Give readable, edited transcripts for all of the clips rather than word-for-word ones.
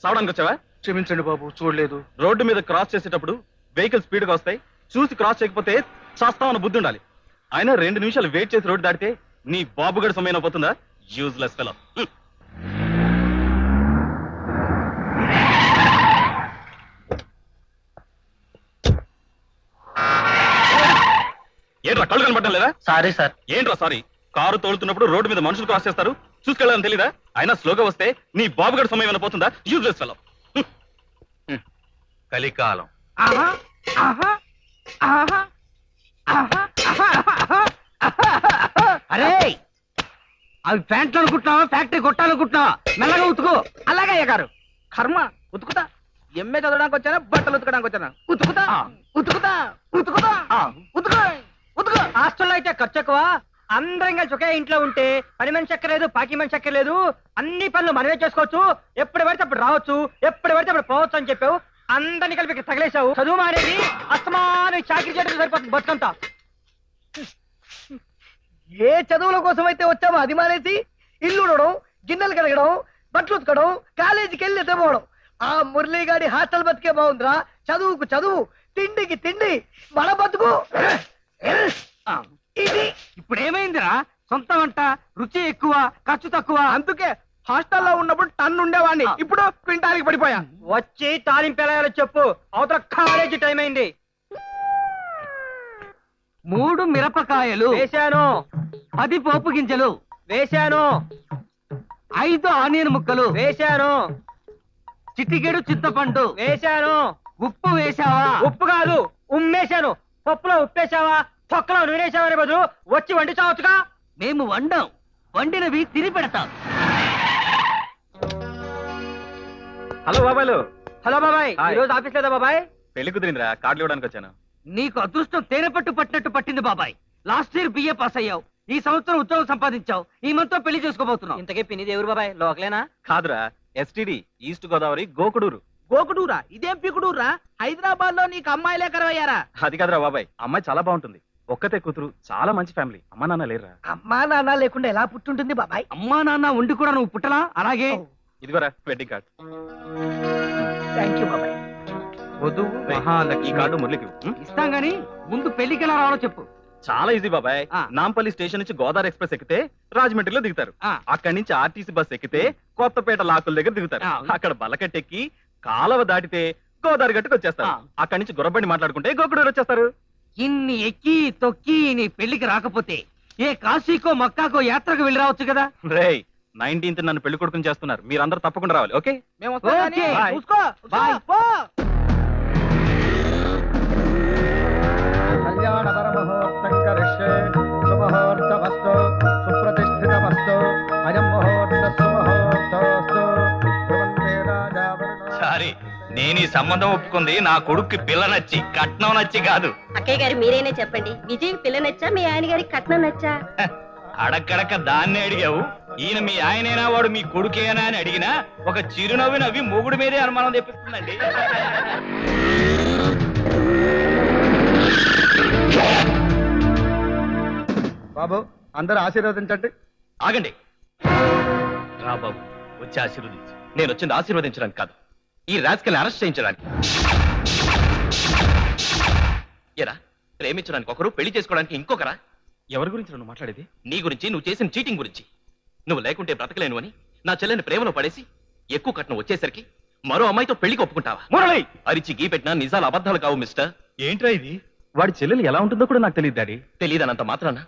చావడానికి వచ్చావా? క్షమించండి బాబు, చూడలేదు. రోడ్డు మీద క్రాస్ చేసేటప్పుడు వెహికల్ స్పీడ్ గా వస్తాయి, చూసి క్రాస్ చేయకపోతే చేస్తామన్న బుద్ధి ఉండాలి. అయినా 2 నిమిషాలు వెయిట్ చేసి రోడ్డు దాటితే నీ బాబు గడి సమయం పోతుందా? Useless fellow. ఏంట్రా కళ్ళు కనబడటం లేదా? Sorry sir. ఏంట్రా సారీ? కారు తోలుతున్నప్పుడు రోడ్డు మీద మనుషులు క్రాస్ చేస్తారు, చూసుకెళ్ళాలని తెలీదా? అయినా స్లోగా వస్తే నీ బాబు గడి సమయం పోతుందా? Useless fellow. కలికాలం. అరే, అవి ప్యాంట్లు అనుకుంటున్నావా, ఫ్యాక్టరీ కొట్టాలనుకుంటున్నావా? మెల్లగా ఉతుకు. అలాగే అయ్య గారు. కర్మ ఉతుకుతా. ఎంఏ చదవడానికి వచ్చానా, బట్టలు ఉతకడానికి వచ్చానా? ఉతుకుతా ఉతుకుతా ఉతుకుతా ఉతుకు ఉతుకు. హాస్టల్లో అయితే ఖర్చు ఎక్కువ. అందరం కలిసి ఒకే ఇంట్లో ఉంటే పని మనిషి ఎక్కలేదు, పాకి మనిషి ఎక్కలేదు. అన్ని పనులు మనమే చేసుకోవచ్చు. ఎప్పుడు పడితే అప్పుడు రావచ్చు, ఎప్పుడు పడితే అప్పుడు పోవచ్చు అని చెప్పావు. అందరినీ కలిపి ఇక్కడ తగిలేశావు. చదువు మానేది అస్తమానం చాకరీ చేయడం సరిపోతుంది బతుకంతా. ఏ చదువుల కోసం అయితే వచ్చామో అది మానేసి ఇల్లు ఉడడం, గిన్నెలు కడగడం, బట్టలు ఉతకడం, కాలేజీకి వెళ్ళి నిద్రపోవడం. ఆ మురళీగాడి హాస్టల్ బతికే బాగుందిరా. చదువుకు చదువు, తిండికి తిండి, మన బతుకు ఇది. ఇప్పుడు ఏమైందిరా? సొంత వంట, రుచి ఎక్కువ, ఖర్చు తక్కువ. అందుకే హాస్టల్లో ఉన్నప్పుడు టన్ను ఉండేవాడిని, ఇప్పుడు క్వింటాల్కి పడిపోయా. వచ్చి తాలింపెలాయాలో చెప్పు. అవతల కాలేజీ టైం అయింది. 3 మిరపకాయలు వేశాను. 10 పోపు గింజలు వేశాను. 5 ఆనియన్ ముక్కలు వేశాను. చిటికెడు చింతపండు వేశాను. ఉప్పు వేశావా? ఉప్పు కాదు, ఉమ్మేశాను. పప్పులో ఉప్పేశావా, తొక్కలో నూనెసావని బదులు వచ్చి వండి చావచ్చుగా. మేము వండాం, వండినవి తిని పెడతాం. హలో బాబాయ్లు. హలో బాబాయ్, హాయ్. ఈరోజు ఆఫీస్ లేదా బాబాయ్? పెళ్లి కుదిరిందిరా, కార్డులు ఇవ్వడానికి వచ్చాను. నీకు అదృష్టం తేనె పట్టు పట్టినట్టు పట్టింది బాబాయ్. లాస్ట్ ఇయర్ బిఏ పాస్ అయ్యావు, ఈ సంవత్సరం ఉద్యోగం సంపాదించావు, ఈ మంత్ తో పెళ్లి చేసుకోబోతున్నావు. ఇంతకీ పిన్ని దేవురు బాబాయ్ లోకలేనా? కాదురా, ఎస్టీడీ, ఈస్ట్ గోదావరి, గోకుడూరు. గోకుడూరా? ఇదేం పికుడూరా? హైదరాబాద్ లో నీకు అమ్మాయిలే కరవయ్యారా? అది కాదురా బాబాయ్, అమ్మాయి చాలా బాగుంటుంది. ఒక్కతే కూతురు, చాలా మంచి ఫ్యామిలీ. అమ్మా నాన్న లేరురా. అమ్మా నాన్న లేకుండా ఎలా పుట్టుంటుంది బాబాయ్? అమ్మా నాన్న ఉండి కూడా నువ్వు పుట్టలా? అలాగే ఇదిగోరా వెడ్డింగ్ కార్డ్. థ్యాంక్ యూ బాబాయ్. వధువు ఈ మహాలక్ష్మి. కార్డు మురళికి. ఇస్తాం గాని ముందు పెళ్లికి ఎలా రావాలో చెప్పు. చాలా ఈజీ బాబాయ్. ఆ. నాంపల్లి స్టేషన్ నుంచి గోదావరి ఎక్స్ప్రెస్ ఎక్కితే రాజమండ్రిలో దిగుతారు. ఆ. అక్కడి నుంచి ఆర్టీసీ బస్ ఎక్కితే కొత్తపేట లాకుల దగ్గర దిగుతారు. ఆ. అక్కడ బల్లకట్టెక్కి కాలవ దాటితే గోదావరి గట్టుకు వచ్చేస్తారు. ఆ. అక్కడి నుంచి గుర్రబండి మాట్లాడుకుంటే గోకుడూరు వచ్చేస్తారు. ఇన్ని ఎక్కి తొక్కి నీ పెళ్లికి రాకపోతే ఏ కాశీకో మక్కాకో యాత్రకు వెళ్ళి రావచ్చు కదా. రేయ్, 19th నన్ను పెళ్లి కొడుకుని చేస్తున్నారు. మీరందరూ తప్పకుండా రావాలి. ఓకే? మేము వస్తాం కానీ ఓకే. బాయ్. చూసుకో. బాయ్. పో. కళ్యాణ పరమహోత్తం కరిష్యే సుముహూర్తమస్తు సుప్రతిష్ఠితమస్తు అయం ముహూర్త సుముహూర్తోస్తు ధ్రువంతే రాజావరుణో. సారీ, నేను ఈ సంబంధం ఒప్పుకుంది నా కొడుక్కి పిల్ల నచ్చి, కట్నం నచ్చి కాదు. అక్కయ్య గారు మీరైనా చెప్పండి, విజయ్ పిల్ల నచ్చా, మీ ఆయన గారికి కట్నం నచ్చా? అడక్కడక్క దాన్నే అడిగావు. ఈయన మీ ఆయనేనా, వాడు మీ కొడుకేనా అని అడిగినా ఒక చిరునవ్వు నవ్వి మొగుడు మీదే అనుమానం తెప్పిస్తుందండి. బాబు, అందరూ ఆశీర్వదించండి. ఆగండి. రా బాబు, వచ్చి ఆశీర్వదించు. నేను వచ్చింది ఆశీర్వదించడానికి కాదు, ఈ రాజకీయాన్ని అరెస్ట్ చేయించడానికి. ఎరా, ప్రేమించడానికి ఒకరు, పెళ్లి చేసుకోవడానికి ఇంకొకరా? ఎవరి గురించి నువ్వు మాట్లాడేది? నీ గురించి, నువ్వు చేసిన చీటింగ్ గురించి. నువ్వు లేకుంటే బ్రతకలేను అని నా చెల్లెని ప్రేమలో పడేసి ఎక్కువ కట్నం వచ్చేసరికి మరో అమ్మాయితో పెళ్లికి ఒప్పుకుంటావా? మురళి, అరిచి గీ పెట్టినా నిజాలు అబద్ధాలు కావు మిస్టర్. ఏంట్రా ఇది? వాడి చెల్లెలు ఎలా ఉంటుందో కూడా నాకు తెలియదు డాడీ. తెలియదనంత మాత్రాన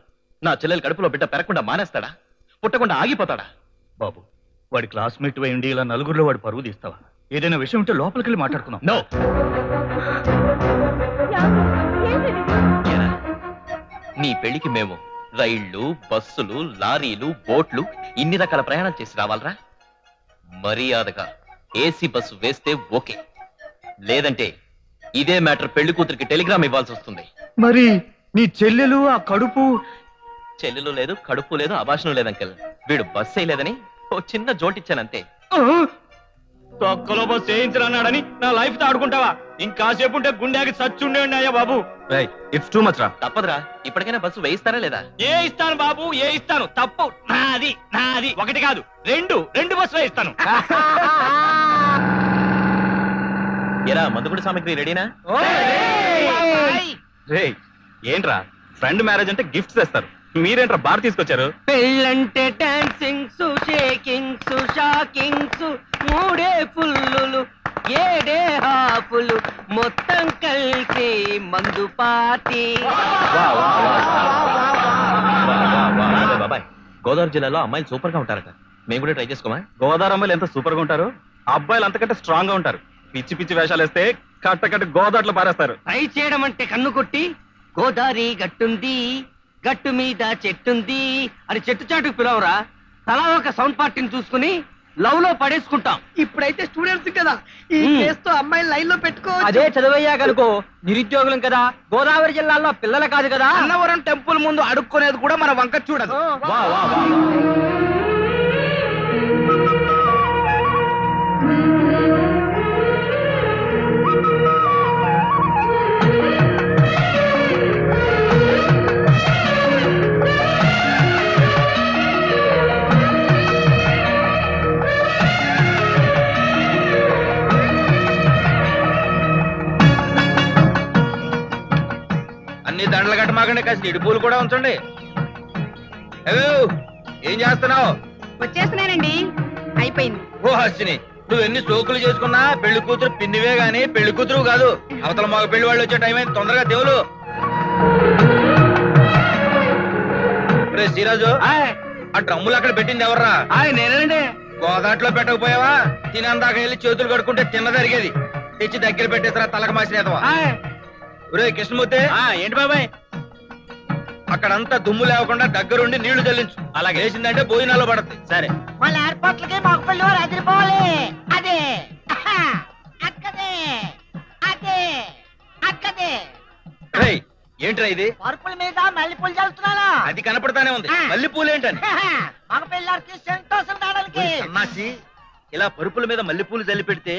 నా చెల్లెలు కడుపులో బిడ్డ పెరగకుండా మానేస్తాడా? పుట్టకుండా ఆగిపోతాడా? బాబు, వాడి క్లాస్మేట్ అయ్యండి ఇలా నలుగురిలో వాడు పరువు తీస్తావా? ఏదైనా విషయం ఉంటే లోపలికి వెళ్ళి మాట్లాడుకుందాం. నో. ఏరా, నీ పెళ్లికి మేము రైళ్లు, బస్సులు, లారీలు, బోట్లు ఇన్ని రకాల ప్రయాణం చేసి రావాలరా? మర్యాదగా ఏసీ బస్సు వేస్తే ఓకే, లేదంటే ఇదే మ్యాటర్ పెళ్లి కూతురికి టెలిగ్రామ్ ఇవ్వాల్సి వస్తుంది. మరి నీ చెల్లెలు ఆ కడుపు? చెల్లెలు లేదు, కడుపు లేదు, అభాషణం లేదు అంకల్. వీడు బస్ వేయలేదని ఓ చిన్న జోటిచ్చానంతే. తొక్కలో బస్ చేయించరన్నాడని నా లైఫ్ తో ఆడుకుంటావా? ఇంకాసేపు ఉంటే గుండెకి సచ్చుండే అయ్యా బాబు. ఇట్స్ టూ మచ్ రా. తప్పదురా, ఇప్పటికైనా బస్సు వేయిస్తారా లేదా? ఏ ఇస్తాను బాబు, ఏ ఇస్తాను. తప్పు నాది, నాది. ఒకటి కాదు, రెండు బస్సులు ఇస్తాను. ఎరా మందుగుడి సామగ్రి రెడీనా? రే ఏంట్రా ఫ్రెండ్ మ్యారేజ్ అంటే గిఫ్ట్స్ తెస్తారు, మీరేంట్రా బార్ తీసుకొచ్చారు? పెళ్ళంటే డాన్సింగ్స్, షేకింగ్స్, షాకింగ్స్, 3 ఫుల్లులు 7 హాఫులు, మొత్తం కలిసి మందు పార్టీ. బాబాయ్ గోదావరి జిల్లాలో అమ్మాయిలు సూపర్ గా ఉంటారట, మేము కూడా ట్రై చేసుకోమా? గోదావరి అమ్మాయిలు ఎంత సూపర్ గా ఉంటారు, అబ్బాయిలు అంతకంటే స్ట్రాంగ్ గా ఉంటారు. పిచ్చి పిచ్చి వేషాలు వేస్తే కట్ట గోదాట్లో పారేస్తారు. ట్రై చేయడం అంటే కన్ను కొట్టి గోదావరి గట్టుంది, గట్టు మీద చెట్టుంది అని చెట్టు చాటుకు పిలవరా. తలా ఒక సౌండ్ పార్టీని చూసుకుని లవ్ లో పడేసుకుంటాం. ఇప్పుడైతే స్టూడెంట్స్ కదా, ఈ కేసు తో అమ్మాయిని లైన్ లో పెట్టుకో. అదే చదువయ్యాకనుకో నిరుద్యోగులం కదా, గోదావరి జిల్లాలో పిల్లలు కాదు కదా. అన్నవరం టెంపుల్ ముందు అడుక్కునేది కూడా మన వంక చూడదు. అన్ని దండలు కట్టమాకండి, కాస్త ఇడుపులు కూడా ఉంచండి. ఏం చేస్తున్నావు? వచ్చేస్తున్నానండి, అయిపోయింది. ఓ హస్తిని, నువ్వు ఎన్ని సోకులు చేసుకున్నా పెళ్లి కూతురు పిన్నివే గాని పెళ్లి కూతురు కాదు. అవతల మగ పెళ్లి వాళ్ళు వచ్చే టైం అయింది, తొందరగా దేవులు. రే శ్రీరాజు, ఆ డ్రమ్ములు అక్కడ పెట్టింది ఎవర్రా? నేనండి. గోదాట్లో పెట్టకపోయావా? తినందాక వెళ్ళి చేతులు కడుక్కుంటే తిన్న జరిగేది. తెచ్చి దగ్గర పెట్టేసరా తలక మాసినేదవా? ఒరే కృష్ణమూర్తి, ఏంటి బాబాయ్? అక్కడంతా దుమ్ము లేకుండా దగ్గరుండి నీళ్లు చల్లించు. అలాగే వేసిందంటే భోజనాలు పడతాయి. సరే. వాళ్ళ ఏర్పాట్లకి మాకు పెళ్లి వారు అదిరిపోవాలి. అదే అక్కదే అదే అక్కదే. రేయ్ ఏంట్రా ఇది? పరుపుల మీద మల్లెపూలు చల్లుతున్నాను. అది కనపడతానే ఉంది. మల్లె పూలేంటని? మగ పిల్లలకి సంతోషం రావడానికి. అన్నాసి ఇలా పరుపుల మీద మల్లెపూలు జల్లి పెడితే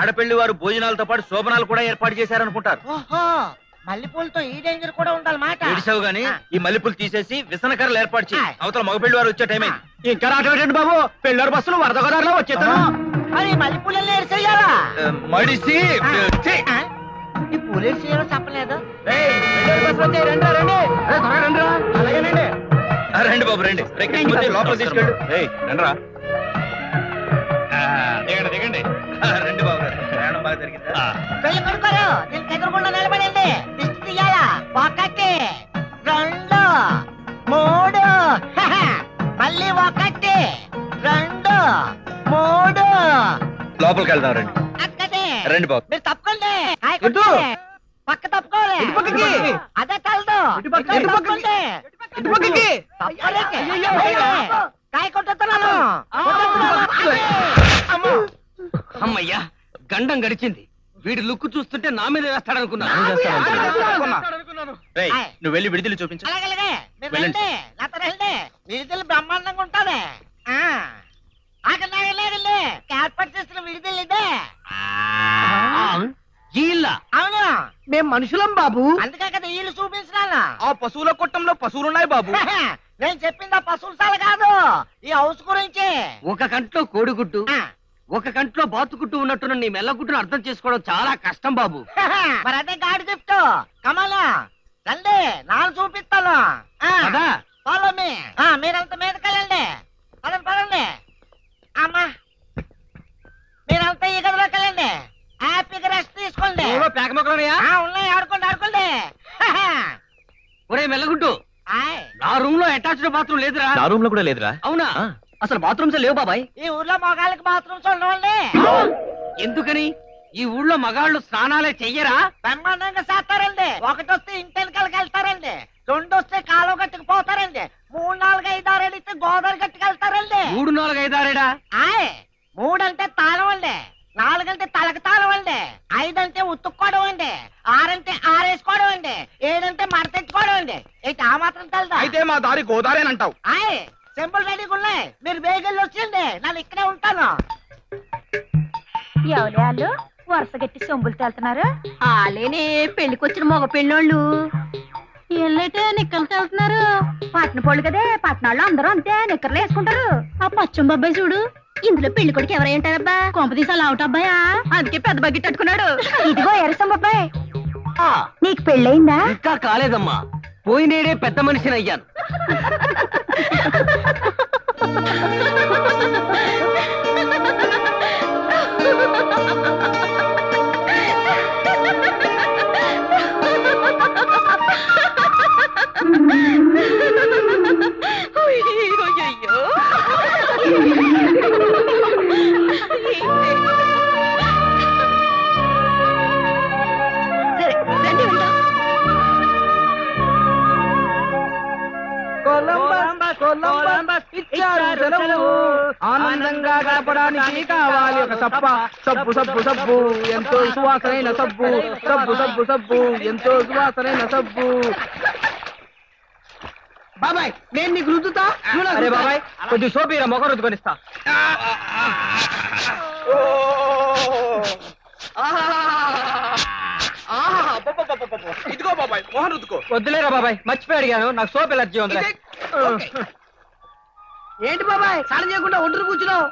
ఆడపెళ్లి వారు భోజనాలతో పాటు శోభనాలు కూడా ఏర్పాటు చేశారనుకుంటారు. ఓహో, మల్లెపూలతో ఈ డేంజర్ కూడా ఉండాలన్నమాట. ఏడిసావు గాని ఈ మల్లెపూలు తీసేసి విసనకర్రలు ఏర్పాటు చేయి. అవతల మగపెళ్లి వారు వచ్చే టైం అయింది. ఇంకా రావటం బాబు, పెళ్ళారు బస్సులు వరద గోదావరిలో వచ్చేస్తాను. మరి మల్లెపూలన్నీ ఏడ్చేయాలా? మడిసి ఈ పూలు ఏడ్చేయాలో చెప్పలేదు. రండి బాబు రండి. లోపల తీసుకెళ్ళు. దిగండి. రండి బాబు గారు, ప్రయాణం బాగా జరిగిందా? పెళ్లి కొడుకోరు దీనికి ఎదురుకుండా నిలబడండి. దిష్టి తీయాలా? ఒకటి 2 3 మళ్ళీ 1 2 3. లోపలికి వెళ్దాం రండి. అక్కడే రండి బాబు. మీరు తప్పుకోండి. పక్క తప్పుకోవాలి. అదే తలదు. తప్పుకోండి. కాయ కొట్టుతున్నాను. అమ్మయ్యా, గండం గడిచింది. వీడి లుక్ చూస్తుంటే నా మీద వేస్తాడనుకున్నా. రేయ్, నువ్వు వెళ్ళి విడిదిలు చూపించు. అలాగే మీరు రండి, నాతో రండి. విడుదల బ్రహ్మాండంగా ఉంటుంది. ఆగండి, ఏర్పాటు చేసిన విడుదల ఇదే. ఈళ్ళ అవును, మేం మనుషులం బాబు. అందుకే కదా వీళ్ళు చూపించినాను. ఆ పశువుల కొట్టంలో పశువులున్నాయి బాబు. నేను చెప్పింది ఆ పశువుల కాదు, ఈ హౌస్ గురించి. ఒక కంట్లో కోడిగుడ్డు, ఒక కంట్లో బాతుగుడ్డు ఉన్నట్టున్న నీ మెల్లగుడ్డును అర్థం చేసుకోవడం చాలా కష్టం బాబు. మరి అదే గాడి గిఫ్ట్. కమాలా రండి, నాలుగు చూపిస్తాను. కదా ఫాలో మీ. మీరంతా మీదకెళ్ళండి. పదండి. అమ్మా, మీరంతా ఈ గదిలోకి వెళ్ళండి. హ్యాపీగా రెస్ట్ తీసుకోండి. పేక మొక్కలున్నాయా? ఉన్నాయి, ఆడుకోండి. ఒరే మెల్లగుడ్డు, నా రూమ్ లో అటాచ్డ్ బాత్రూమ్ లేదురా. నా రూమ్ లో కూడా లేదురా. అవునా? అసలు బాత్రూమ్స్ లేవు బాబాయ్. ఈ ఊర్లో మగాళ్ళకి బాత్రూమ్స్ ఉండవండి. ఎందుకని? ఈ ఊళ్ళో మగాళ్ళు స్నానాలే చెయ్యరా? బ్రహ్మాండంగా చేస్తారండి. 1 వస్తే ఇంటెనకాలకి వెళ్తారండి, 2 వస్తే కాలువ గట్టుకు పోతారండి, 3 4 5 6 అయితే గోదావరి గట్టుకు వెళ్తారండి. 3 4 5 6 ఏడా? 3 అంటే తాళం అండి, 4 అంటే తలక తాళం అండి, 5 అంటే ఉతుక్కోవడం అండి, 6 అంటే ఆరేసుకోవడం అండి, 7 అంటే మడతెచ్చుకోవడం అండి. ఏంటి ఆ మాత్రం తెలదా? అయితే మా దారి గోదావరేనంటావు. సింపుల్ రెడీగా ఉన్నాయి. మీరు బేగెళ్ళి వచ్చింది, నేను ఇక్కడే ఉంటాను. ఎవరే వాళ్ళు వరుస గట్టి సొంబులు తెళ్తున్నారు? ఆలేనే పెళ్లికొచ్చిన మగ పెళ్ళోళ్ళు. ఎల్లటే నిక్కలు తెళ్తున్నారు. పట్న పళ్ళు కదే, పట్నాళ్ళు అందరూ అంతే నిక్కర్లు వేసుకుంటారు. ఆ పచ్చం బాబాయ్ చూడు, ఇందులో పెళ్లి కొడుకు ఎవరై ఉంటారబ్బా? కొంపదీసి అలా అవుట్ అబ్బాయా? అందుకే పెద్ద బగ్గి తట్టుకున్నాడు. ఇదిగో ఎరసమ్మబ్బాయ్, నీకు పెళ్ళయిందా? ఇంకా కాలేదమ్మా, పోయినేడే పెద్ద మనిషిని అయ్యాను. సరే రండి వెళ్దాం. ఆనందంగా గడపడానికి కావాలి ఒక సప్ప. సబ్బు సబ్బు సబ్బు ఎంతో సువాసనైన సబ్బు. సబ్బు సబ్బు సబ్బు ఎంతో సువాసనైన సబ్బు. బాబాయ్ నేను నీకు రుద్దుతా. అరే బాబాయ్, కొద్ది సోపీరా మొగ రుద్దుకొనిస్తా. ఇదిగో బాబాయ్ మోహన్ రుద్దుకో. వద్దులేరా బాబాయ్, మర్చిపోయి అడిగాను, నాకు సోప్ ఎలర్జీ ఉంది. ఏంటి బాబాయ్ స్నానం చేయకుండా ఒంటరి కూర్చున్నావు?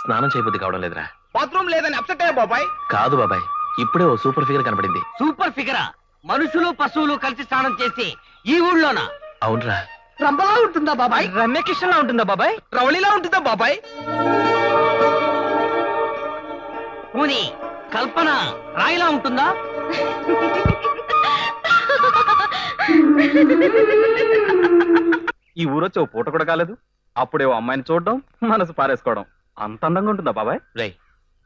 స్నానం చేయబుద్ధి కావడం లేదురా. బాత్రూమ్ లేదని అప్సెట్ అయ్యా బాబాయ్. కాదు బాబాయ్, ఇప్పుడే ఓ సూపర్ ఫిగర్ కనపడింది. సూపర్ ఫిగరా? మనుషులు పశువులు కలిసి స్నానం చేసి ఈ ఊళ్ళోనా? అవునరా. రంబలా ఉంటుందా బాబాయ్? రమ్యకృష్ణలా ఉంటుందా బాబాయ్? రవళిలా ఉంటుందా బాబాయ్? పోనీ కల్పన రాయిలా ఉంటుందా? ఈ ఊరొచ్చి ఓ పూట కూడా కాలేదు, అప్పుడే ఓ అమ్మాయిని చూడడం, మనసు పారేసుకోవడం. అంత అందంగా ఉంటుందా బాబాయ్? రేయ్,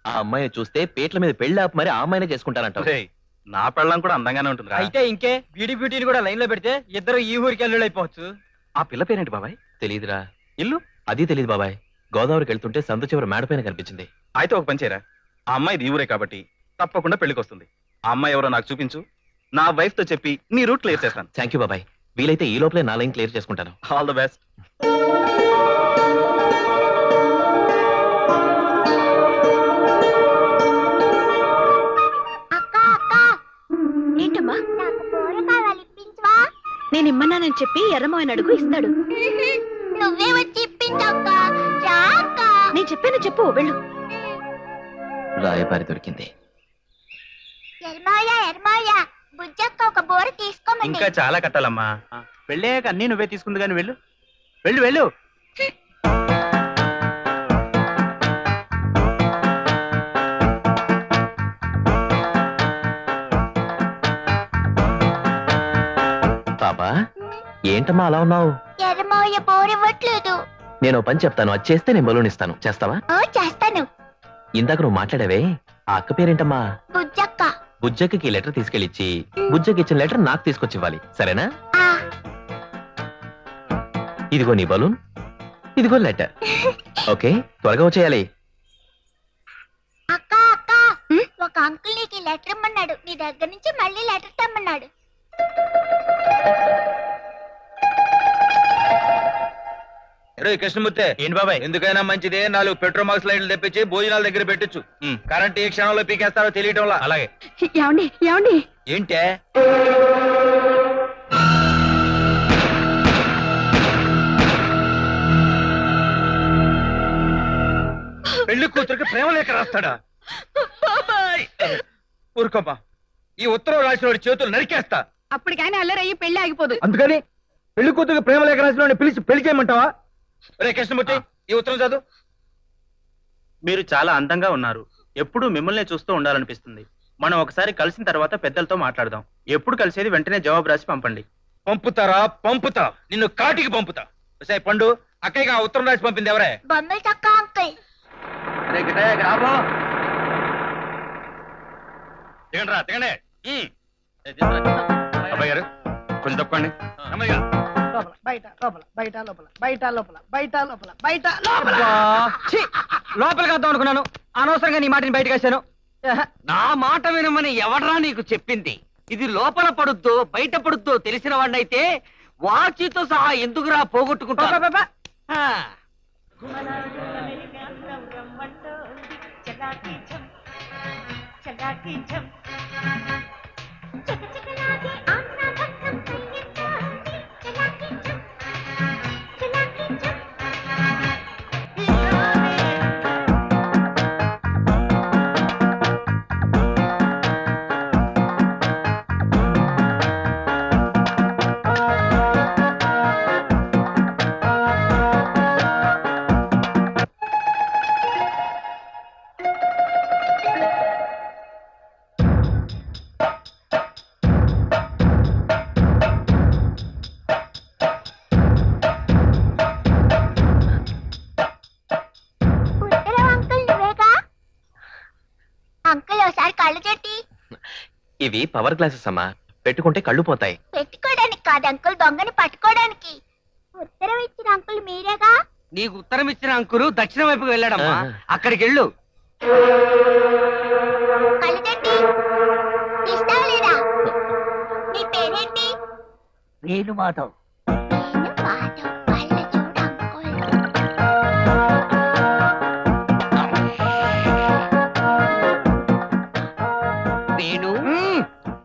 ఆ అమ్మాయిని చూస్తే పేట్ల మీద పెళ్ళి ఆపు మరి ఆ అమ్మాయినే చేసుకుంటానంటావు. రేయ్, నా పెళ్ళం కూడా అందంగానే ఉంటుంది. అయితే ఇంకే బ్యూటీ బ్యూటీని కూడా లైన్ లో పెడితే ఇద్దరు ఈ ఊరికి అల్లుడు అయిపోవచ్చు. ఆ పిల్ల పేరేంటి బాబాయ్? తెలీదురా. ఇల్లు? అది తెలీదు బాబాయ్. గోదావరికి వెళ్తుంటే సందు చివరి మేడపైన కనిపించింది. అయితే ఒక పని చేయరా, ఆ అమ్మాయి ఈ ఊరే కాబట్టి తప్పకుండా పెళ్లికి వస్తుంది. ఆ అమ్మాయి ఎవరో నాకు చూపించు, నా వైఫ్ తో చెప్పి నీ రూట్ క్లియర్ చేస్తాను. థ్యాంక్ యూ బాబాయ్. వీలైతే ఈ లోపలే నా లైన్ క్లియర్ చేసుకుంటాను. All the best. ఏంటమ్మా? నేను ఇమ్మన్నానని చెప్పి ఎర్రమోయన అడుగు ఇస్తాడు. నువ్వే వచ్చి ఇప్పించక్క. నేను చెప్పాను చెప్పు, వెళ్ళు. రాయబారి దొరికింది. ఎర్మాయ బుజ్జక్క ఒక బోర తీసుకోమండి. ఇంకా చాలా కట్టాలమ్మా. పెళ్ళాక అన్ని నువ్వే తీసుకుంది కానీ వెళ్ళు వెళ్ళు వెళ్ళు. పాపా, ఏంటమ్మా అలా ఉన్నావు? ఎర్మాయ బోర్ ఇవ్వట్లేదు. నేను ఓ పని చెప్తాను, అది చేస్తే నేను బలూన్ ఇస్తాను. చేస్తావా? చేస్తాను. ఇందాక నువ్వు మాట్లాడావే, ఆ అక్క పేరేంటమ్మా? బుజ్జక్క. బుజ్జకి లెటర్ తీసుకెళ్ళిచ్చి బుజ్జకి ఇచ్చిన లెటర్ నాకు తీసుకొచ్చి ఇవ్వాలి, సరేనా? ఇదిగో నీ బలూన్, ఇదిగో లెటర్. ఓకే, త్వరగా వచ్చేయాలి. అక్క అక్క, ఒక అంకుల్ నీకు లెటర్ ఇమ్మన్నాడు. నీ దగ్గర నుంచి మళ్ళీ లెటర్ తెమ్మన్నాడు. కృష్ణమూర్తి, ఏంటి బాబాయ్? ఎందుకైనా మంచిదే 4 పెట్రోల్ మార్క్స్ లైట్లు తెప్పించి భోజనాల దగ్గర పెట్టచ్చు. కరెంట్ ఏ క్షణంలో పీకేస్తారో తెలియటంలా. అలాగే. ఏమండి ఏమండి? ఏంటే పెళ్లి కూతురికి ప్రేమ లేఖ రాస్తాడా? ఊరుకోమ్మా, ఈ ఉత్తరం రాసిన చేతులు నరికేస్తా. అప్పటికైనా అల్లరయ్యి పెళ్లి ఆగిపోదు. అందుకని పెళ్లి కూతురికి ప్రేమ లేఖ రాసిన పిలిచి పెళ్లి చేయమంటావా? రే కృష్ణమూర్తి, ఈ ఉత్తరం చదువు. మీరు చాలా అందంగా ఉన్నారు. ఎప్పుడు మిమ్మల్ని చూస్తూ ఉండాలనిపిస్తుంది. మనం ఒకసారి కలిసిన తర్వాత పెద్దలతో మాట్లాడదాం. ఎప్పుడు కలిసేది వెంటనే జవాబు రాసి పంపండి. పంపుతారా? పంపుతా, నిన్ను కాటికి పంపుతా. సరే పండు, అక్కయ్యగా ఆ ఉత్తరం రాసి పంపింది ఎవరే? బొమ్మలు చక్క అంకుల్. దిగండి రా, దిగండి. అబ్బాయి గారు కొంచెం తప్పండి. బయట లోపల, బయట లోపల, బయట లోపల, బయట లోపల, బయట లోపల. లోపలికి వద్దాం అనుకున్నాను, అనవసరంగా నీ మాటని బయటకు వేశాను. నా మాట వినమని ఎవడ్రా నీకు చెప్పింది? ఇది లోపల పడుద్దో బయట పడుద్దో తెలిసిన వాడినైతే వాచితో సహా ఎందుకురా పోగొట్టుకుంటా. అంకుల్ ఒకసారి కళ్ళు చెట్టి. ఇవి పవర్ గ్లాసెస్ అమ్మా, పెట్టుకుంటే కళ్ళు పోతాయి. పెట్టుకోవడానికి కాదు అంకుల్, దొంగని పట్టుకోవడానికి. ఉత్తరం ఇచ్చిన అంకుల్ మీరేగా? నీకు ఉత్తరం ఇచ్చిన అంకులు దక్షిణ వైపుకి వెళ్ళాడమ్మా, అక్కడికి వెళ్ళు. కళ్ళు చెట్టి ఇస్తావా లేదా? నీ పేరేంటి? నేను మాధవ్. నేను మాధవ్. కళ్ళు చూడు అంకుల్. నేను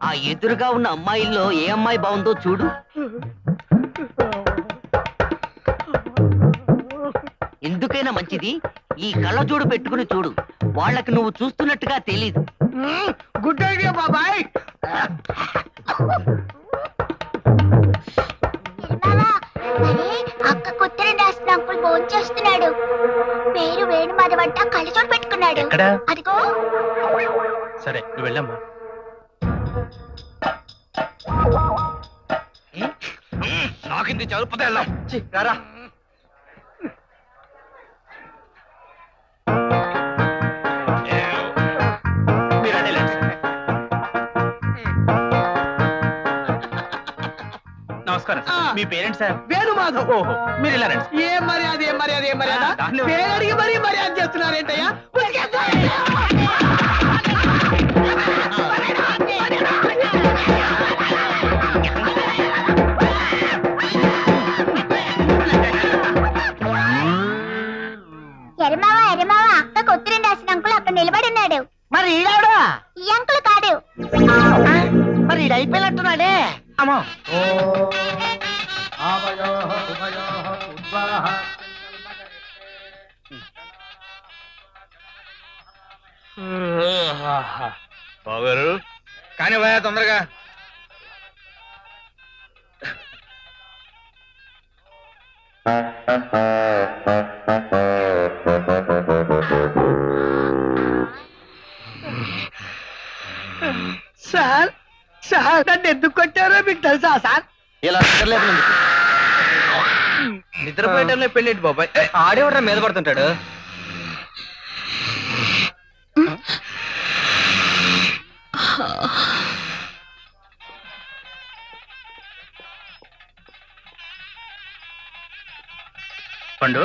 ఆ ఎదురుగా ఉన్న అమ్మాయిల్లో ఏ అమ్మాయి బాగుందో చూడు. ఎందుకైనా మంచిది ఈ కళ్ళజోడు పెట్టుకుని చూడు, వాళ్ళకి నువ్వు చూస్తున్నట్టుగా తెలీదు. గుడ్ ఐడియా బాబాయ్. నిర్మలా, అరే అక్క ఉత్తరం రాసిన అంకుల్ ఫోన్ చేస్తున్నాడు. పేరు వేణు మాధవంట, కళ్ళు చూడు పెట్టుకున్నాడు. ఎక్కడ? అదిగో. సరే నువ్వు వెళ్ళమ్మా. నాకింది చదువుపోతే వెళ్దాం. రారా. మీరు అదే లేండి సార్. నమస్కారం సార్. మీ పేరెంట్స్ సార్? వేణు మాధవ్. ఓహో, మీరు ఇలా రండి. ఏం మర్యాద, ఏం మర్యాద, ఏం మర్యాద? దాన్ని- పేరడిగి మరీ మర్యాద చేస్తున్నారేంటయ్యా? ఎరమావా ఎరమావా, అక్కకు ఉత్తరం రాసిన అంకుల్ అక్కడ నిలబడి ఉన్నాడు. మరి ఈడాడు? ఈ అంకుల్ కాడు. మరి ఈడు అయిపోయినట్టున్నాడే. అమ్మా, బావగారు కానీ భయ తొందరగా. సార్ సార్, నన్ను ఎందుకు కొట్టారో మీకు తెలుసా సార్? ఇలా నిద్రలేదు. నిద్రపోయేటంలో పెళ్ళేంటి బాబాయ్? ఆడేవడ్రా మీద పడుతుంటాడు. పండు,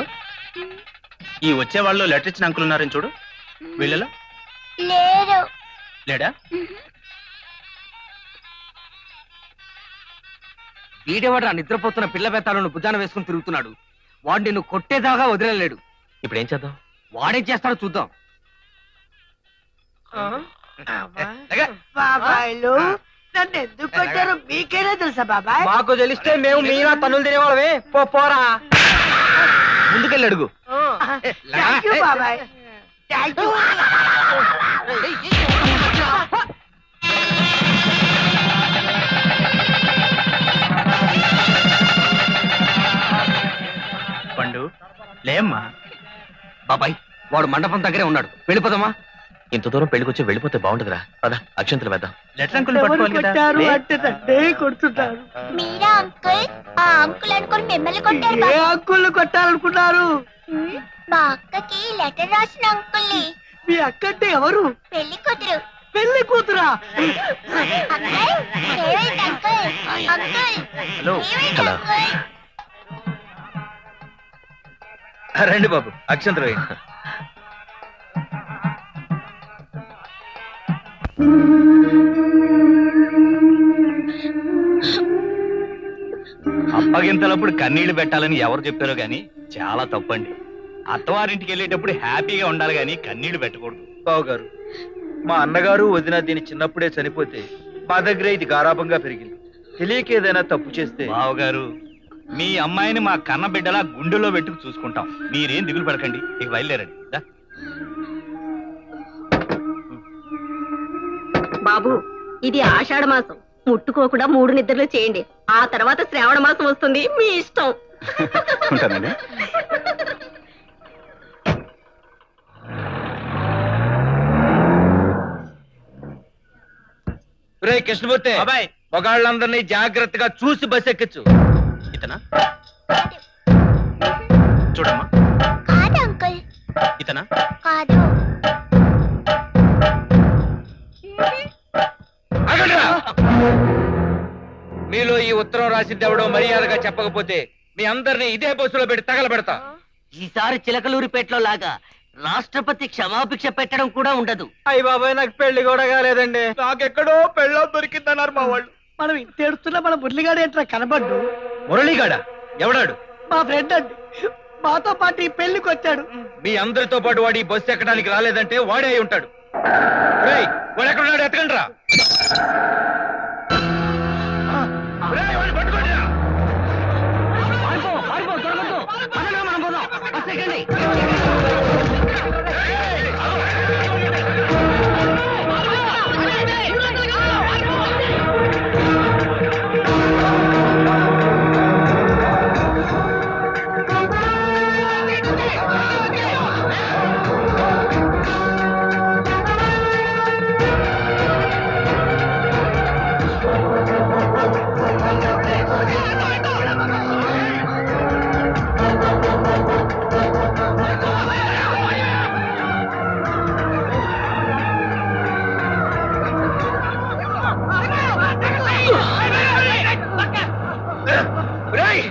ఈ వచ్చే వాళ్ళు లెటర్ ఇచ్చిన అంకుల్ ఉన్నారని చూడు. వీళ్ళలో లేరు. లేడా? వీడేవాడ్రా నిద్రపోతున్న పిల్ల బెత్తాలను భుజాన వేసుకుని తిరుగుతున్నాడు. వాడిని నువ్వు కొట్టేదాకా వదిలేలేడు. ఇప్పుడు ఏం చేద్దాం? వాడేం చేస్తాడో చూద్దాం. బాబాయ్లు నన్ను ఎందుకు కొట్టారో మీకేనా తెలుసా బాబాయ్? మాకు తెలిస్తే మేము మీనా తన్నులు తినేవాళ్ళమే. పోరా. ముందుకెళ్ళి అడుగు. థ్యాంక్ యూ బాబాయ్, థ్యాంక్ యూ. పండు లేమ్మా. బాబాయ్, వాడు మండపం దగ్గరే ఉన్నాడు, వెళ్ళిపోదామా? ఇంత దూరం పెళ్లికొచ్చి వెళ్ళిపోతే బాగుంటుందిరా. పద అక్షంతలు వేద్దాం. లెటర్ అంకుల్ ఎవరు పట్టుకోవాలి కదా. కొట్టారు లే. అంటే నన్నే కొడుతున్నారు. మీరా అంకుల్? ఆ అంకుల్ అనుకుని మిమ్మల్ని కొట్టారు ఏ బాబు. అంకుల్ని కొట్టాలనుకున్నారు? మా అక్కకి లెటర్ రాసిన అంకుల్ని. మీ అక్కంటే ఎవరు? పెళ్లి కూతురు. పెళ్లి కూతురా? అంకుల్ ఏమైంది అంకుల్? Uncle hello. ఏమైంది హలో. అంకుల్? రండి బాబు, అక్షంతలు వేయండి. అప్పగింతలప్పుడు కన్నీళ్లు పెట్టాలని ఎవరు చెప్పారో గాని చాలా తప్పండి. అత్తవారింటికి వెళ్ళేటప్పుడు హ్యాపీగా ఉండాలి గాని కన్నీళ్లు పెట్టకూడదు. బావు గారు, మా అన్నగారు వదిన దీని చిన్నప్పుడే చనిపోతే మా దగ్గరే ఇది గారాభంగా పెరిగింది. తెలియక ఏదైనా తప్పు చేస్తే బావగారు, మీ అమ్మాయిని మా కన్న బిడ్డలా గుండెలో పెట్టుకు చూసుకుంటాం. మీరేం దిగులు పడకండి, ఇక బయలుదేరండి. దా. బాబు, ఇది ఆషాఢ మాసం, ముట్టుకోకుండా 3 నిద్రలు చేయండి. ఆ తర్వాత శ్రావణ మాసం వస్తుంది, మీ ఇష్టం. ఉంటానండి. రే కృష్ణమూర్తి, బాబాయ్, మగాళ్ళందరినీ జాగ్రత్తగా చూసి బస్ ఎక్కచ్చు. ఇతనా? చూడమ్మా. కాదు అంకుల్, ఇతనా? కాదు. ఉత్తరం రాసింది ఎవడో మర్యాదగా చెప్పకపోతే మీ అందరినీ ఇదే బస్సులో పెట్టి తగలబెడతా. ఈసారి చిలకలూరిపేటలో లాగా రాష్ట్రపతి క్షమాభిక్ష పెట్టడం కూడా ఉండదు. అయ్య బాబాయ్, నాకు పెళ్లి కూడా కాలేదండి. నాకెక్కడో పెళ్ళం దొరికిందన్నారు మా వాళ్ళు. మనం ఇంత ఏడుస్తున్నా మన మురళిగాడు ఏంట్రా కనబడ్డు? మురళిగాడ ఎవడాడు? మా ఫ్రెండ్ అండి, మాతో పాటు ఈ పెళ్లికి వచ్చాడు. మీ అందరితో పాటు వాడు ఈ బస్సు ఎక్కడానికి రాలేదంటే వాడే అయి ఉంటాడు. రేయ్, వాడు ఎక్కడున్నాడు? ఎత్తకండి రా.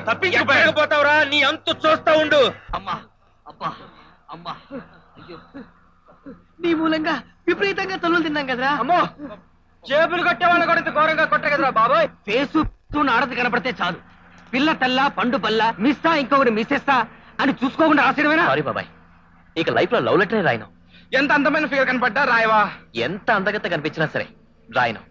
తప్పించకపోతావురా, నీ అంతు చూస్తా ఉండు. అమ్మా, అబ్బా, అమ్మా, అయ్యో, నీ మూలంగా విపరీతంగా తల్లులు తిన్నాం కదరా. అమ్మో, చేతులు కట్టే వాళ్ళ కూడా ఇంత ఘోరంగా కొట్ట కదరా బాబాయ్. ఫేసు ఆడది కనపడితే చాలు, పిల్ల తల్ల పండు బల్ల మిస్సా ఇంకొకటి మిస్సెస్తా అని చూసుకోకుండా రాసేయడమేనా? సారీ బాబాయ్, ఇక లైఫ్ లో లవ్ లెటరే రాయను. ఎంత అందమైన ఫిగర్ కనపడ్డా రాయవా? ఎంత అందగత్త కనిపించినా సరే రాయను.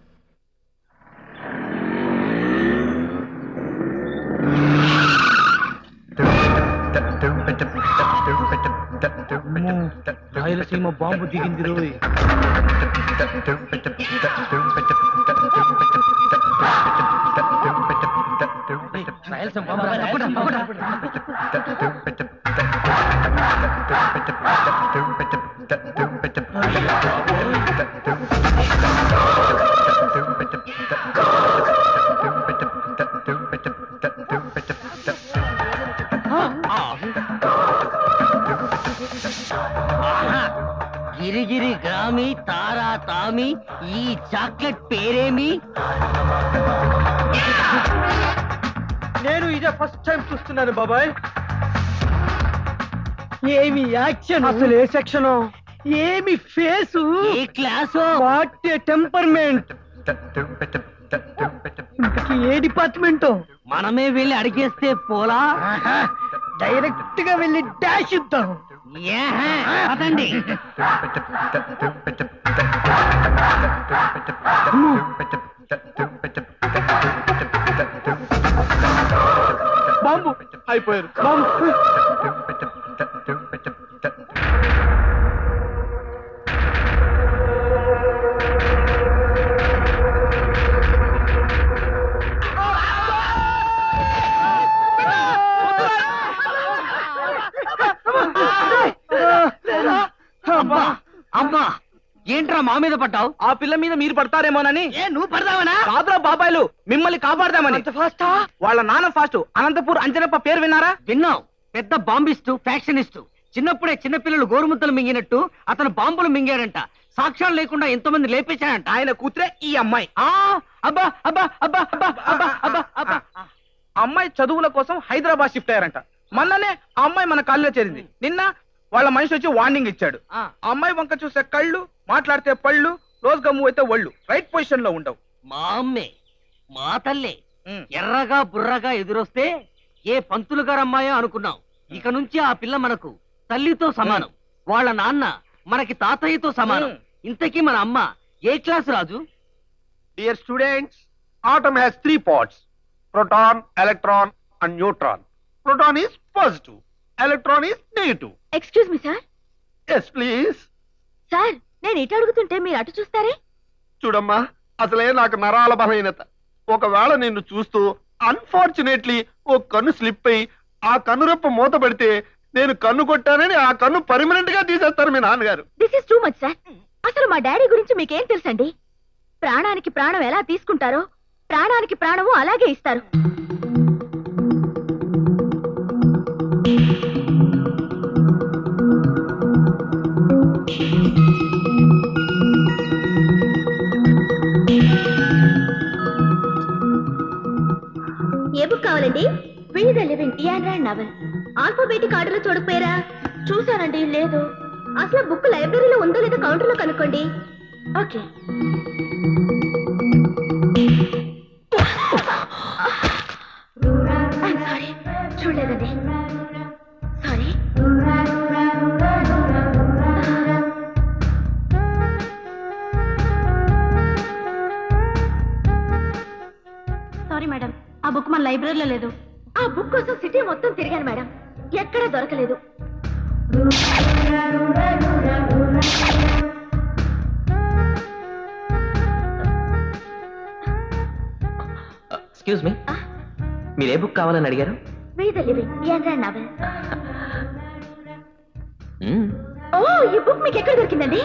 రాయలసీమ బాంబు దిగింది రోయ్. రాయలసీమ బాంబు గిరిగిరి గ్రామి తారా తామి ఈ చాక్లెట్ పేరేమి? నేను ఇదే ఫస్ట్ టైం చూస్తున్నాను బాబాయ్. ఏమి యాక్షన్, అసలు ఏ సెక్షన్, ఏమి face, A class, what temperament, A department? మనమే వెళ్ళి అడిగేస్తే పోలా? డైరెక్ట్ గా వెళ్ళి డాష్ ఇద్దాం. అదండి బాంబు అయిపోయారు. బాంబు అమ్మా, ఏంట్రా మా మీద పడ్డావు? ఆ పిల్ల మీద మీరు పడతారేమోనని. ఏ నువ్వు పడదావనా? కాదురా బాబాయ్లు, మిమ్మల్ని కాపాడదామని. వాళ్ళ నాన్న ఫాస్ట్ అనంతపూర్ అంజనప్ప పేరు విన్నారా? విన్నాం. పెద్ద బాంబిస్టు, ఫ్యాక్షనిస్టు. చిన్నప్పుడే చిన్నపిల్లలు గోరుముద్దలు మింగినట్టు అతను బాంబులు మింగాడంట. సాక్ష్యాలు లేకుండా ఎంతో మంది లేపేశాడంట. ఆయన కూతురే ఈ అమ్మాయి. అబ్బా అబ్బా అబ్బా అబ్బా అబ్బా అబ్బా అబ్బా. అమ్మాయి చదువుల కోసం హైదరాబాద్ షిఫ్ట్ అయ్యారంట. మొన్ననే ఆ అమ్మాయి మన కాలేజీలో చేరింది. నిన్న వాళ్ళ మనిషి వచ్చి వార్నింగ్ ఇచ్చాడు. ఆ అమ్మాయి వంక చూసే కళ్ళు, మాట్లాడితే పళ్ళు, రోజుగా మూవ్ అయితే ఒళ్ళు రైట్ పొజిషన్ లో ఉండవు. మా అమ్మే, మా తల్లే ఎర్రగా బుర్రగా ఎదురొస్తే ఏ పంతులు గారు అమ్మాయో అనుకున్నాం. ఇక నుంచి ఆ పిల్ల మనకు తల్లితో సమానం. వాళ్ళ నాన్న మనకి తాతయ్యతో సమానం. ఇంతకీ మన అమ్మ ఏ class Raju? Dear students, atom has 3 parts: proton, electron and neutron. Proton is positive, electron is negative. Excuse me sir. Yes, please. Sir, నేను ఇటు అడుగుతుంటే మీరు అటు చూస్తారే? చూడమ్మా, అసలే నాకు నరాల బలహీనత. ఒకవేళ నిన్ను చూస్తూ అన్ఫార్చునేట్లీ ఓ కన్ను స్లిప్ అయి ఆ కన్ను రెప్ప మూత పెడితే నేను కన్ను కొట్టానని ఆ కన్ను పర్మనెంట్ గా తీసేస్తారు మీ నాన్నగారు. This is too much sir. అసలు మా డాడీ గురించి మీకేం తెలుసండి? ప్రాణానికి ప్రాణం ఎలా తీసుకుంటారో ప్రాణానికి ప్రాణము అలాగే ఇస్తారు. యాన్రాడ్ నవల్. ఆల్ఫాబెటిక్ ఆర్డర్ లో చూడకపోయారా? చూసానండి, లేదు. అసలు బుక్ లైబ్రరీలో ఉందో లేదో కౌంటర్ లో కనుక్కోండి. ఓకే. సారీ, చూడలేదండి. సారీ. సారీ మేడం, ఆ బుక్ మన లైబ్రరీలో లేదు. ఆ బుక్ కోసం సిటీ మొత్తం తిరిగాను మేడం, ఎక్కడా దొరకలేదు. ఎక్స్క్యూజ్ మీ, మీరు ఏ బుక్ కావాలని అడిగారు? We the Living, Ayn Rand novel. ఓ, ఈ బుక్ మీకు ఎక్కడ దొరికిందండి?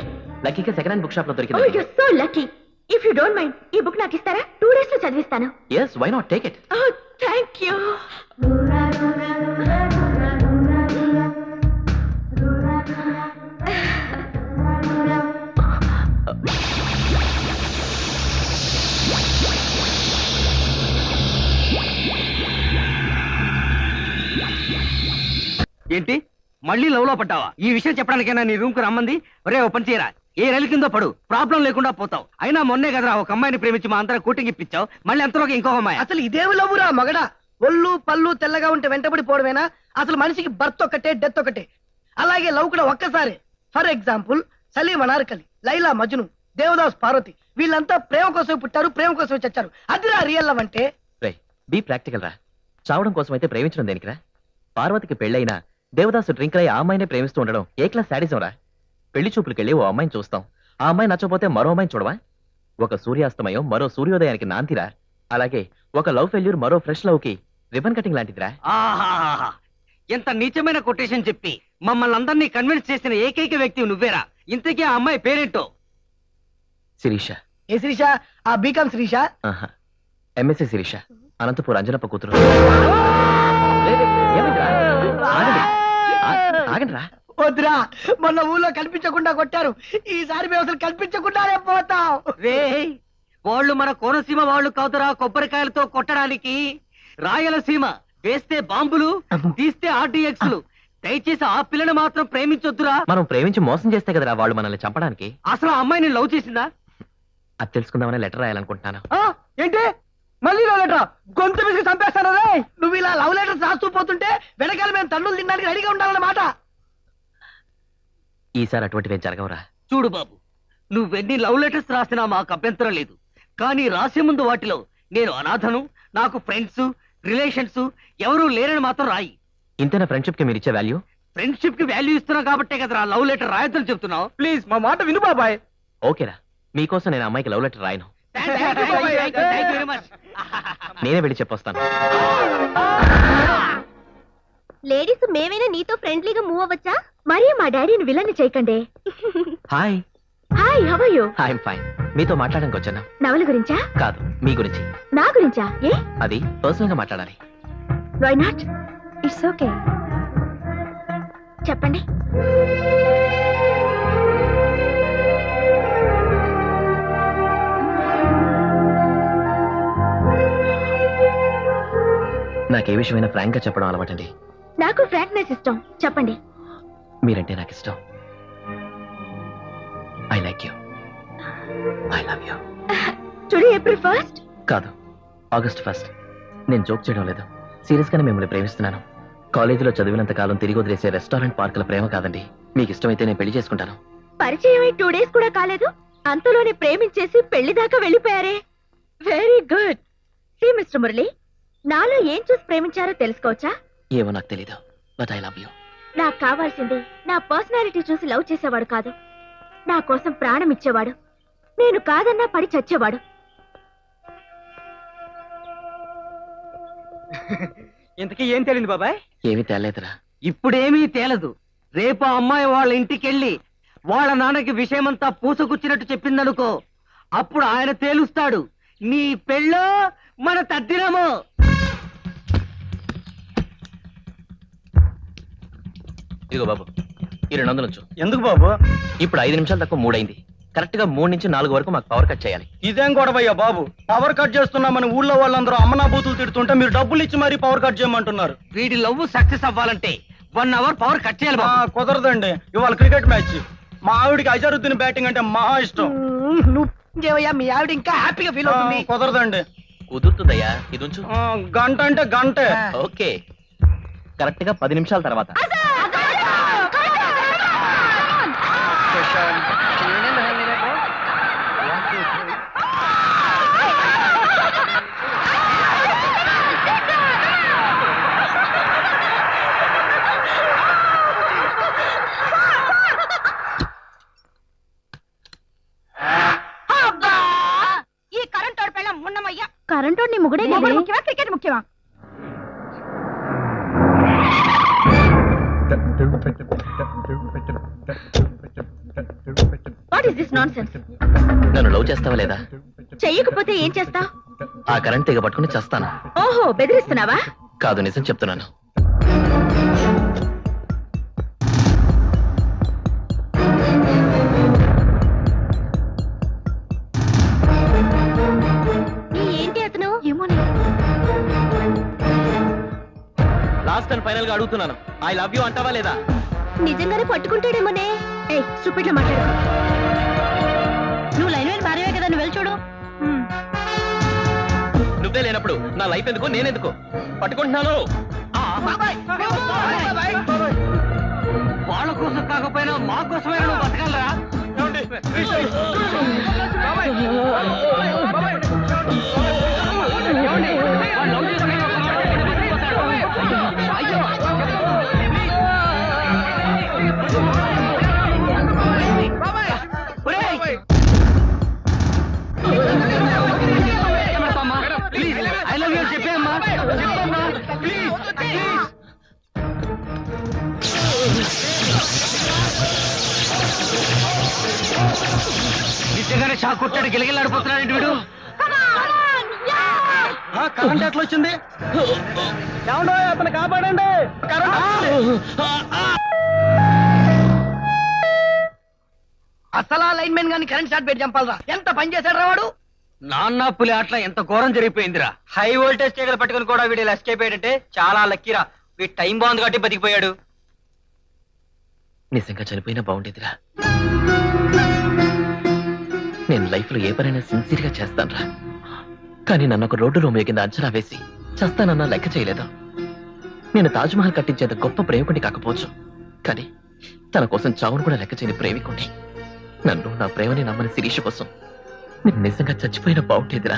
లక్కీగా సెకండ్ హ్యాండ్ బుక్ షాప్ లో ఓ, దొరికింది. you're so lucky. If you don't mind, ఈ బుక్ నాకు ఇస్తారా? 2 days లో చదివిస్తాను. Yes, why not? Take it. Oh, thank you. ఏంటి, మళ్ళీ లవ్ లో పడ్డావా? ఈ విషయం చెప్పడానికైనా నీ రూమ్ కు రమ్మంది. ఒరే, ఓ పని చేయరా, ఏ రైలు కిందో పడు, ప్రాబ్లం లేకుండా పోతావు. అయినా మొన్నే కదరా ఒక అమ్మాయిని ప్రేమించి మా అందరం కూటింగ్ ఇప్పించావు, మళ్ళీ ఎంతలోకి ఇంకొక అమ్మాయి. అసలు ఇదేమి లవ్వురా మగడా? ఒళ్ళు పళ్ళు తెల్లగా ఉంటే వెంటబడిపోవడమేనా? అసలు మనిషికి బర్త్ ఒకటే, డెత్ ఒకటే. అలాగే లవ్ కూడా ఒక్కసారి. ఫర్ ఎగ్జాంపుల్, సలీం అనార్కలి, లైలా మజ్ను, దేవదాస్ పార్వతి, వీళ్ళంతా ప్రేమ కోసం పుట్టారు, ప్రేమ కోసం చచ్చారు. అదిరా రియల్ లవ్ అంటే. బీ ప్రాక్టికల్ రా. చావడం కోసం అయితే ప్రేమించడం దేనికిరా? పార్వతికి పెళ్ళైనా దేవదాసు డ్రింక్ అయి ఆ అమ్మాయినే ప్రేమిస్తూ ఉండడం ఏ క్లాస్ శాడిజం రా? పెళ్లి చూపులకెళ్ళి ఓ అమ్మాయిని చూస్తాం, ఆ అమ్మాయి నచ్చపోతే మరో అమ్మాయిని చూడవా? ఒక సూర్యాస్తమయం మరో సూర్యోదయానికి నాంతిరా. అలాగే ఒక లవ్ ఫెయిల్యూర్ మరో ఫ్రెష్ లవ్ కి రిబన్ కటింగ్ లాంటిదిరా. ఆహాహాహా, ఎంత నీచమైన కొటేషన్ చెప్పి మమ్మల్ని అందరినీ కన్విన్స్ చేసిన ఏకైక వ్యక్తి నువ్వేరా. ఇంతకీ ఆ అమ్మాయి పేరేంటో? శిరీష. ఏ శిరీష? ఆ బీకాం శిరీష? ఎంఎస్సీ శిరీష, అనంతపూర్ అంజనప్ప కూతురు. ఆగండి రా. వద్దురా, మొన్న ఊళ్ళో కనిపించకుండా కొట్టారు, ఈసారి మేము అసలు కనిపించకుండానే పోతాం. రే, వాళ్ళు మన కోనసీమ వాళ్ళు కాదురా కొబ్బరికాయలతో కొట్టడానికి. రాయలసీమ, వేస్తే బాంబులు, తీస్తే ఆర్డీఎక్స్లు. దయచేసి ఆ పిల్లని మాత్రం ప్రేమించొద్దురా. మనం ప్రేమించి మోసం చేస్తే కదరా వాళ్ళు మనల్ని చంపడానికి. అసలు ఆ అమ్మాయిని లవ్ చేసిందా? అది తెలుసుకుందామని లెటర్ రాయాలనుకుంటున్నాను. ఏంటి మళ్ళీ లవ్ లెటర్? గొంతు విసిగి చంపేస్తాను రే. నువ్వు ఇలా లవ్ లెటర్స్ రాస్తూ పోతుంటే వెనకాల మేము తన్నులు తినడానికి రెడీగా ఉండాలన్నమాట. ఈసారి అటువంటివేం జరగవురా. చూడు బాబు, నువ్వెన్ని లవ్ లెటర్స్ రాసినా మాకు అభ్యంతరం లేదు. కానీ రాసే ముందు వాటిలో నేను అనాథను, నాకు ఫ్రెండ్స్ రిలేషన్స్ ఎవరూ లేరని మాత్రం రాయి. ఇంతేనా ఫ్రెండ్షిప్ కి మీరు ఇచ్చే వాల్యూ? ఫ్రెండ్షిప్ కి వాల్యూ ఇస్తున్నావు కాబట్టే కదరా లవ్ లెటర్ రాయొద్దని చెప్తున్నావు. ప్లీజ్ మా మాట విను బాబాయ్. ఓకేరా, మీకోసం నేను అమ్మాయికి లవ్ లెటర్ రాయను. Thank you very much. నేనే వెళ్ళి చెప్పొస్తాను. లేడీస్ మేమైనా నీతో ఫ్రెండ్లీగా మూవ్ అవ్వచ్చా? మరి మా డాడీని విలన్ని చేయకండి. Hi. Hi, how are you? I am fine. మీతో మాట్లాడడానికి వచ్చాను. నవల గురించా? కాదు, మీ గురించి. నా గురించా? ఏ? అది పర్సనల్ గా మాట్లాడాలి. Why not? ఇట్స్ ఓకే, చెప్పండి. నాకే విషయమైనా ఫ్రాంక్ గా చెప్పడం అలవాటండి. నాకు ఫ్రాంక్నెస్ ఇష్టం, చెప్పండి. మీరంటే నాకు ఇష్టం. I like you. I love you. Today April 1st? కాదు, ఆగస్ట్ 1st. నేను జోక్ చేయడం లేదు, సీరియస్ గానే మిమ్మల్ని ప్రేమిస్తున్నాను. కాలేజీలో చదివినంత కాలం తిరిగి వదిలేసే రెస్టారెంట్ పార్కుల ప్రేమ కాదండి. మీకు ఇష్టమైతే నేను పెళ్లి చేసుకుంటాను. పరిచయం 2 days కూడా కాలేదు, అంతలోనే ప్రేమించేసి పెళ్లి దాకా వెళ్ళిపోయారే. Very good. See mister Murali, నాలో ఏం చూసి ప్రేమించారో తెలుసుకోవచ్చా? ఏమో నాకు తెలీదు, బట్ ఐ లవ్ యూ. నాకు కావాల్సింది నా పర్సనాలిటీ చూసి లవ్ చేసేవాడు కాదు, నా కోసం ప్రాణం ఇచ్చేవాడు. నేను కాదన్నా పడి చచ్చేవాడు. ఇంతకీ ఏం తెలియదు బాబాయ్? ఏమీ తేలేదురా. ఇప్పుడేమీ తేలదు. రేపు ఆ అమ్మాయి వాళ్ళ ఇంటికెళ్ళి వాళ్ళ నాన్నకి విషయమంతా పూసగుచ్చినట్టు చెప్పిందనుకో, అప్పుడు ఆయన తేలుస్తాడు నీ పెళ్ళో మన తద్దినమో. ఇదిగో బాబు, ఈ 200 ఎందుకు బాబు? ఇప్పుడు 5 నిమిషాలు తక్కువ 3 అయింది. కరెక్ట్ గా 3 నుంచి 4 వరకు మాకు పవర్ కట్ చేయాలి. ఇదేం గొడవయ్యా బాబు, పవర్ కట్ చేస్తున్నామని ఊళ్ళో వాళ్ళందరూ అమ్మనా బూతులు తిడుతుంటే మీరు డబ్బులు ఇచ్చి మరీ పవర్ కట్ చేయమంటున్నారు. వీడి లవ్ సక్సెస్ అవ్వాలంటే 1 అవర్ పవర్ కట్ చేయాలి బాబు. కుదరదండి, ఇవాళ క్రికెట్ మ్యాచ్. మా ఆవిడికి అజరుద్దీన్ బ్యాటింగ్ అంటే మహా ఇష్టం. నువ్వేవయ్యా మీ ఆవిడ ఇంకా హ్యాపీగా ఫీల్ అవుతుంది. కుదరదండి. కుదురుతుందయ్యా, ఇది ఉంచు. గంట అంటే గంటే. ఓకే, కరెక్ట్ గా 10 నిమిషాల తర్వాత. ఈ కరెంట్ పెళ్ళ మున్నమయ్యా. కరెంట్ నీ ముగుడే ముఖ్యమా క్రికెట్ ముఖ్యమా? What is this nonsense? నన్ను లవ్ చేస్తావా లేదా? చెయ్యకపోతే ఏం చేస్తావ్? ఆ కరెంట్ తెగ పట్టుకుని చేస్తాను. ఓహో, బెదిరిస్తున్నావా? కాదు, నిజం చెప్తున్నాను. ఏంటి అతను? లాస్ట్ అండ్ ఫైనల్ గా అడుగుతున్నాను, ఐ లవ్ యూ అంటావా లేదా? నిజంగానే పట్టుకుంటాడేమోనే. ఏయ్, స్టూపిడ్ లా మాట్లాడు. నువ్వు లైన్ వైన్ భార్యవే కదా, నువ్వు వెళ్ళి చూడు. నువ్వే లేనప్పుడు నా లైఫ్ ఎందుకు, నేనెందుకు? పట్టుకుంటున్నాను. వాళ్ళ కోసం కాకపోయినా మా కోసమైనా నువ్వు బతకాలరా? ఐ లవ్ యూ చెప్పేమ్మా, ప్లీజ్. నిజంగానే షాక్ కొట్టాడు, గిలగిలాడిపోతున్నాడు వీడు. కరెంట్ ఎట్లా వచ్చింది? ఏమండో అతను కాపాడండి. అసలా లైన్ మెన్ గాని కరెంట్ షార్ట్ పెట్టి చంపాలరా. ఎంత పని చేశాడు రా వాడు. నాన్న పులి అట్లా ఎంత ఘోరం జరిగిపోయిందిరా. హై వోల్టేజ్ తీగలు పట్టుకుని కూడా వీడు ఇలా ఎస్కేప్ అయ్యాడంటే చాలా లక్కీరా. వీడు టైం బాగుంది కాబట్టి బతికిపోయాడు. నిజంగా చనిపోయినా బాగుండేదిరా. నేను లైఫ్ లో ఏ పనైనా సిన్సియర్ గా చేస్తానురా. కానీ నన్ను ఒక రోడ్డు రూమ్ కింద అంచనా వేసి చేస్తానన్నా లెక్క చేయలేదు. నేను తాజ్మహల్ కట్టించేంత గొప్ప ప్రేమికుడిని కాకపోవచ్చు, కానీ తన కోసం చావును కూడా లెక్క చేయని ప్రేమికుడిని. నన్ను, నా ప్రేమని నమ్మని శిరీష కోసం నేను నిజంగా చచ్చిపోయినా బాగుండేదిరా.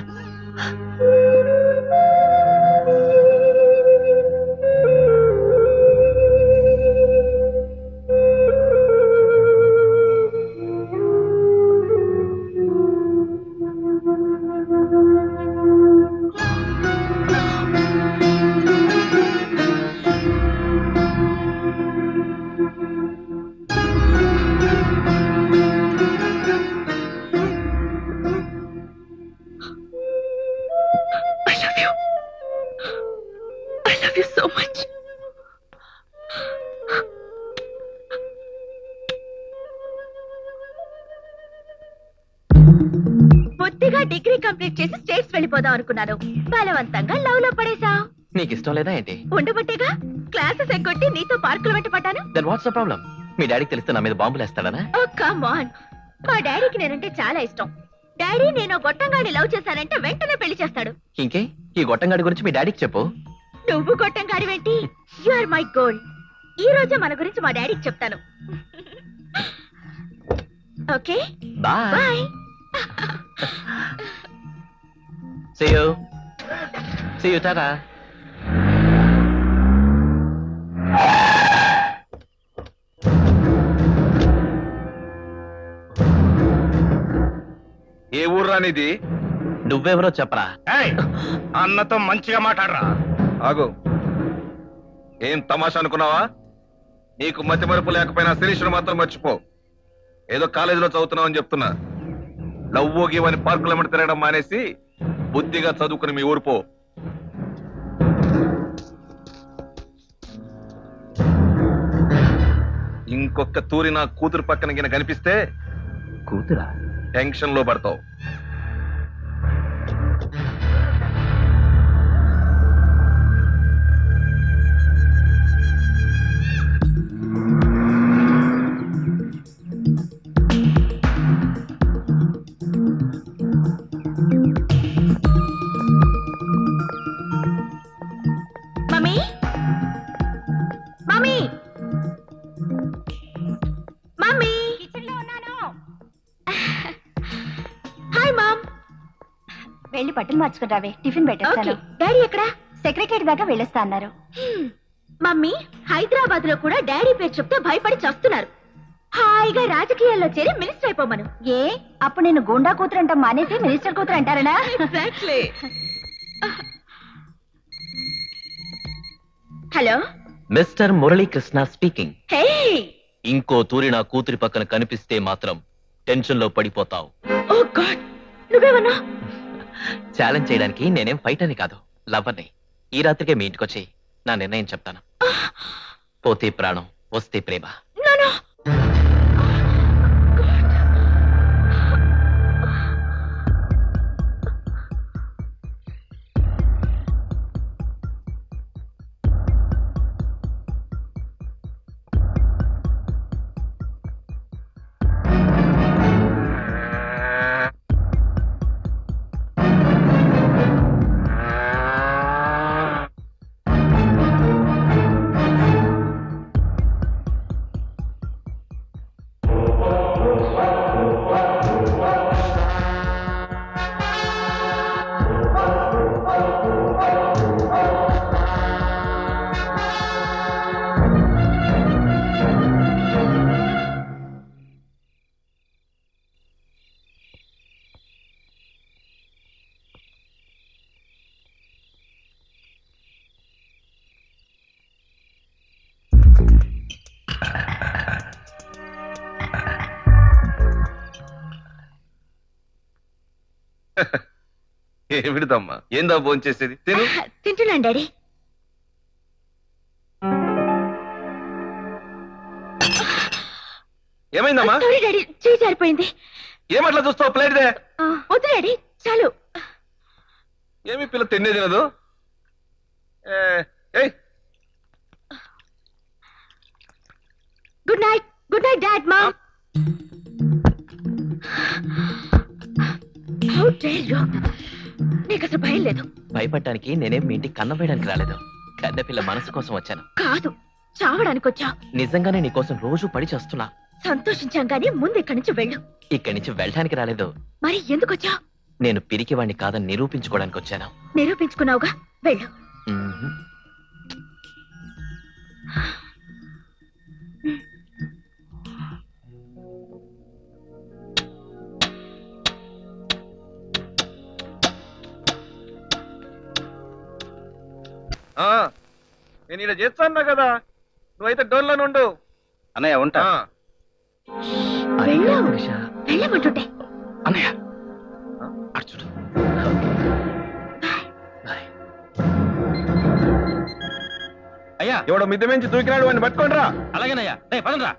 బొత్తిగా డిగ్రీ కంప్లీట్ చేసి స్టేట్స్ వెళ్ళిపోదాం అనుకున్నాను. బలవంతంగా లవ్ లో పడేశావు. నీకు ఇష్టం లేదా ఏంటి? ఉండబట్టేగా క్లాసెస్ ఎగ్గొట్టి నీతో పార్కులు వెంట పడ్డాను. Then what's the problem? మీ డాడీకి తెలిస్తే నా మీద బాంబులు వేస్తాడనా? ఓ కమ్ ఆన్, మా డాడీకి నేనంటే చాలా ఇష్టం. డాడీ నేను గొట్టంగాడి లవ్ చేశానంటే వెంటనే పెళ్లి చేస్తాడు. ఇంకే, ఈ గొట్టంగాడి గురించి మీ డాడీకి చెప్పు. నువ్వు గొట్టంగాడి వెంటి? You are my goal. ఈ రోజు మన గురించి మా డాడీకి చెప్తాను. Okay, bye. Bye. See you. See you, Tata. ఏ ఊర్రా నీది? నువ్వెవరో చెప్పరా. అన్నతో మంచిగా మాట్లాడరా. ఆగు, ఏం తమాషా అనుకున్నావా? నీకు మతి మరుపు లేకపోయినా శిరీషను మాత్రం మర్చిపో. ఏదో కాలేజీలో చదువుతున్నావు అని చెప్తున్నా. లవ్ గీవని పార్కుల వెంట తిరగడం మానేసి బుద్ధిగా చదువుకుని మీ ఊరు పో. ఇంకొక తూరి నా కూతురు పక్కన గిన కనిపిస్తే కూతురా? టెన్షన్ లో పడతావు. మమ్మీ మమ్మీ మమ్మీ కిచెన్ లో ఉన్నాను. Hi mom. వెళ్ళి బట్టలు మార్చుకుంటావే, టిఫిన్ పెట్టేస్తాను. డాడీ ఎక్కడా? సెక్రటరీ దాకా వెళ్ళొస్తా అన్నారు. మమ్మీ, హైదరాబాద్ లో కూడా డాడీ పేరు చెప్తే భయపడి చస్తున్నారు. హాయిగా రాజకీయాల్లో చేరి మినిస్టర్ అయిపోమను. ఏ అప్పుడు నేను గుండా కూతురు అంటాం మానేసి మినిస్టర్ కూతురు అంటారనా? Hello mister Muralikrishna speaking. Hey, ఇంకో తూరి నా కూతురి పక్కన కనిపిస్తే మాత్రం టెన్షన్ లో పడిపోతావు. ఓ గాడ్, నువ్వేమన్నా? ఛాలెంజ్ చేయడానికి నేనేం ఫైట్ అని కాదు, లవర్ని. ఈ రాత్రికే మీ ఇంటికొచ్చి నా నిర్ణయం చెప్తాను. పోతే ప్రాణం, వస్తే ప్రేమ. నో. ఏమిడిదమ్మా, ఏందా ఫోన్ చేసేది? తిను. తింటున్నాను డాడీ. ఏమైందమ్మా? సారీ డాడీ, చేయి జారిపోయింది. ఏమట్లా చూస్తావు? Plate they. వద్దు డాడీ, చాలు. ఏమి పిల్ల తినే తినదు? Good night. Good night dad. Mom, how dare you? నీకు అసలు భయం లేదు? భయపడటానికి నేనేం మీ ఇంటికి కన్నం వేయడానికి రాలేదు. కన్నెపిల్ల మనసు కోసం వచ్చాను. కాదు, చావడానికి వచ్చా. నిజంగానే నీకోసం రోజు పడి చేస్తున్నా. సంతోషించాం గానీ ముందు ఇక్కడి నుంచి వెళ్ళు. ఇక్కడి నుంచి వెళ్ళడానికి రాలేదు. మరి ఎందుకు వచ్చా? నేను పిరికివాణ్ణి కాదని నిరూపించుకోవడానికి వచ్చాను. నిరూపించుకున్నావుగా, వెళ్ళు. మ్మ్. నేను ఇలా చేస్తాను కదా, నువ్వైతే డోర్లో నుండు. అన్నయ్య ఉంటా. వెళ్ళు, వెళ్ళమంటుంటే. అన్నయ్య అటు చూడు. అయ్యా, ఎవడో మిద్దె మించి దూకినాడు, వాడిని పట్టుకోండి రా. అలాగేనయ్యా. పదండ్రా.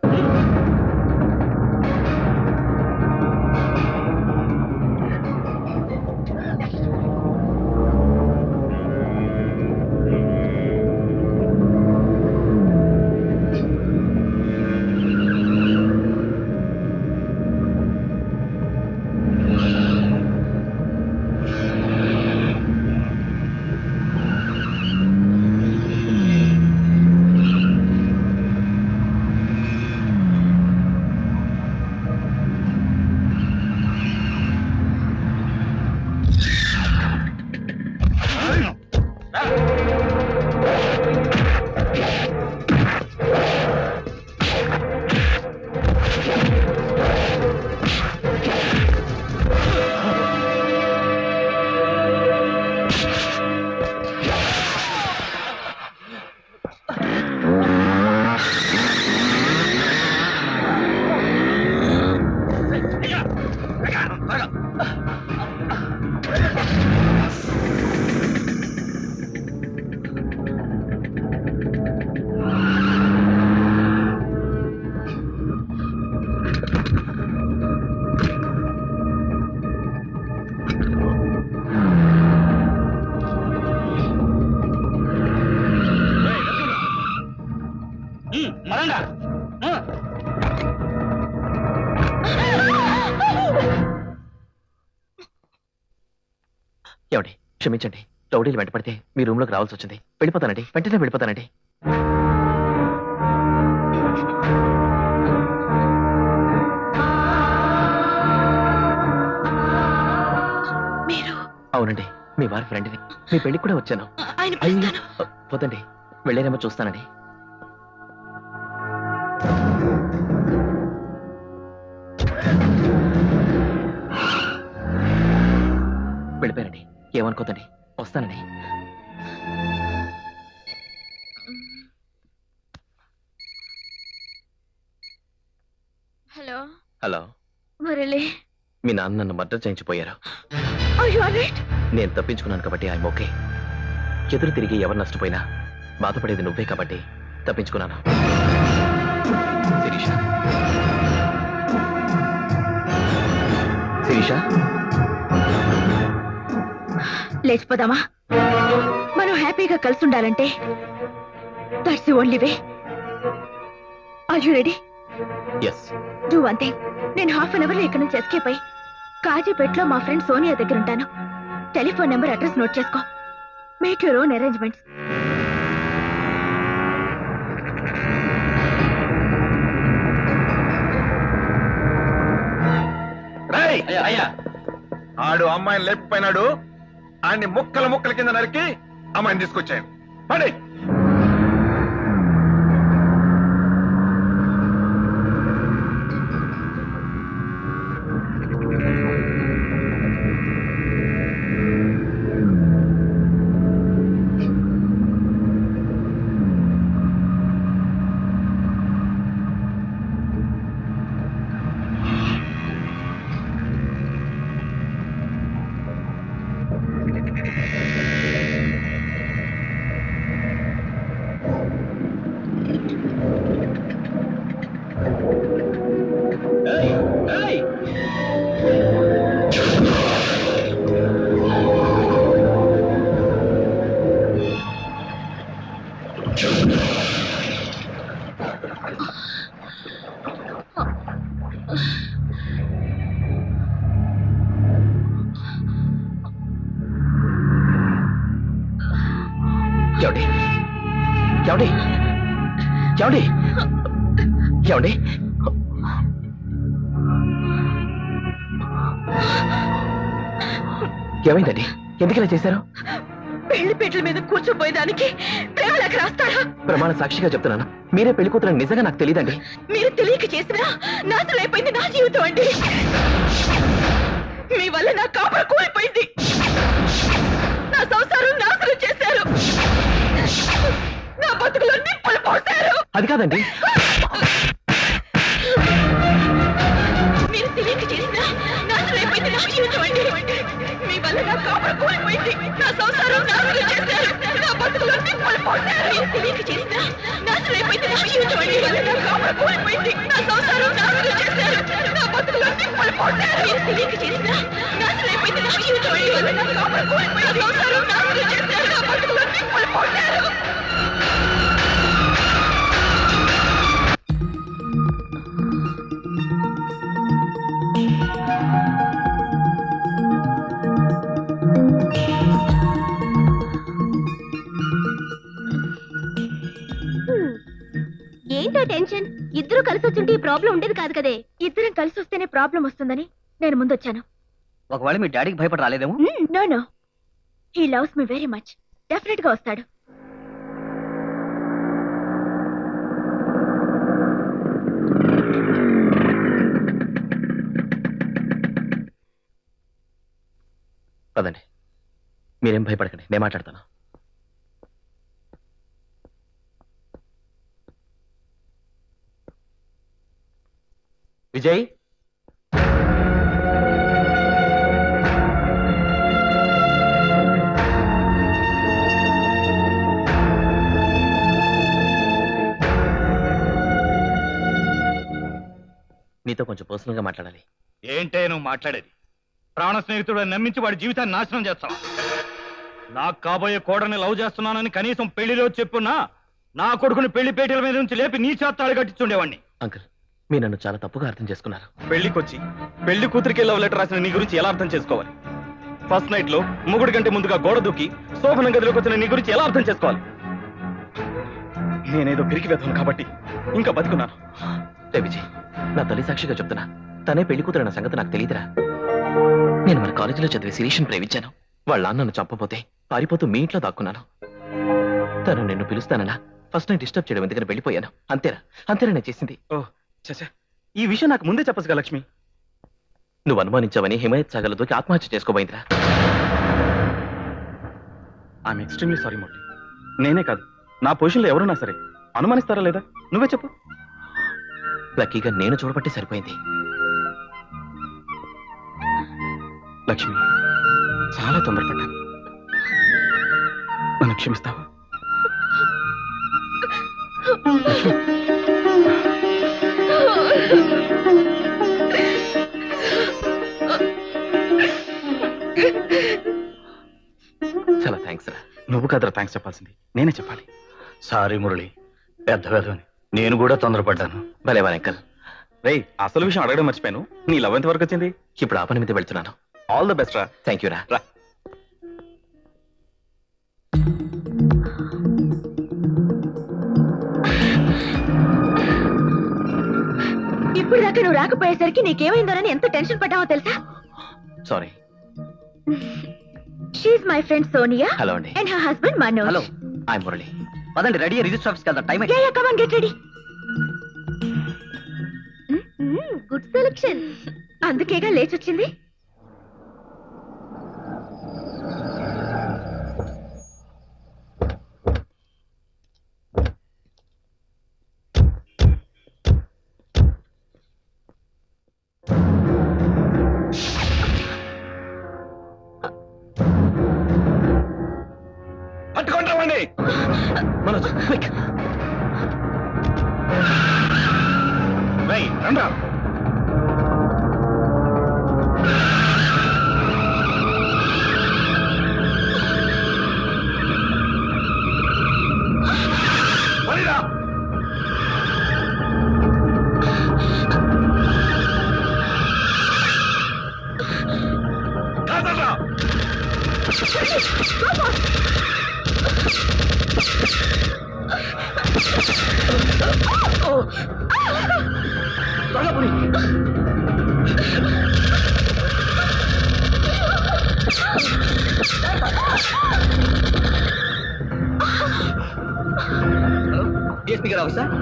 ఏమండి క్షమించండి, రౌడీలు వెంటపడితే మీ రూమ్ లోకి రావాల్సి వచ్చింది. వెళ్ళిపోతానండి, వెంటనే వెళ్ళిపోతానండి. అవునండి, మీ వారి ఫ్రెండ్ని. మీ పెళ్లికి కూడా వచ్చాను. అయ్యో పోతండి, వెళ్ళేనేమో చూస్తానండి. వెళ్ళిపోయానండి, ఏమనుకోతండి, వస్తానండి. Hello hello, Murali. మీ నాన్న నన్ను మర్డర్ చేయించిపోయారు. నేను తప్పించుకున్నాను కాబట్టి ఐఎమ్ ఓకే. ఎదురు తిరిగి ఎవరు నష్టపోయినా బాధపడేది నువ్వే కాబట్టి తప్పించుకున్నాను. శిరీష, శిరీష, లేచిపోదామా? మనం హ్యాపీగా కలిసి ఉండాలంటే that's the only way. Are you ready? Yes. Do one thing. నేను హాఫ్ అన్ అవర్ లో ఇక్కడ నుంచి ఎస్కేప్ అయ్యి కాజీపేటలో మా ఫ్రెండ్ సోనియా దగ్గర ఉంటాను. టెలిఫోన్ నెంబర్, అడ్రస్ నోట్ చేసుకో. Make your own arrangements. ఆడు అమ్మాయిని లేకపోయినాడు. ఆయన్ని ముక్కల ముక్కల కింద నరికి అమ్మాయిని తీసుకొచ్చాను. పడి ఏమైందండి? ఎందుకు ఇలా చేశారు? పెళ్లిపేటల మీద కూర్చోపోయేదానికి ప్రేమలేఖ రాస్తారా? ప్రమాణ సాక్షిగా చెప్తున్నాను, మీరే పెళ్లి కూతురని నిజంగా నాకు తెలియదండి. మీరు తెలియక చేసినా నాశనం అయిపోయింది నా జీవితం అండి. మీ వల్ల నా కాపురం కూలిపోయింది. నా సంసారం నాశనం చేశారు. నా బతుకులో నిప్పులు పోశారు. అది కాదండి, మీరు తెలియక చేసినా నాశనం అయిపోయింది నా జీవితం అండి. మీ వల్ల నా కాపురం కూలిపోయింది. నా సంసారం నాశనం చేశారు. నా బతుకులో నిప్పులు పోశారు. మీరు తెలియక చేసినా నాశనం అయిపోయింది నా జీవితం అండి. వల్ల నా కాపురం కూలిపోయింది. నా సంసారం నాశనం చేశారు. నా బతుకులో నిప్పులు పోశారు. మీరు తెలియక చేసినా నాశనం అయిపోయింది నా జీవితం అండి. వల్ల నా కాపురం కూలిపోయింది. నా సంసారం నాశనం చేశారు. నా బతుకులో నిప్పులు పోశారు. ఏంటో టెన్షన్? ఇద్దరు కలిసి వచ్చుంటే ఈ ప్రాబ్లం ఉండేది కాదు కదే. ఇద్దరం కలిసి వస్తేనే ప్రాబ్లం వస్తుందని నేను ముందొచ్చాను. ఒకవేళ మీ డాడీకి భయపడి రాలేదేమో? No no, he loves me very much. Definite గా వస్తాడు. పదండి, మీరేం భయపడకండి, నేను మాట్లాడతాను. విజయ్, నీతో కొంచెం పర్సనల్ గా మాట్లాడాలి. ఏంటే నువ్వు మాట్లాడేది? ప్రాణ స్నేహితుడు నమ్మించి వాడి జీవితాన్ని నాశనం చేస్తావా? నాకు కాబోయే కోడని లవ్ చేస్తున్నానని కనీసం పెళ్లిలో చెప్పున్నా నా కొడుకుని పెళ్లి పేటల మీద నుంచి లేపి నీ చేతాడు కట్టించుండేవాడిని. అంకుల్, మీరు నన్ను చాలా తప్పుగా అర్థం చేసుకున్నారు. పెళ్లికొచ్చి పెళ్లి కూతురికి లవ్ లెటర్ రాసిన నీ గురించి ఎలా అర్థం చేసుకోవాలి? ఫస్ట్ నైట్ లో ముగుడి కంటే ముందుగా గోడ దూకి శోభనం గదిలోకి వచ్చిన నీ గురించి ఎలా అర్థం చేసుకోవాలి? నేనేదో పిరికి వెతాను కాబట్టి ఇంకా బతుకున్నాను. విజయ్, నా తల్లి సాక్షిగా చెప్తున్నా, తనే పెళ్లి కూతురన్న సంగతి నాకు తెలియదురా. నేను మన కాలేజీలో చదివే శిరీష్ని ప్రేమించాను. వాళ్ళ నన్ను చంపపోతే పారిపోతూ మీ ఇంట్లో దాక్కున్నాను. తను నిన్ను పిలుస్తానన్నా ఫస్ట్ నైట్ డిస్టర్బ్ చేయడం ఎందుకని వెళ్ళిపోయాను. అంతేరా నేను చేసింది. ఓ చచ్చా, ఈ విషయం నాకు ముందే చెప్పచ్చుగా లక్ష్మి. నువ్వు అనుమానించావని హిమాయత్ సాగర్ దూకి ఆత్మహత్య చేసుకోబోయిందిరా. I'm extremely sorry Murali. నేనే కాదు, నా పొజిషన్లో ఎవరున్నా సరే అనుమానిస్తారా లేదా నువ్వే చెప్పు. లక్కీగా నేను చూడబట్టి సరిపోయింది. లక్ష్మి, చాలా తొందరపడ్డాను. నన్ను క్షమిస్తావా? చాలా థ్యాంక్స్ రా. నువ్వు కదరా థ్యాంక్స్ చెప్పాల్సింది, నేనే చెప్పాలి. సారీ మురళి, పెద్ద పెద్దని నేను కూడా తొందరపడ్డాను. భలేవా అంకల్. రేయ్, అసలు విషయం అడగడం మర్చిపోయాను. నీ లవ్ ఎంత వరకు వచ్చింది? ఇప్పుడు ఆ పని మీద వెళ్తున్నాను. ఆల్ ద బెస్ట్ రా. థ్యాంక్ యూ రా. ఇప్పుడు దాకా నువ్వు రాకపోయేసరికి నీకేమైందోనని ఎంత టెన్షన్ పడ్డావో తెలుసా? Sorry. She's my friend Sonia. Hello అండి. And her husband Manoj. Hello. I Murali. పదండి, రెడీ రిజిస్టర్ ఆఫీస్కి వెళ్దాం. Time ya come on, get ready. Good selection. అందుకేగా లేచొచ్చింది. పట్టుకుంటామండి మనోజ్, క్విక్. రండ్రా. డిఎస్పీ గారు సార్.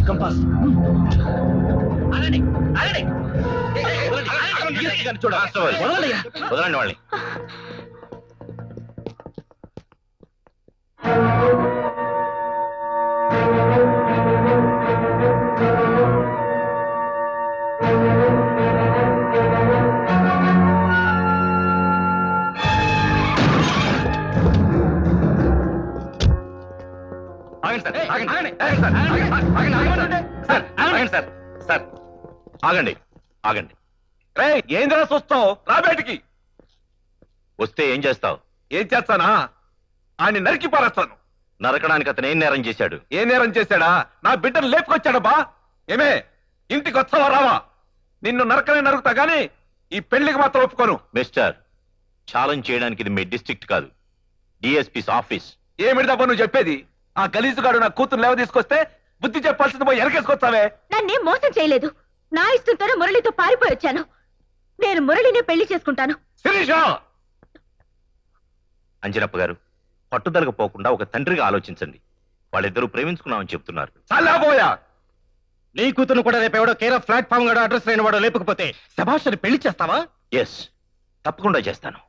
కంపాస్. వదలండి వాళ్ళని. ఆగండి. రే, ఏంద్రా చూస్తావు? రా బయటికి. వస్తే ఏం చేస్తావు? ఏం చేస్తానా? ఆయన నరికి పారేస్తాను. నరకడానికి అతను ఏం నేరం చేశాడు? ఏ నేరం చేశాడా? నా బిడ్డను లేపుకొచ్చాడబ్బా. ఏమే, ఇంటికి వస్తావా రావా? నిన్ను నరకనే నరుకుతా గాని ఈ పెళ్లికి మాత్రం ఒప్పుకోను. మిస్టర్, ఛాలెంజ్ చేయడానికి ఇది మీ డిస్ట్రిక్ట్ కాదు, డిఎస్పీస్ ఆఫీస్. ఏమిడిదబ్బా నువ్వు చెప్పేది? ఆ గలీజుగాడు నా కూతురు లేవ తీసుకొస్తే బుద్ధి చెప్పాల్సింది పోయి ఎనకేసుకొస్తావే. నన్నేం మోసం చేయలేదు. నా ఇష్టంతోనే మురళితో పారిపోయి వచ్చాను. నేను మురళినే పెళ్లి చేసుకుంటాను. శిరీష! అంజనప్ప గారు, పట్టుదలకు పోకుండా ఒక తండ్రిగా ఆలోచించండి. వాళ్ళిద్దరూ ప్రేమించుకున్నామని చెప్తున్నారు. చల్లాబోయా! నీ కూతురు కూడా రేపు ఎవడో కేర్ ఆఫ్ ప్లాట్ఫామ్ గడ అడ్రస్ లేని వాడు లేకపోతే శభాషని పెళ్లి చేస్తావా? ఎస్, తప్పకుండా చేస్తాను.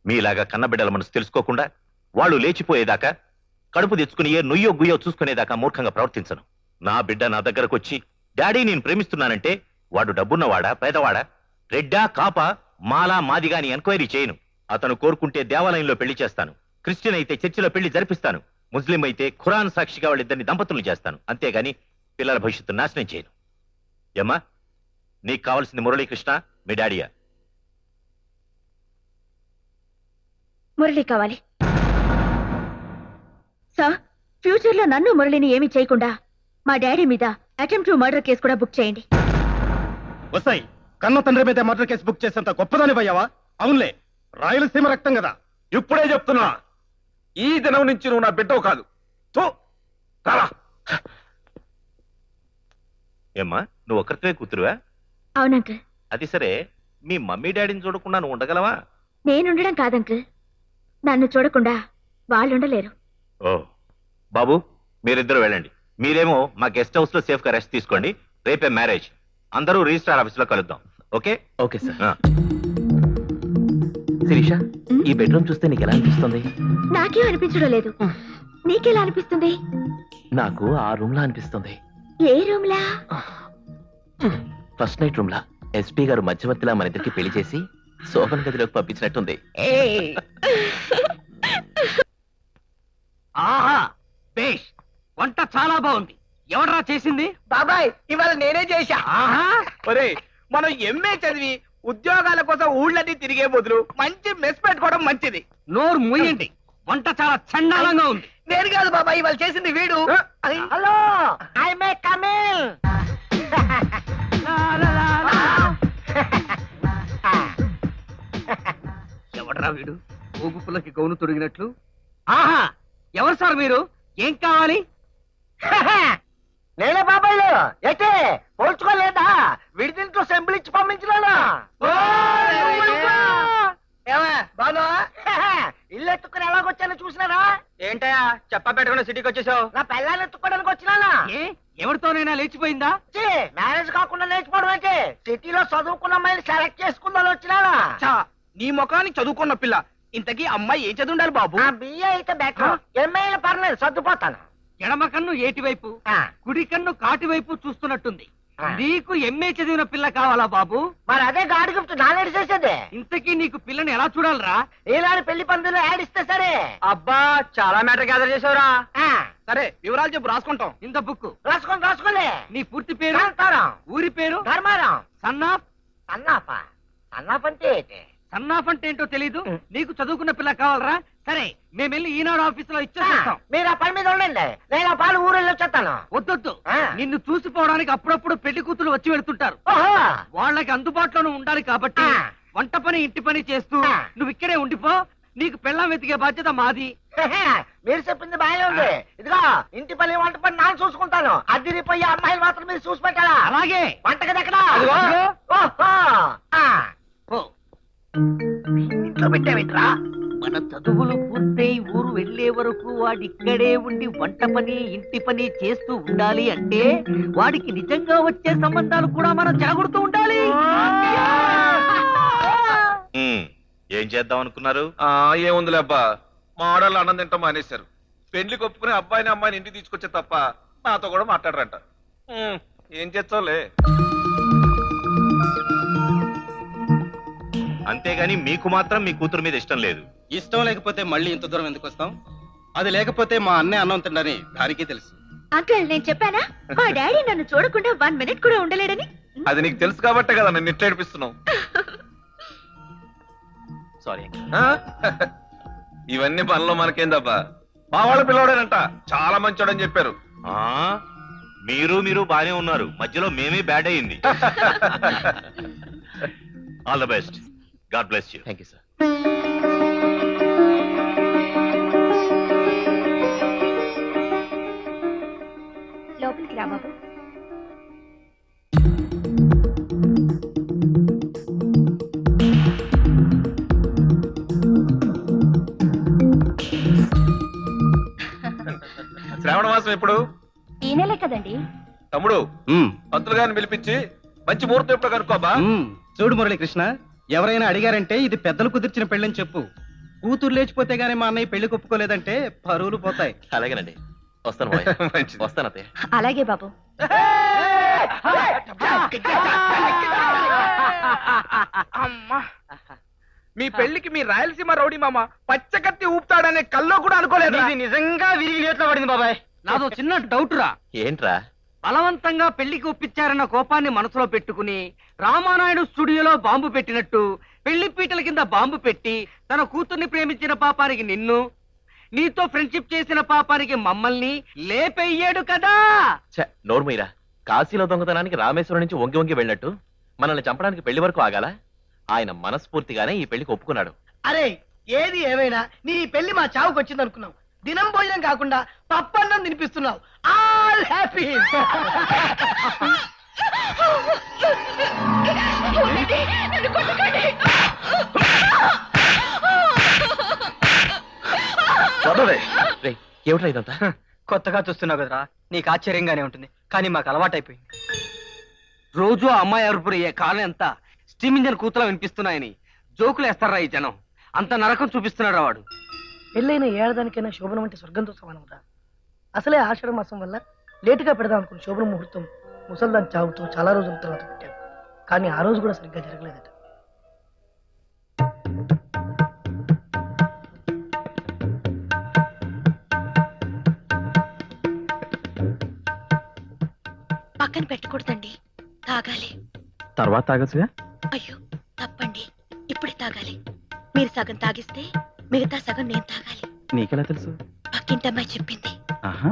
మీలాగా కన్నబిడ్డల మనసు తెలుసుకోకుండా వాళ్ళు లేచిపోయేదాకా, కడుపు తెచ్చుకుని ఏ నుయ్యో గుయ్యో చూసుకునేదాకా మూర్ఖంగా ప్రవర్తించను. నా బిడ్డ నా దగ్గరకు వచ్చి డాడీ నేను ప్రేమిస్తున్నానంటే వాడు డబ్బున్నవాడా పేదవాడా, రెడ్డా కాపా మాలా మాదిగా అని ఎంక్వైరీ చేయను. అతను కోరుకుంటే దేవాలయంలో పెళ్లి చేస్తాను, క్రిస్టియన్ అయితే చర్చిలో పెళ్లి జరిపిస్తాను, ముస్లిం అయితే ఖురాన్ సాక్షిగా వాళ్ళిద్దరిని దంపతులను చేస్తాను. అంతేగాని పిల్లల భవిష్యత్తు నాశనం చేయను. ఏమ్మా, నీకు కావాల్సింది మురళీకృష్ణ మీ డాడీయా? మురళి కావాలి. సార్, ఫ్యూచర్ లో నన్ను మురళిని ఏమీ చేయకుండా మా డాడీ మీద అటెంప్ట్ టు మర్డర్ కేసు కూడా బుక్ చేయండి. వస్తాయి. కన్న తండ్రి మీద మర్డర్ కేసు బుక్ చేసేంత గొప్పదాని పోయావా? అవునులే, రాయలసీమ రక్తం కదా. ఇప్పుడే చెప్తున్నా, ఈ దినం నుంచి నువ్వు నా బిడ్డవు కాదు. ఏమ్మా, నువ్వు ఒక్కరితే కూతురువా? అవునంకుల్. అది సరే, మీ మమ్మీ డాడీని చూడకుండా నువ్వు ఉండగలవా? నేనుండడం కాదంకుల్, నన్ను చూడకుండా వాళ్ళుండలేరు. ఓ బాబు, మీరిద్దరు వెళ్ళండి. మీరేమో మా గెస్ట్ హౌస్ లో సేఫ్ గా రెస్ట్ తీసుకోండి. రేపే మ్యారేజ్. అందరూ రిజిస్ట్రార్ ఆఫీస్ లో కలుద్దాం. ఓకే? Okay sir. శిరీష, ఈ బెడ్రూమ్ చూస్తే నీకు ఎలా అనిపిస్తుంది? నాకేం అనిపించడం లేదు. నీకెలా అనిపిస్తుంది? నాకు ఆ రూమ్ లా అనిపిస్తుంది. ఏ రూమ్ లా? ఫస్ట్ నైట్ రూమ్ లా. ఎస్పీ గారు మధ్యవర్తిలా మన ఇద్దరికి పెళ్లి చేసి శోభన్ గదిలోకి పంపించినట్టుంది. ఆహా, బేష్, వంట చాలా బాగుంది. ఎవడరా చేసింది? బాబాయ్, ఇవాళ నేనే చేశా. ఆహా, మనం ఎంఏ చదివి ఉద్యోగాల కోసం ఊళ్ళని తిరిగే బదులు మంచి మెస్ పెట్టుకోవడం మంచిది. నోరు మూయండి. వంట చాలా చండాలంగా ఉంది. నేను కాదు బాబాయ్, ఇవాళ చేసింది వీడు. Hello, I may come in. ఎవడరా వీడు? ఊగుపులకి గౌను తొడిగినట్లు. ఆహా, ఎవరు సార్ మీరు? ఏం కావాలి? నేనే బాబాయ్లు. అయితే పోల్చుకోలేదా? విడిదింట్లో సెంబులిచ్చి పంపించినాను. బాగున్నావా? ఇల్లు ఎత్తుకుని ఎలాగొచ్చానో చూసినారా? ఏంటయా చెప్ప పెట్టకుండా సిటీకి వచ్చేసావు? నా పిల్లల్ని ఎత్తుకోవడానికి వచ్చినానా? ఏ, ఎవరితోనైనా లేచిపోయిందా? మ్యారేజ్ కాకుండా లేచిపోవడం అయితే సిటీలో చదువుకున్న అమ్మాయిని సెలెక్ట్ చేసుకుందాని వచ్చినానా? నీ ముఖానికి చదువుకున్న పిల్ల. ఇంతకీ అమ్మాయి ఏం చదువుండాలి బాబు? బిఏ అయితే బెటర్. ఎంఏ పర్లేదు, సర్దుపోతాను. ఎడమ కన్ను ఏటి వైపు, కుడి కన్ను కాటి వైపు చూస్తున్నట్టుంది. నీకు ఎంఏ చదివిన పిల్ల కావాలా బాబు? మరి అదే గాడి గిఫ్ట్ నానేడు చేసేది. ఇంతకీ నీకు పిల్లని ఎలా చూడాలరా? ఈనాడు పెళ్లి పందులు యాడ్ ఇస్తే సరే. అబ్బా, చాలా మ్యాటర్ గ్యాదర్ చేసావురా. సరే, వివరాలు చెప్పు, రాసుకుంటాం. ఇంత బుక్ రాసుకోలే. నీ పూర్తి పేరు? కాంతారం. ఊరి పేరు? ధర్మారం. సన్నాఫ్. సన్నాఫ్ అంటే ఏంటి? సన్నాఫ్ అంటే ఏంటో తెలీదు. నీకు చదువుకున్న పిల్ల కావాలరా? సరే, మేము వెళ్ళి ఈనాడు ఆఫీస్ లో ఇచ్చేస్తాం. మీరు ఆ పని మీద ఉండండి, నేను ఆ పాలు ఊరెళ్ళి వచ్చేస్తాను. వద్దొద్దు, నిన్ను చూసిపోవడానికి అప్పుడప్పుడు పెళ్లి కూతురు వచ్చి వెళ్తుంటారు. వాళ్ళకి అందుబాటులోనే ఉండాలి కాబట్టి వంట పని ఇంటి పని చేస్తూ నువ్వు ఇక్కడే ఉండిపో. నీకు పెళ్ళాం వెతికే బాధ్యత మాది. మీరు చెప్పింది బాగా ఉంది. ఇదిగో, ఇంటి పని వంట పని నాన్న చూసుకుంటాను. అదిరిపోయి అమ్మాయిలు మాత్రం మీరు చూసి పెట్టాలా? అలాగే. వంటగది ఎక్కడ? ఇంట్లో పెట్టావిట్రా? మన చదువులు పూర్తయి ఊరు వెళ్లే వరకు వాడిక్కడే ఉండి వంట పని ఇంటి పని చేస్తూ ఉండాలి అంటే వాడికి నిజంగా వచ్చే సంబంధాలు కూడా మనం జాగ్రత్త ఉండాలి. ఏం చేద్దాం అనుకున్నారు? ఏముందిలే అబ్బా, మా ఆడవాళ్ళు అన్నం తింటాం మానేశారు. పెళ్లికి ఒప్పుకుని అబ్బాయిని అమ్మాయిని ఇంటికి తీసుకొచ్చే తప్ప నాతో కూడా మాట్లాడరంట. ఏం చేస్తావులే. అంతేగాని మీకు మాత్రం మీ కూతురు మీద ఇష్టం లేదు. ఇష్టం లేకపోతే మళ్ళీ ఇంత దూరం ఎందుకు వస్తాం? అది లేకపోతే మా అన్నయ్య అన్నం తిండని దానికి తెలుసు. అంకుల్, నేను చెప్పానా మా డాడీ నన్ను చూడకుండా 1 మినిట్ కూడా ఉండలేడని? అది నీకు తెలుసు కాబట్టే కదా నన్ను ఇట్లా ఏడిపిస్తున్నావు. సారీ. ఇవన్నీ పనులు మనకేందబ్బా, మా వాళ్ళ పిల్లవాడేనంట, చాలా మంచోడని చెప్పారు. మీరు బానే ఉన్నారు, మధ్యలో మేమే బ్యాడ్ అయింది. All the best. God bless you. Thank you sir. లోపలికి రా బాబు. శ్రావణ మాసం ఎప్పుడు? ఈ నెలే కదండి. తమ్ముడు, పంతులు గారిని పిలిపించి మంచి ముహూర్తం ఎప్పుడు కనుక్కోబా. చూడు మురళీకృష్ణ, ఎవరైనా అడిగారంటే ఇది పెద్దలు కుదిర్చిన పెళ్ళని చెప్పు. కూతురు లేచిపోతే గానీ మా అన్నయ్య పెళ్లి ఒప్పుకోలేదంటే పరువులు పోతాయి. అలాగేనండి, వస్తాను. వస్తాను అత్తయ్య. అలాగే బాబు. అమ్మా, మీ పెళ్లికి మీ రాయలసీమ రౌడీ మామ పచ్చకత్తి ఊపుతాడనే కల్లో కూడా అనుకోలేదు. నిజంగా విరిగి నేట్లో పడింది బాబాయ్. నాదో చిన్న డౌట్ రా. ఏంట్రా? బలవంతంగా పెళ్లికి ఒప్పించారన్న కోపాన్ని మనసులో పెట్టుకుని రామానాయుడు స్టూడియోలో బాంబు పెట్టినట్టు పెళ్లి పీటల కింద బాంబు పెట్టి తన కూతుర్ని ప్రేమించిన పాపానికి నిన్ను, నీతో ఫ్రెండ్షిప్ చేసిన పాపానికి మమ్మల్ని లేపెయ్యాడు కదా. నోర్మీరా, కాశీలో దొంగతనానికి రామేశ్వరం నుంచి వంగి వంగి వెళ్ళినట్టు మనల్ని చంపడానికి పెళ్లి వరకు ఆగాల? ఆయన మనస్ఫూర్తిగానే ఈ పెళ్లికి ఒప్పుకున్నాడు. అరే ఏది ఏమైనా నీ పెళ్లి మా చావుకు వచ్చింది అనుకున్నావు. దినం భోజనం కాకుండా పప్పన్నం తినిపిస్తున్నావు. All happy. ఏమిట్రా ఇదంతా? కొత్తగా చూస్తున్నావు కదరా, నీకు ఆశ్చర్యంగానే ఉంటుంది, కానీ మాకు అలవాటైపోయింది. రోజు ఆ అమ్మాయి అరుపులు కాలం ఎంత స్టీమ్ ఇంజన్ కూతలా వినిపిస్తున్నాయని జోకులు వేస్తారా ఈ జనం. అంత నరకం చూపిస్తున్నాడు వాడు. పెళ్ళైన ఏడాదానికైనా శోభనం అంటే స్వర్గంతో సమానం రా. అసలే ఆషాఢ మాసం వల్ల లేటుగా పెడదాం అనుకున్న శోభన ముహూర్తం ముసల్దాన్ చావుతో చాలా రోజుల తర్వాత పెట్టాడు. కానీ ఆ రోజు కూడా సరిగ్గా జరగలేదట. పక్కన పెట్టకూడదండి, తాగాలి. తర్వాత తాగచ్చుగా? అయ్యో తప్పండి, ఇప్పుడే తాగాలి. మీరు సగం తాగిస్తే మిగతా సగం నేను తాగాలి. నీకెలా తెలుసు? పక్కింటమ్మాయి చెప్పింది. ఆహా.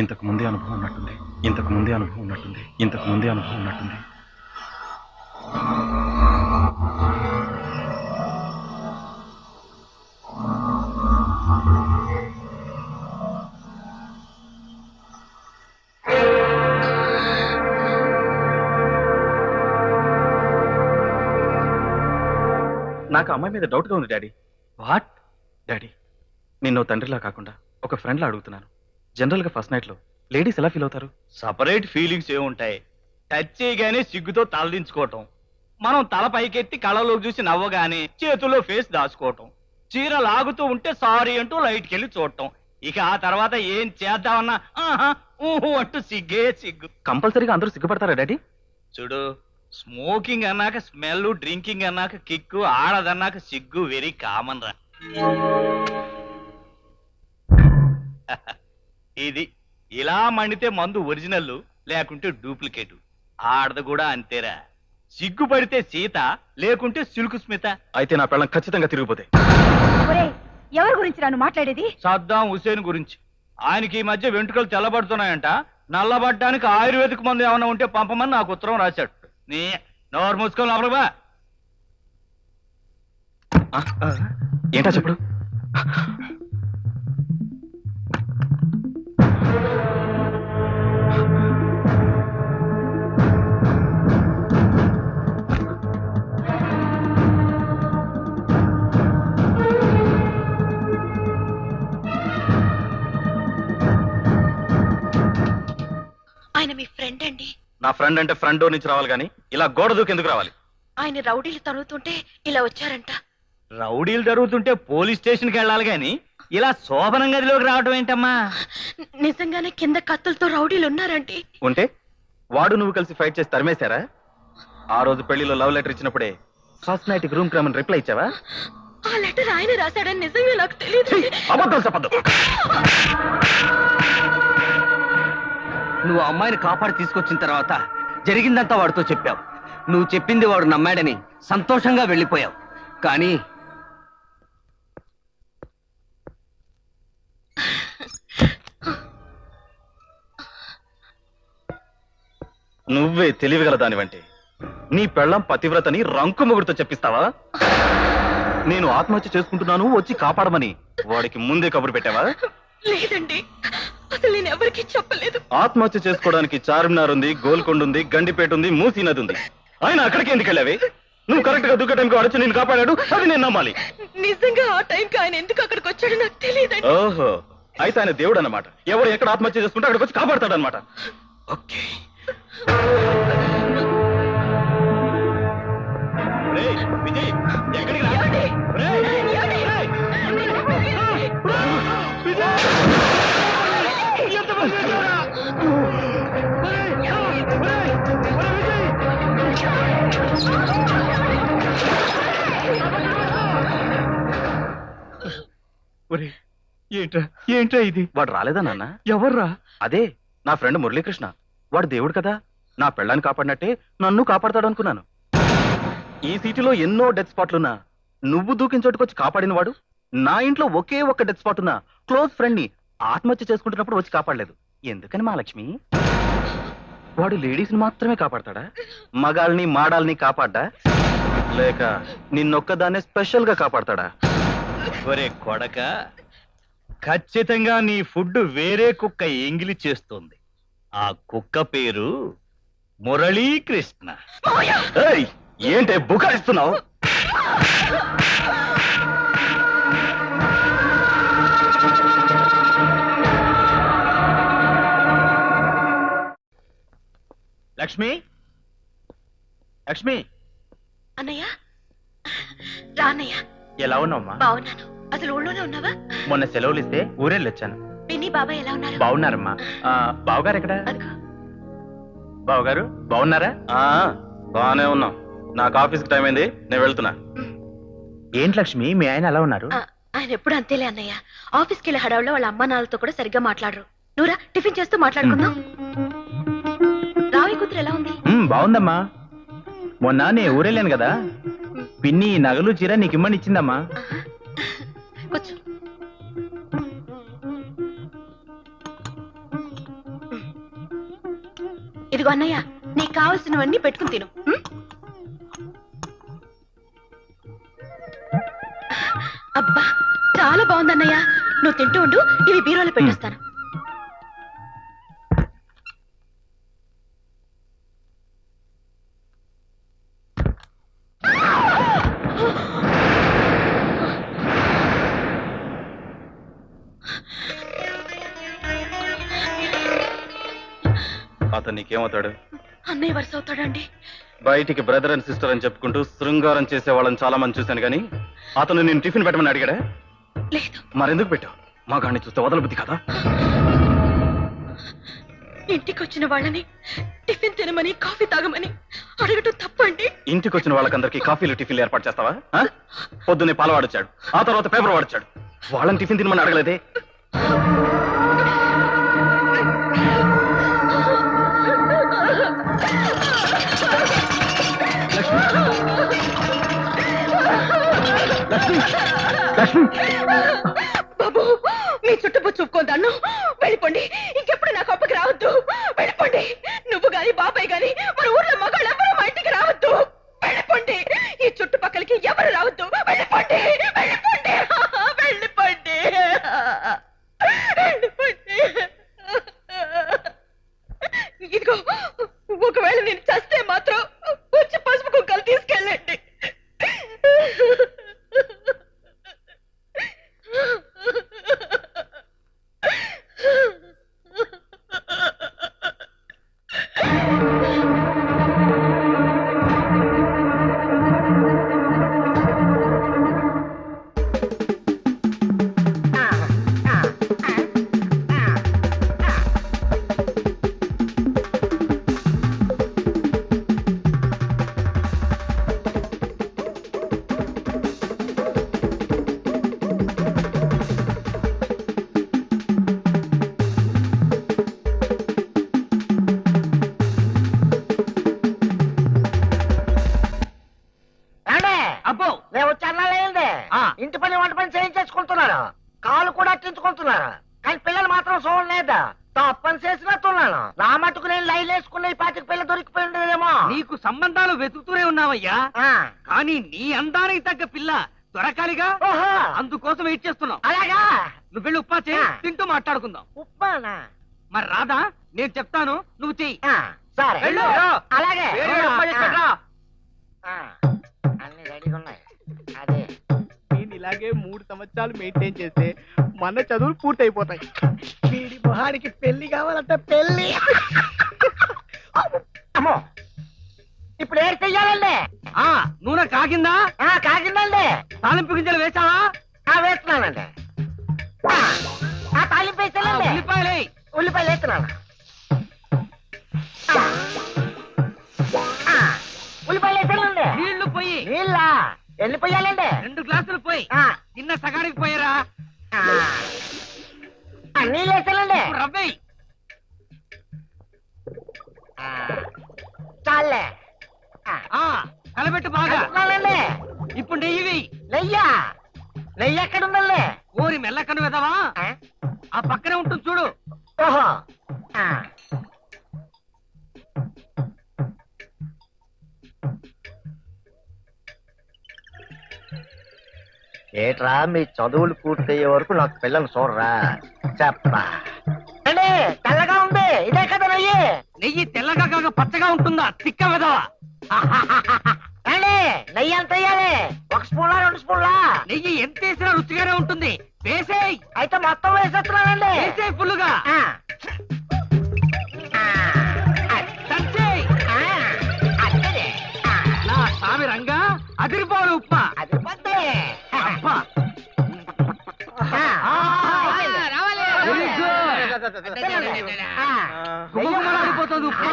ఇంతకు ముందే అనుభవం ఉన్నట్టుంది, ఇంతకు ముందే అనుభవం ఉన్నట్టుంది, ఇంతకు ముందే అనుభవం ఉన్నట్టుంది. నాకు అమ్మాయి మీద డౌట్గా ఉంది డాడీ. What daddy? నిన్ను తండ్రిలా కాకుండా ఒక ఫ్రెండ్లా అడుగుతున్నాను. జనరల్ గా ఫస్ట్ నైట్ లో లేడీస్ ఎలా ఫీల్ అవుతారు? సపరేట్ ఫీలింగ్స్ ఏముంటాయి? టచ్ చేయగానే సిగ్గుతో తలదించుకోవటం, మనం తల పైకెత్తి కళ్ళలోకి చూసి నవ్వగానే చేతుల్లో ఫేస్ దాచుకోవటం, చీర లాగుతూ ఉంటే సారీ అంటూ లైట్కి వెళ్ళి చూడటం, ఇక ఆ తర్వాత ఏం చేద్దామన్నా ఆహా ఊహు అంటూ సిగ్గే సిగ్గు. కంపల్సరీగా అందరూ సిగ్గుపడతారా డాడీ? చూడు, స్మోకింగ్ అన్నాక స్మెల్, డ్రింకింగ్ అన్నాక కిక్కు, ఆడదన్నాక సిగ్గు వెరీ కామన్ రా. ఇది ఇలా మండితే మందు ఒరిజినల్, లేకుంటే డూప్లికేట్. ఆడది కూడా అంతేరా, సిగ్గుపడితే సీత, లేకుంటే సిల్కు స్మిత. అయితే నా పెళ్ళం ఖచ్చితంగా తిరిగిపోతే. ఎవరి గురించి నన్ను మాట్లాడేది? సద్దాం హుసేన్ గురించి. ఆయనకి ఈ మధ్య వెంట్రుకలు తెల్లబడుతున్నాయంట. నల్లబడ్డానికి ఆయుర్వేదిక్ మందు ఏమైనా ఉంటే పంపమని నాకు ఉత్తరం రాశాడు. నీ నోరు మూసుకొని లోపలికి బా. ఏంటా చెప్పుడు? ఆయన మీ ఫ్రెండ్ అండి. నా ఫ్రెండ్ అంటే ఫ్రంట్ డోర్ నుంచి రావాలి కానీ ఇలా గోడ దూకి ఎందుకు రావాలి? ఆయన రౌడీలు తరుగుతుంటే ఇలా వచ్చారంట. రౌడీలు జరుగుతుంటే పోలీస్ స్టేషన్కి వెళ్ళాలి గాని ఇలా శోభనం గదిలోకి రావడం ఏంటమ్మా? నిజంగానే కింద కత్తులతో రౌడీలు ఉన్నారండి. ఉంటే వాడు నువ్వు కలిసి ఫైట్ చేసి తరిమేశారా? ఆ రోజు పెళ్లిలో లవ్ లెటర్ ఇచ్చినప్పుడే ఫస్ట్ నైట్ రూమ్ క్రమని రిప్లై ఇచ్చావా? ఆ లెటర్ ఆయన రాశాడని నిజంగా నాకు తెలియదు. అబద్ధం చెప్పద్దు. నువ్వు అమ్మాయిని కాపాడి తీసుకొచ్చిన తర్వాత జరిగిందంతా వాడితో చెప్పావు. నువ్వు చెప్పింది వాడు నమ్మాడని సంతోషంగా వెళ్ళిపోయావు. కానీ నువ్వే తెలివిగల దానివంటే నీ పెళ్ళం పతివ్రతని రంకు మొగుడుతో చెప్పిస్తావా? నేను ఆత్మహత్య చేసుకుంటున్నాను వచ్చి కాపాడమని వాడికి ముందే కబురు పెట్టావా? లేదండి, అసలు నేను ఎవరికి చెప్పలేదు. ఆత్మహత్య చేసుకోవడానికి చార్మినార్ ఉంది, గోల్కొండ ఉంది, గండిపేట ఉంది, మూసీ నది ఉంది. ఆయన అక్కడికి ఎందుకు వెళ్ళావే? నువ్వు కరెక్ట్ గా దూకే టైంకి అడచి నేను కాపాడాడు, అది నేను నమ్మాలి. నిజంగా ఆ టైంకి ఆయన ఎందుకు అక్కడికి వచ్చాడో నాకు తెలియదండి. ఓహో, అయితే ఆయన దేవుడు అన్నమాట. ఎవరు ఎక్కడ ఆత్మహత్య చేసుకుంటే అక్కడికి వచ్చి కాపాడతాడు అనమాట. ఓకే. విజయ్, ఎక్కడికి రా? ఏంట్రా ఇది? వాడు రాలేదా నాన్న? ఎవర్రా? అదే నా ఫ్రెండ్ మురళీకృష్ణ. వాడు దేవుడు కదా, నా పెళ్ళాన్ని కాపాడినట్టే నన్ను కాపాడతాడు అనుకున్నాను. ఈ సిటీలో ఎన్నో డెత్ స్పాట్లున్నా నువ్వు దూకిన చోటుకొచ్చి కాపాడిన వాడు, నా ఇంట్లో ఒకే ఒక్క డెత్ స్పాట్ ఉన్నా క్లోజ్ ఫ్రెండ్ ని ఆత్మహత్య చేసుకుంటున్నప్పుడు వచ్చి కాపాడలేదు. ఎందుకని మహాలక్ష్మి? వాడు లేడీస్ ని మాత్రమే కాపాడతాడా? మగాల్ని మాడాల్ని కాపాడ్డా? లేక నిన్నొక్కదాన్నే స్పెషల్ గా కాపాడతాడా? ఒరే కొడక, ఖచ్చితంగా నీ ఫుడ్ వేరే కుక్క ఎంగిలి చేస్తోంది. ఆ కుక్క పేరు మురళీకృష్ణ. ఏయ్, ఏంటే బుకాయిస్తున్నావు? లక్ష్మి, లక్ష్మి, అన్నయ్య రా అన్నయ్య. ఎలా ఉన్నావమ్మా? బాగున్నాను. అసలు ఊళ్ళోనే ఉన్నావా? మొన్న సెలవులు ఇస్తే ఊరెళ్ళొచ్చాను. పిన్ని బాబాయ్ ఎలా ఉన్నారు? బాగున్నారమ్మా. బావగారు ఎక్కడ? అదిగో. బావగారు బాగున్నారా? బాగానే ఉన్నాం. నాకు ఆఫీస్కి టైం అయింది, నేను వెళ్తున్నా. ఏంటి లక్ష్మి, మీ ఆయన ఎలా ఉన్నారు? ఆయన ఎప్పుడు అంతేలే అన్నయ్య. ఆఫీస్కి వెళ్ళే హడావుల్లో వాళ్ళ అమ్మ నాన్నలతో కూడా సరిగ్గా మాట్లాడరు. నువ్వురా, టిఫిన్ చేస్తూ మాట్లాడుకుందాం. రావి కూతురు ఎలా ఉంది? బాగుందమ్మా. మొన్న నేను ఊరెళ్ళాను కదా, పిన్ని నగలు చీర నీకు ఇమ్మని ఇచ్చిందమ్మా. కూర్చో. ఇదిగో అన్నయ్య, నీకు కావలసినవన్నీ పెట్టుకుని తిను. అబ్బా, చాలా బాగుంది అన్నయ్య. నువ్వు తింటూ ఉండు, ఇవి బీరోలో పెట్టేస్తాను. అతను నీకేమవుతాడు? అన్నయ్య వరుస అవుతాడండి. బయటికి బ్రదర్ అండ్ సిస్టర్ అని చెప్పుకుంటూ శృంగారం చేసే వాళ్ళని చాలా మంది చూశాను, కానీ అతను నేను టిఫిన్ పెట్టమని అడిగాడా? లేదు. మరెందుకు పెట్టావు? మా గాడిని చూస్తే వదల బుద్ధి కదా? ఇంటికి వచ్చిన వాళ్ళని టిఫిన్ తినమని, కాఫీ తాగమని అడగటం తప్పండి. ఇంటికి వచ్చిన వాళ్ళకందరికీ కాఫీలు టిఫిన్లు ఏర్పాటు చేస్తావా? పొద్దున్నే పాలు వాడొచ్చాడు, ఆ తర్వాత పేపర్ వాడొచ్చాడు. వాళ్ళని టిఫిన్ తినమని అడగలేదే? బాబు, మీ చుట్టూ చూపుకోండి. వెళ్ళిపోండి. ఇంకెప్పుడు నాకు అప్పకి రావద్దు. వెళ్ళిపోండి. నువ్వు గాని బాబాయ్ గాని మన ఊర్లో మగాళ్ళు ఎవరు మా ఇంటికి రావద్దు. వెళ్ళిపోండి. ఈ చుట్టుపక్కలకి ఎవరు రావద్దు. వెళ్ళిపోండి, వెళ్ళిపోండి, వెళ్ళిపోండి, వెళ్ళిపోండి. ఇదిగో, ఒకవేళ నేను చస్తే మాత్రం వచ్చి పసుపు కుక్కలు తీసుకెళ్ళండి. తప్పని చేసినట్టున్నాను. నా మటుకు నేను లైన్ వేసుకున్న ఈ పాతిక పిల్ల దొరికిపోయి ఉండేదేమో. నీకు సంబంధాలు వెతుకుతూనే ఉన్నావయ్యా, కానీ నీ అందానికి తగ్గ పిల్ల దొరకాలిగా. అందుకోసం వెయిట్ చేస్తున్నావు. అలాగా, నువ్వు వెళ్ళి ఉప్పా చేయి, తింటూ మాట్లాడుకుందాం. ఉప్మానా? మరి రాదా? నేను చెప్తాను, నువ్వు చెయ్యి. సరే వెళ్ళు. అలాగే. వేరే ఉప్మా చేసి పెట్టరా. అన్ని రెడీగా ఉన్నాయి. అదే నేను ఇలాగే 3 సంవత్సరాలు మెయింటైన్ చేస్తే మన చదువులు పూర్తయిపోతాయి. వీడి మొహానికి పెళ్లి కావాలంటే పెళ్లి. అమ్మో, ఇప్పుడు ఏం చెయ్యాలండి? నూనె కాగిందా? కాగిందండి. తాలింపు గింజలు వేసావా? వేస్తున్నానండి. తాలింపు వేసానండి. ఉల్లిపాయలు ఉల్లిపాయలు వేస్తున్నాను. ఉల్లిపాయలు వేసానండి. నీళ్లు పోయి. నీళ్ళ ఎన్ని పోయాలండి? 2 గ్లాసులు పోయి. నిన్న సగానికి పోయారా? నీళ్ళు వేసానండి. రవ్వే చాలే. కలబెట్టు బాగా. ఇప్పుడు నెయ్యి వెయ్యి. నెయ్యి ఎక్కడ ఉందండి? ఓరి మెల్లకను వెదవా, ఆ పక్కనే ఉంటుంది చూడు. ఓహో, ఏట్రా మీ చదువులు పూర్తయ్యే వరకు నాకు పిల్లలు చూడరా చెప్పా. తెల్లగా ఉంది, ఇదే కదా నెయ్యి? నెయ్యి తెల్లగా కాక పచ్చగా ఉంటుందా తిక్క వెదవా? నెయ్యి ఎంత వేయాలి? 1 స్పూన్లా 2 స్పూన్లా? నెయ్యి ఎంత వేసినా రుచిగానే ఉంటుంది. వేసేయ్. అయితే మొత్తం వేసేస్తున్నానండి. వేసేయ్ ఫుల్లుగా. నా స్వామి రంగా అదిరిపోవాలి ఉప్మా. అదిరిపోతే అబ్బా. గుమగుమలాడిపోతుంది ఉప్మా.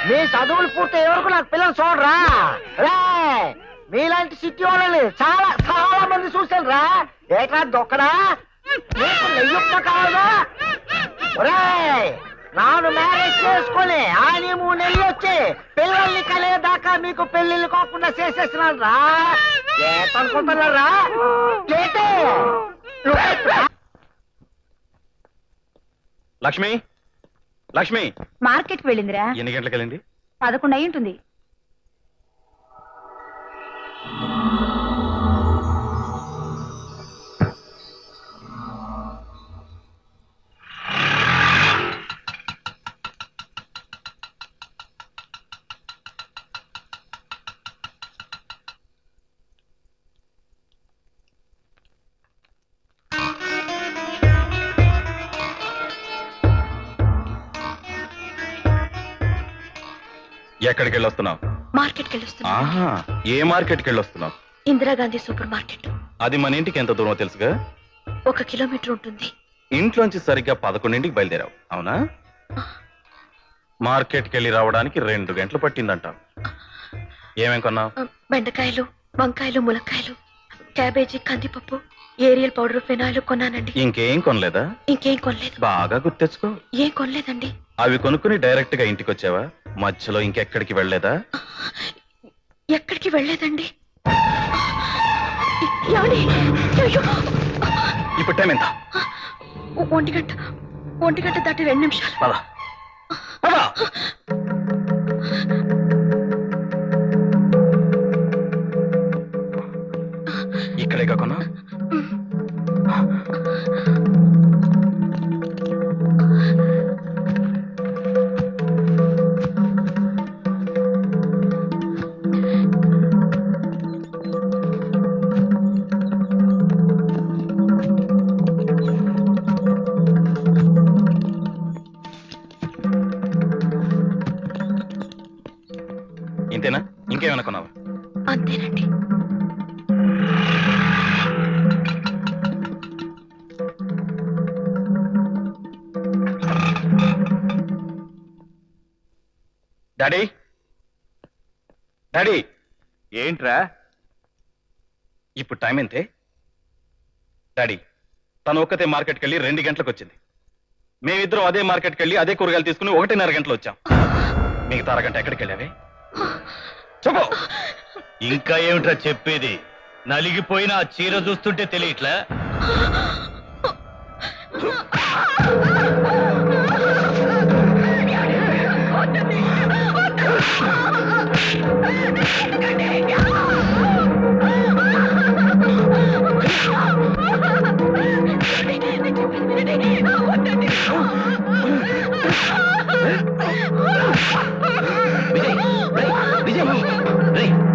మీ చదువులు పూర్తయ్యే వరకు నాకు పిల్లలు చూడరా. మీలాంటి సిటీ వాళ్ళని చాలా చాలా మంది చూశాను రా. ఏట్రా దొక్కడా, నీకు నెయ్యుప్ప కావాలా? నాను మ్యారేజ్ చేసుకుని 3 నెలలు వచ్చి పిల్లల్ని కలిగేదాకా మీకు పెళ్లిళ్ళు కాకుండా చేసేసినాను రా. ఏటనుకుంటున్నారా? లక్ష్మి, లక్ష్మి మార్కెట్ కి వెళ్ళిందిరా. ఎన్ని గంటలకు వెళ్ళింది? 11 అయి ఉంటుంది. ఎక్కడికి వెళ్ళొస్తున్నావు? మార్కెట్ కి వెళ్ళొస్తున్నా. ఏ మార్కెట్ కి వెళ్ళొస్తున్నావు? Indira Gandhi super market. అది మన ఇంటికి ఎంత దూరం తెలుసుగా? 1 కిలోమీటర్ ఉంటుంది. ఇంట్లోంచి సరిగ్గా 11ంటికి బయలుదేరావు అవునా? మార్కెట్కి వెళ్ళి రావడానికి 2 గంటలు పట్టిందంట. ఏమేం కొన్నావు? బెండకాయలు, వంకాయలు, ములక్కాయలు, క్యాబేజీ, కందిపప్పు, ఏరియల్ పౌడర్, ఫెనాయిల్ కొన్నానండి. ఇంకేం కొనలేదా? ఇంకేం కొనలేదు. బాగా గుర్తెచ్చుకో. ఏం కొనలేదండి. అవి కొనుక్కుని డైరెక్ట్ గా ఇంటికి వచ్చావా? మధ్యలో ఇంకెక్కడికి వెళ్ళలేదా? ఎక్కడికి వెళ్ళలేదండి. ఇప్పుడు టైం ఎంత? 1 గంట దాటి 2 నిమిషాలు. పద పద. ఇక్కడే కాకున్నా ఇంతేనా? ఇంకేమైనా కొన్నావా? అంతేనండి. డాడీ, డాడీ, ఏంట్రా? ఇప్పుడు టైం ఎంతే? డాడీ, తను ఒక్కతే మార్కెట్కి వెళ్ళి 2 గంటలకు వచ్చింది. మేమిద్దరం అదే మార్కెట్కి వెళ్ళి అదే కూరగాయలు తీసుకుని 1:30 గంటలు వచ్చాం. మిగతా అరగంట ఎక్కడికి వెళ్ళావే? చెప్పు. ఇంకా ఏమిట్రా చెప్పేది? నలిగిపోయిన ఆ చీర చూస్తుంటే తెలియట్లా?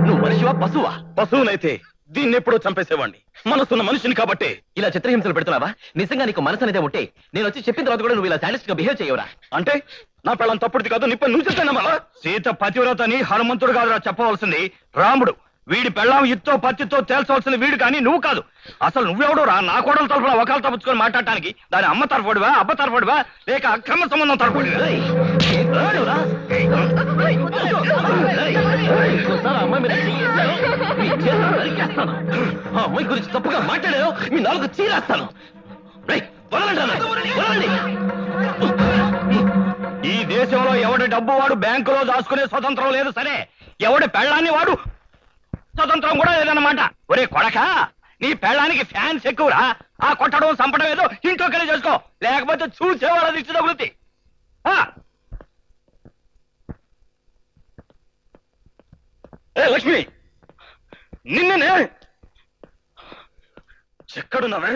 నువ్వు మనిషివా పశువా? పశువునైతే దీన్ని ఎప్పుడో చంపేసేవాడిని. మనసున్న మనిషిని కాబట్టి. ఇలా చిత్రహింసలు పెడుతున్నావా? నిజంగా నీకు మనసు అనేది ఉంటే నేను వచ్చి చెప్పిన తర్వాత కూడా నువ్వు ఇలా సాడిస్ట్ గా బిహేవ్ చేయవరా? అంటే నా పెళ్ళం తప్పుడుది కాదు, నీ పని నువ్వు చెప్తాను మళ్ళా. సీత పతివ్రతని హనుమంతుడు కాదురా చెప్పవలసింది, రాముడు. వీడి పెళ్ళాం ఇత్తో పత్తితో తేల్చవలసింది వీడు కానీ నువ్వు కాదు. అసలు నువ్వెవడో రా నా కోడలు తరఫున ఒకళ్ళు తప్పుకొని మాట్లాడటానికి? దాని అమ్మ తరఫుడివా, అబ్బ తరఫుడివా, లేక అక్రమ సంబంధం తరఫుడివా? అమ్మాయి గురించి తప్పుగా మాట్లాడాను, మీ నాలుగు చీరేస్తాను. ఈ దేశంలో ఎవడి డబ్బు వాడు బ్యాంకులో దాచుకునే స్వతంత్రం లేదు సరే, ఎవడి పెళ్ళాన్ని వాడు స్వతంత్రం కూడా లేదన్నమాట. ఒరే కొడక, నీ పెళ్ళానికి ఫ్యాన్స్ ఎక్కువరా. ఆ కొట్టడం చంపడం ఏదో ఇంకొకరే చేసుకో, లేకపోతే చూసేవాళ్ళ దిష్టి తగులుతి. లక్ష్మి, నిన్ననే ఎక్కడున్నావే?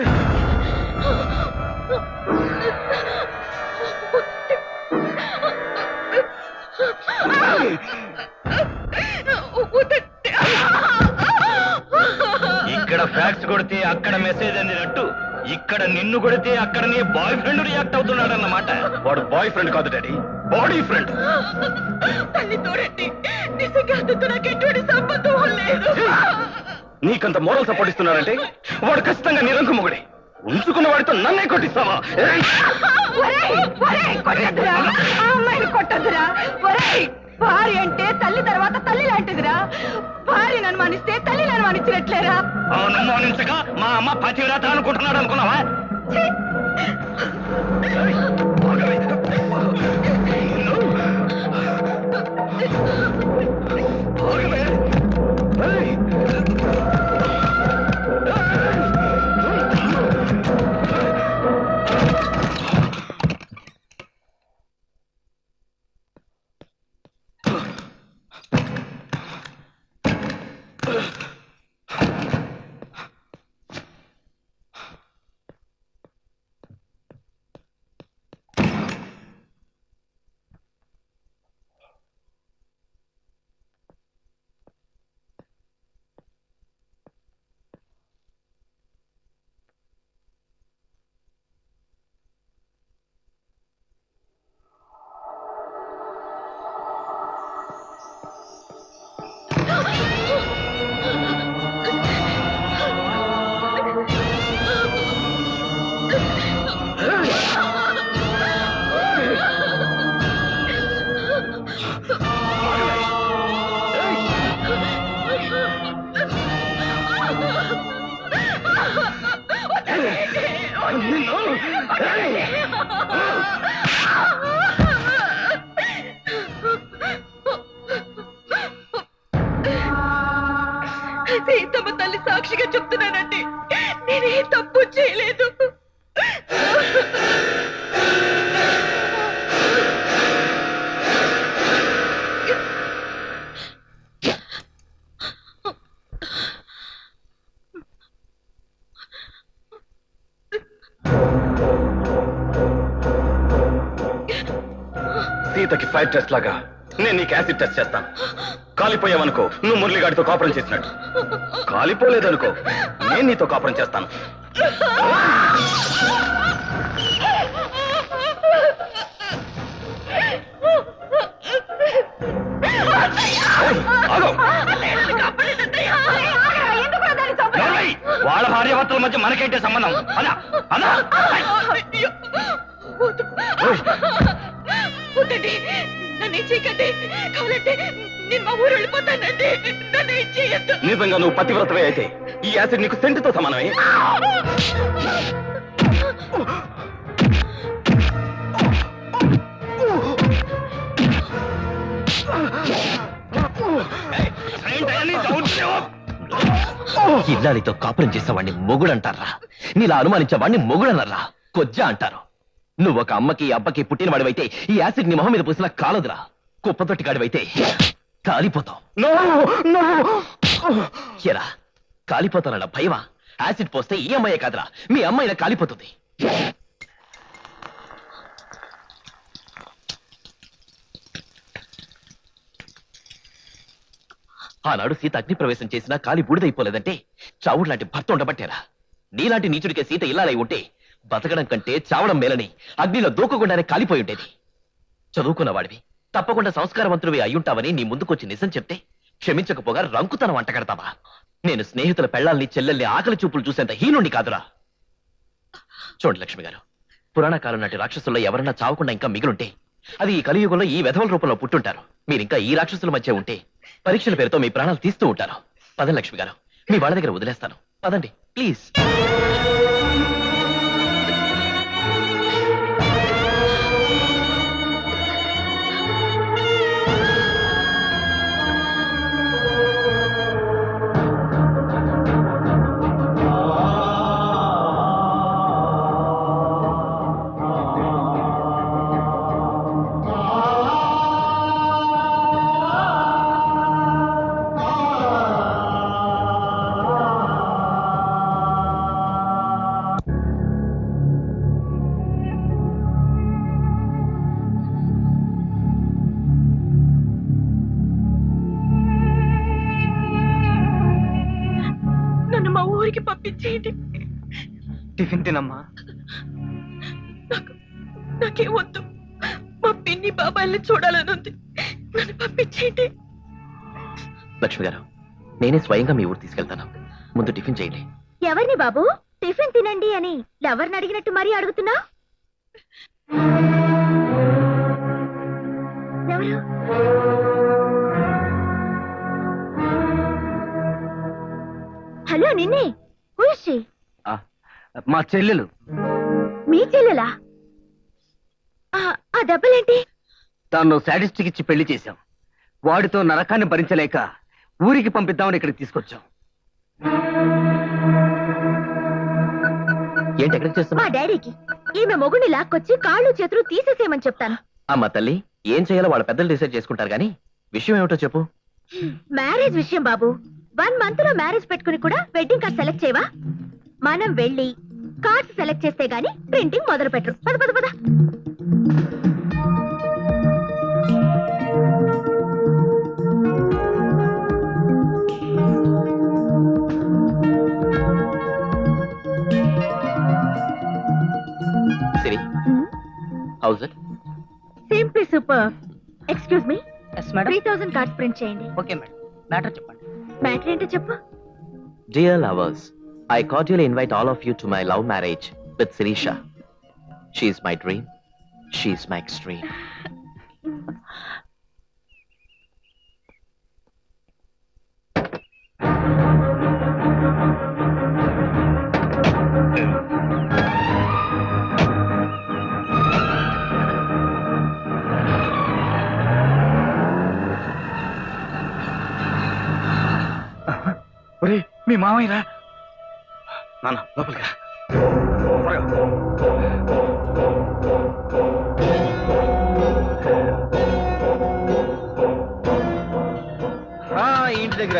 ఇక్కడ ఫ్యాక్స్ కొడితే అక్కడ మెసేజ్ అందినట్టు, ఇక్కడ నిన్ను కొడితే అక్కడ నీ బాయ్ ఫ్రెండ్ రియాక్ట్ అవుతున్నాడు అన్నమాట. వాడు బాయ్ ఫ్రెండ్ కాదు డాడీ, బాడీ ఫ్రెండ్. తల్లి తోడండి, నిజంగా అతనితో నాకు ఎటువంటి సంబంధం లేదు. నీకంత మోరల్ సపోర్ట్ ఇస్తున్నాడంటే వాడు ఖచ్చితంగా నిరంకు మొగుడే. ఉంచుకున్న వాడితో నన్నే కొట్టిస్తావా? కొట్టద్దురా, ఆ అమ్మాయిని కొట్టద్దురా. భార్య అంటే తల్లి తర్వాత తల్లి లాంటిదిరా. భార్యను అనుమానిస్తే తల్లిని అనుమానించినట్లేరా? అనుమానించక మా అమ్మ పతివ్రత అనుకుంటున్నాడు అనుకున్నావా? సీతమ్మ తల్లి సాక్షిగా చెప్తున్నానండి, నేనే తప్పు చేయలేదు. సీతకి ఫైర్ టెస్ట్ లాగా నేను నీకు యాసిడ్ టెస్ట్ చేస్తాను. కాలిపోయావనుకో నువ్వు మురళిగాడితో కాపురం చేసినట్టు, కాలిపోలేదనుకో నేను నీతో కాపురం చేస్తాను. అత్తయ్య! మధ్య మనకేంటే సంబంధం? అదా అదా వద్దండి, నన్ను చేయకండి. కావాలంటే నేను మా ఊరు వెళ్ళిపోతానండి. నన్ను ఏం చేయొద్దు. నిజంగా నువ్వు పతివ్రతవే అయితే ఈ యాసిడ్ నీకు సెంటుతో సమానమే. ఇల్లాలితో కాపురం చేసేవాడిని మొగుడంటారా? నీలా అనుమానించేవాడిని మొగుడనరా? కొజ్జా అంటారు. నువ్వు ఒక అమ్మకి అబ్బకి పుట్టిన వాడివైతే ఈ యాసిడ్ నీ మొహం మీద పూసినా కాలదురా. కుప్పతొట్టి గాడివైతే కాలిపోతావు. ఎరా కాలిపోతానన్న భయమా? యాసిడ్ పోస్తే ఈ అమ్మాయే కాదురా, మీ అమ్మాయినా కాలిపోతుంది. ఆనాడు సీత అగ్నిప్రవేశం చేసినా కాలి బూడిదైపోలేదంటే చావుడు లాంటి భర్త ఉండబట్టారా? నీలాంటి నీచుడికే సీత ఇల్లాలై ఉంటే బతకడం కంటే చావడం మేలని అగ్నిలో దూకకుండానే కాలిపోయి ఉండేది. చదువుకున్నవాడివి, తప్పకుండా సంస్కారవంతుడివి అయ్యుంటావని నీ ముందుకొచ్చి నిజం చెప్తే క్షమించకపోగా రంకుతనం అంటగడతావా? నేను స్నేహితుల పెళ్లాల్ని చెల్లెల్ని ఆకలి చూపులు చూసేంత హీనుండి కాదురా. చూడండి లక్ష్మి గారు, పురాణ కాలం నాటి రాక్షసుల్లో ఎవరన్నా చావకుండా ఇంకా మిగిలుంటే అది ఈ కలియుగంలో ఈ వెధవల రూపంలో పుట్టుంటారు. మీరింకా ఈ రాక్షసుల మధ్య ఉంటే పరీక్షల పేరుతో మీ ప్రాణాలు తీస్తూ ఉంటారు. పదండి లక్ష్మి గారు, మీ వాళ్ళ దగ్గర వదిలేస్తాను. పదండి ప్లీజ్. నన్ను మా ఊరికి పంపించేయండి. టిఫిన్ తినమ్మా. నాకేం వద్దు. మా పిన్ని బాబాయిల్ని చూడాలని ఉంది. నన్ను పంపించేయండి. లక్ష్మి గారు, నేనే స్వయంగా మీ ఊరు తీసుకెళ్తాను. ముందు టిఫిన్ చేయండి. ఎవరిని బాబు టిఫిన్ తినండి అని ఎవరిని అడిగినట్టు మరీ అడుగుతున్నా? ఎవరు? హలో నిన్నే. Who is she? మా చెల్లెలు. మీ చెల్లెలా? ఆ దెబ్బలేంటి? తను సాడిస్టిక్ ఇచ్చి పెళ్లి చేశాం. వాడితో నరకాన్ని భరించలేక ఊరికి పంపిద్దామని ఇక్కడికి తీసుకొచ్చాం. ఏంటి ఎక్కడికి చేస్తున్నా? మా డాడీకి ఈమె మొగుడిని లాక్కొచ్చి కాళ్ళు చేతులు తీసేసేయమని చెప్తాను. అమ్మ తల్లి, ఏం చేయాలో వాళ్ళ పెద్దలు డిసైడ్ చేసుకుంటారు గానీ విషయం ఏమిటో చెప్పు. మ్యారేజ్ విషయం బాబు. 1 month లో మ్యారేజ్ పెట్టుకుని కూడా వెడ్డింగ్ కార్డ్ సెలెక్ట్ చేయవా? మనం వెళ్ళి కార్డ్స్ సెలెక్ట్ చేస్తే గానీ ప్రింటింగ్ మొదలు పెట్టరు. పద పద పద. Siri, how's it? Simply super. Excuse me, 3000 cards print చేయండి. Okay madam. మ్యాటర్ చెప్పండి. మ్యాటర్ ఏంటో చెప్పు. Dear lovers, I cordially invite all of you to my love marriage with Sirisha. She is my dream. She is my extreme. మీ మామయ్యరా? నాన్న లోపలికి రా. ఇంటి దగ్గర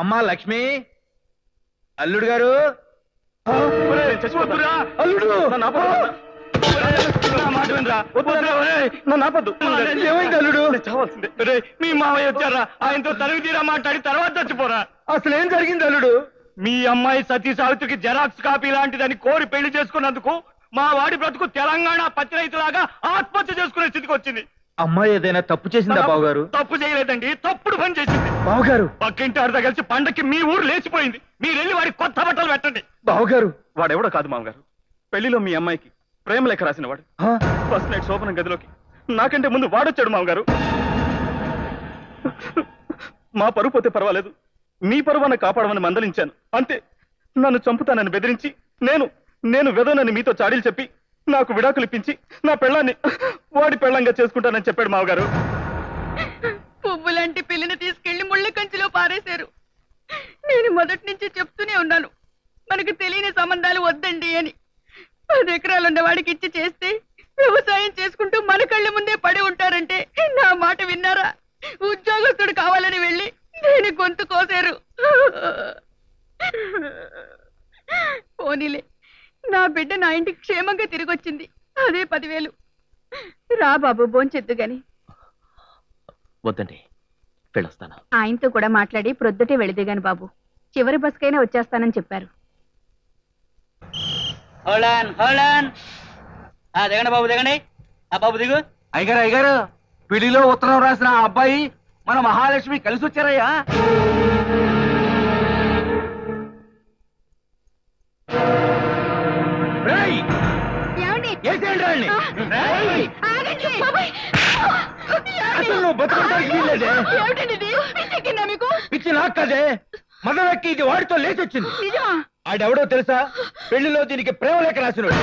అమ్మా లక్ష్మి, అల్లుడు గారు. అల్లుడు ఏమైంది అల్లుడు? మీ మామయ్య వచ్చారా? ఆయనతో తరుగు తీరా మాట్లాడి తర్వాత చచ్చిపోరా. అసలు ఏం జరిగింది అల్లుడు? మీ అమ్మాయి సతీ సావిత్రికి జెరాక్స్ కాపీ లాంటిదని కోరి పెళ్లి చేసుకున్నందుకు మా వాడి బ్రతుకు తెలంగాణ పత్తి రైతులాగా ఆత్మహత్య చేసుకునే స్థితికి వచ్చింది. అమ్మాయి ఏదైనా తప్పు చేసిందా బావగారు? తప్పు చేయలేదండి, తప్పుడు పని చేసింది. బావగారు, పక్కింటి ఆడితో కలిసి పండక్కి మీ ఊరు లేచిపోయింది. మీరు వెళ్ళి వారికి కొత్త బట్టలు పెట్టండి. బావగారు, వాడెవడో కాదు మామగారు. పెళ్లిలో మీ అమ్మాయికి ప్రేమ లేఖ రాసిన వాడు. ఫస్ట్ నైట్ శోభనం గదిలోకి నాకంటే ముందు వాడొచ్చాడు మామగారు. మా పరువు పోతే పర్వాలేదు, మీ పరువాన్ని కాపాడమని మందలించాను అంతే. నన్ను చంపుతానని బెదిరించి నేను వెదోనని మీతో చాడీలు చెప్పి నాకు విడాకులు ఇప్పించి నా పెళ్ళాన్ని వాడి పెళ్ళంగా చేసుకుంటానని చెప్పాడు మామగారు. పువ్వులాంటి పిల్లిని తీసుకెళ్లి ముళ్ళ కంచిలో పారేశారు. నేను మొదటి నుంచి చెప్తూనే ఉన్నాను, మనకు తెలియని సంబంధాలు వద్దండి అని. 10 ఎకరాలున్న వాడికి ఇచ్చి చేస్తే వ్యవసాయం చేసుకుంటూ మన కళ్ళ ముందే పడి ఉంటారంటే నా మాట విన్నారా? ఉద్యోగస్తుడు కావాలని వెళ్ళి నేను గొంతు కోసారు. పోనీలే, నా బిడ్డ నా ఇంటికి క్షేమంగా తిరిగొచ్చింది. అదే 10,000. రా బాబు, భోంచెద్దు గాని. వద్దండి, వెళ్ళొస్తాను. ఆయనతో కూడా మాట్లాడి ప్రొద్దుటే వెళిదిగాని బాబు. చివరి బస్కైనా వచ్చేస్తానని చెప్పారు. దిగండి బాబు, దిగండి. ఆ బాబు దిగు. అయ్యగారు, పిడిలో ఉత్తరం రాసిన ఆ అబ్బాయి మన మహాలక్ష్మి కలిసి వచ్చారయ్యా. పిచ్చి నాకు కదే, మదవెక్కి ఇది వాడితో లేచి వచ్చింది. ఆడెవడో తెలుసా? పెళ్లిలో దీనికి ప్రేమ లేఖ రాసినాడు.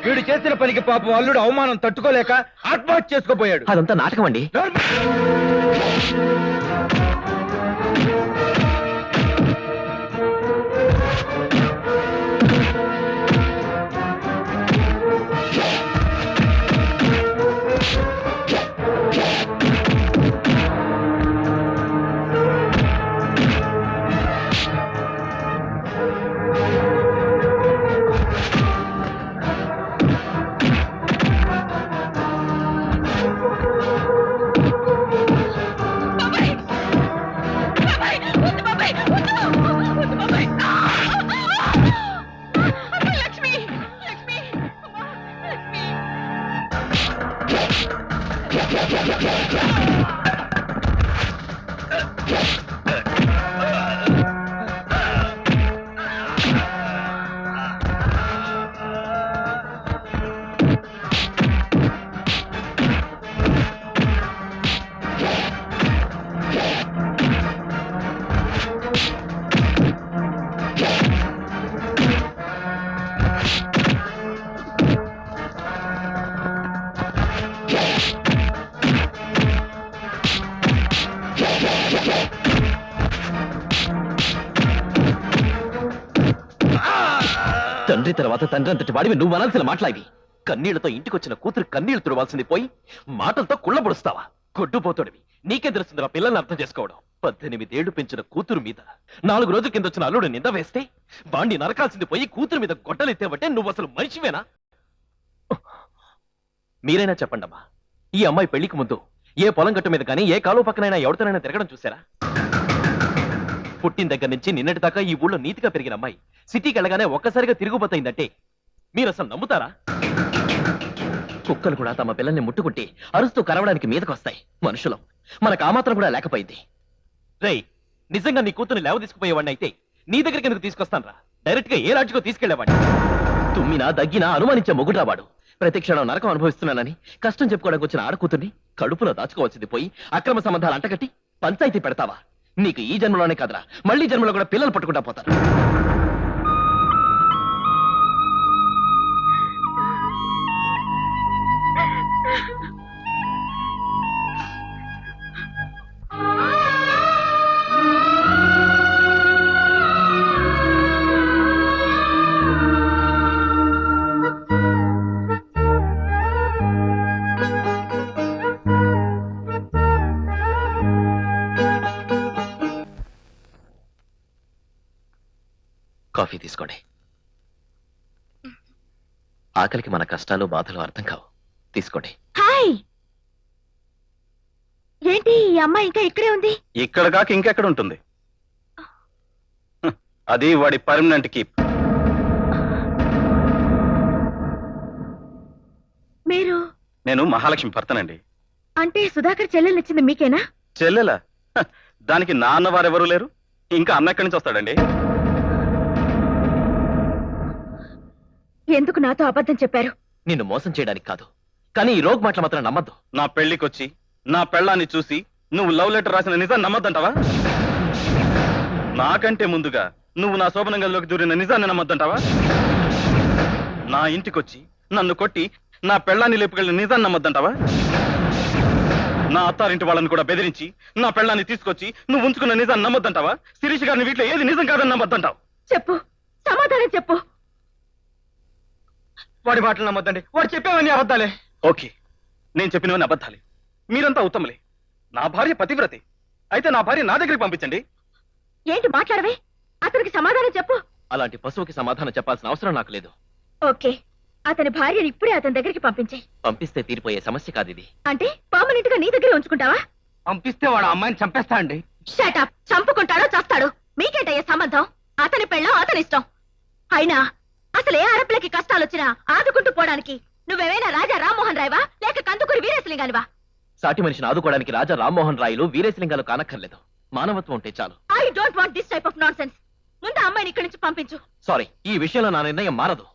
వీడు చేసిన పనికి పాపం అల్లుడు అవమానం తట్టుకోలేక ఆత్మహత్య చేసుకోపోయాడు. అదంతా నాటకం అండి. తండ్రి తర్వాత తండ్రి అంతటి వాడివి నువ్వు అనాల్సిన మాట్లాడి. కన్నీళ్లతో ఇంటికొచ్చిన కూతురు కన్నీళ్లు తుడవాల్సింది పోయి మాటలతో కుళ్ళబొడుస్తావా? కొట్టుపోతుడివి, నీకే తెలుస్తుంది పిల్లల్ని అర్థం చేసుకోవడం. 18 ఏళ్లు పెంచిన కూతురు మీద 4 రోజుల కింద వచ్చిన అల్లుడు నింద వేస్తే వాణ్ణి నరకాల్సింది పోయి కూతురు మీద గొడ్డలెత్తేవంటే నువ్వు అసలు మనిషివేనా? మీరైనా చెప్పండమ్మా, ఈ అమ్మాయి పెళ్లికి ముందు ఏ పొలం గట్టు మీద కానీ ఏ కాలువ పక్కనైనా ఎవరితోనైనా తిరగడం చూసారా? పుట్టిన దగ్గర నుంచి నిన్నటి దాకా ఈ ఊళ్ళో నీతిగా పెరిగిన అమ్మాయి సిటీకి వెళ్ళగానే ఒక్కసారిగా తిరుగుబోతైందంటే మీరు అసలు నమ్ముతారా? కుక్కలు కూడా తమ పిల్లల్ని ముట్టుకుంటే అరుస్తూ కరవడానికి మీదకొస్తాయి. మనుషులం మనకు ఆ మాత్రం కూడా లేకపోయింది. రేయ్, నిజంగా నీ కూతుర్ని లేవ తీసుకుపోయేవాడిని అయితే నీ దగ్గరికి ఎందుకు తీసుకొస్తానరా? డైరెక్ట్ గా ఏ రాజుకో తీసుకెళ్లేవాడిని. తుమ్మినా దగ్గినా అనుమానించే మొగుడ్రా వాడు. ప్రతి క్షణం నరకం అనుభవిస్తున్నానని కష్టం చెప్పుకోవడానికి వచ్చిన ఆడకూతుర్ని కడుపులో దాచుకోవాల్సింది పోయి అక్రమ సంబంధాలు అంటగట్టి పంచాయతీ పెడతావా? నీకు ఈ జన్మలోనే కాదురా, మళ్ళీ జన్మలో కూడా పిల్లలు పట్టుకుంటా పోతారు. కాఫీ తీసుకోండి. ఆకలికి మన కష్టాలు బాధలు అర్థం కావు. తీసుకోండి. హాయ్, ఏంటి ఈ అమ్మాయి ఇంకా ఇక్కడే ఉంది? ఇక్కడ కాక ఇంకెక్కడ ఉంటుంది? అది వాడి పర్మనెంట్ కీప్. మీరు నేను మహాలక్ష్మి భర్తనండి. అంటే సుధాకర్ చెల్లెల్నిచ్చింది మీకేనా? చెల్లెలా? దానికి నాన్న వారెవరూ లేరు, ఇంకా అన్న ఎక్కడి నుంచి వస్తాడండి? ఎందుకు నాతో అబద్ధం చెప్పారు? నిన్ను మోసం చేయడానికి కాదు, కానీ ఈ రోగ్ మాటలు మాత్రం నమ్మద్దు. నా పెళ్లికొచ్చి నా పెళ్ళాన్ని చూసి నువ్వు లవ్ లెటర్ రాసిన నిజాన్ని నమ్మద్దంటావా? నాకంటే ముందుగా నువ్వు నా శోభన గదిలోకి దూరిన నిజాన్ని నమ్మద్దంటావా? నా ఇంటికొచ్చి నన్ను కొట్టి నా పెళ్ళాన్ని లేపుకెళ్ళిన నిజాన్ని నమ్మద్దంటావా? నా అత్తారింటి వాళ్ళని కూడా బెదిరించి నా పెళ్ళాన్ని తీసుకొచ్చి నువ్వు ఉంచుకున్న నిజాన్ని నమ్మద్దంటావా? శిరీష్ గారిని వీటిలో ఏది నిజం కాదని నమ్మద్దంటావు? చెప్పు, సమాధానం చెప్పు. వాడి మాటలు నమ్మొద్దండి, వాడు చెప్పేవన్నీ అబద్ధాలే. ఓకే, నేను చెప్పినవన్నీ అబద్ధాలే. మీరంతా ఉత్తములే. నా భార్య పతివ్రతే. అయితే నా భార్య నా దగ్గరికి పంపించండి. ఏంటి మాట్లాడవే? అతనికి సమాధానం చెప్పు. అలాంటి పశువుకి సమాధానం చెప్పాల్సిన అవసరం నాకు లేదు. ఓకే, అతని భార్యని ఇప్పుడే అతని దగ్గరికి పంపించే. పంపిస్తే తీరిపోయే సమస్య కాదు ఇది. అంటే పర్మనెంట్ గా నీ దగ్గరే ఉంచుకుంటావా? పంపిస్తే వాడు అమ్మాయిని చంపేస్తా అండి. షటప్. చంపుకుంటాడో చస్తాడు, మీకేంటయ్యే సంబంధం? అతని పెళ్ళం అతని ఇష్టం. అయినా అసలు ఏ ఆడపిల్లకి కష్టాలు వచ్చినా ఆదుకుంటూ పోవడానికి నువ్వేమైనా రాజా రామ్మోహన్ రాయ్వా, లేక కందుకూరి వీరేశలింగానివా? సాటి మనిషిని ఆదుకోవడానికి రాజా రామ్మోహన్ రాయలు వీరేశలింగాలు కానక్కర్లేదు, మానవత్వం ఉంటే చాలు. I don't want this type of nonsense. ముందు అమ్మాయిని ఇక్కడి నుంచి పంపించు. సారీ, ఈ విషయంలో నా నిర్ణయం మారదు.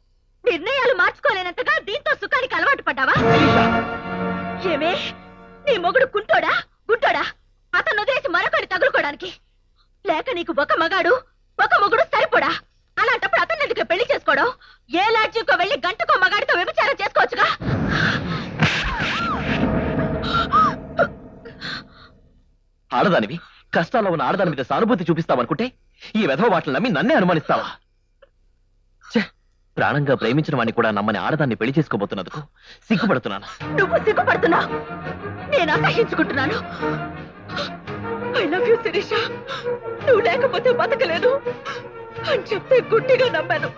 నిర్ణయాలు మార్చుకోలేనంతగా దీంతో సుఖానికి అలవాటు పడ్డావా? ఏమే, నీ మొగుడు కుంటోడా గుంటోడా? అతను వదిలేసి మరొకటి తగులుకోవడానికి? లేక నీకు ఒక మగాడు ఒక మొగుడు సరిపోడా? అలాంటప్పుడు అతను ఎందుకు పెళ్లి చేసుకోవడం? ఏ లాడ్జికో వెళ్లి గంటకో మగాడితో వ్యభిచారం చేసుకోవచ్చుగా. ఆడదానివి కష్టాల్లో ఉన్న ఆడదాని మీద సానుభూతి చూపిస్తావనుకుంటే ఈ వెధవ వాటిని నమ్మి నన్నే అనుమానిస్తావా? ప్రాణంగా ప్రేమించిన వాడిని కూడా నమ్మని ఆడదాన్ని పెళ్లి చేసుకోబోతున్నందుకు సిగ్గుపడుతున్నాను. నువ్వు సిగ్గుపడుతున్నా, నేను అసహించుకుంటున్నాను. I love you Sirisha. నువ్వు లేకపోతే బతకలేదు అని చెప్తే గుడ్డిగా నమ్మాను.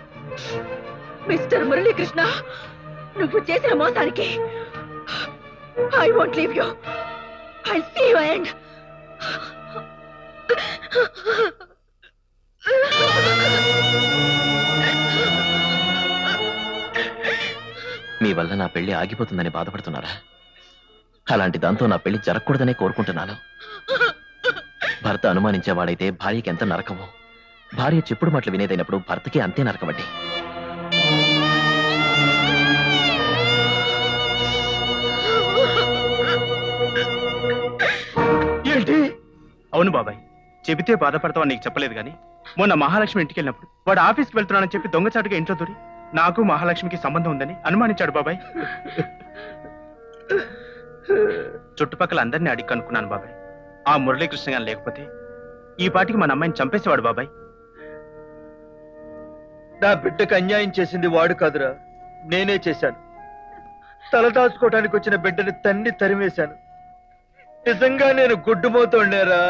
మిస్టర్ మురళీకృష్ణ, నువ్వు చేసిన మోసానికి I won't leave you. I see you end. మీ వల్ల నా పెళ్లి ఆగిపోతుందని బాధపడుతున్నారా? అలాంటి దాంతో నా పెళ్లి జరగకూడదనే కోరుకుంటున్నాను. భర్త అనుమానించేవాడైతే భార్యకి ఎంత నరకమో, భార్య చెప్పుడు మాటలు వినేదైనప్పుడు భర్తకి అంతే నరకమండి. ఏంటి? అవును బాబాయ్, చెబితే బాధపడతావని నీకు చెప్పలేదు కానీ మొన్న మహాలక్ష్మి ఇంటికి వెళ్ళినప్పుడు వాడు ఆఫీస్కి వెళ్తున్నానని చెప్పి దొంగచాటుగా ఇంట్లో దూరి నాకు మహాలక్ష్మికి సంబంధం ఉందని అనుమానించాడు బాబాయ్. చుట్టుపక్కల అందరినీ అడిగి కనుక్కున్నాను బాబాయ్. ఆ మురళీకృష్ణ గారు లేకపోతే ఈ పాటికి మన అమ్మాయిని చంపేసేవాడు బాబాయ్. నా బిడ్డకు అన్యాయం చేసింది వాడు కాదురా, నేనే చేశాను. తలదాచుకోవడానికి వచ్చిన బిడ్డని తన్ని తరిమేశాను. నిజంగా నేను గుడ్డుమోతోండేరా,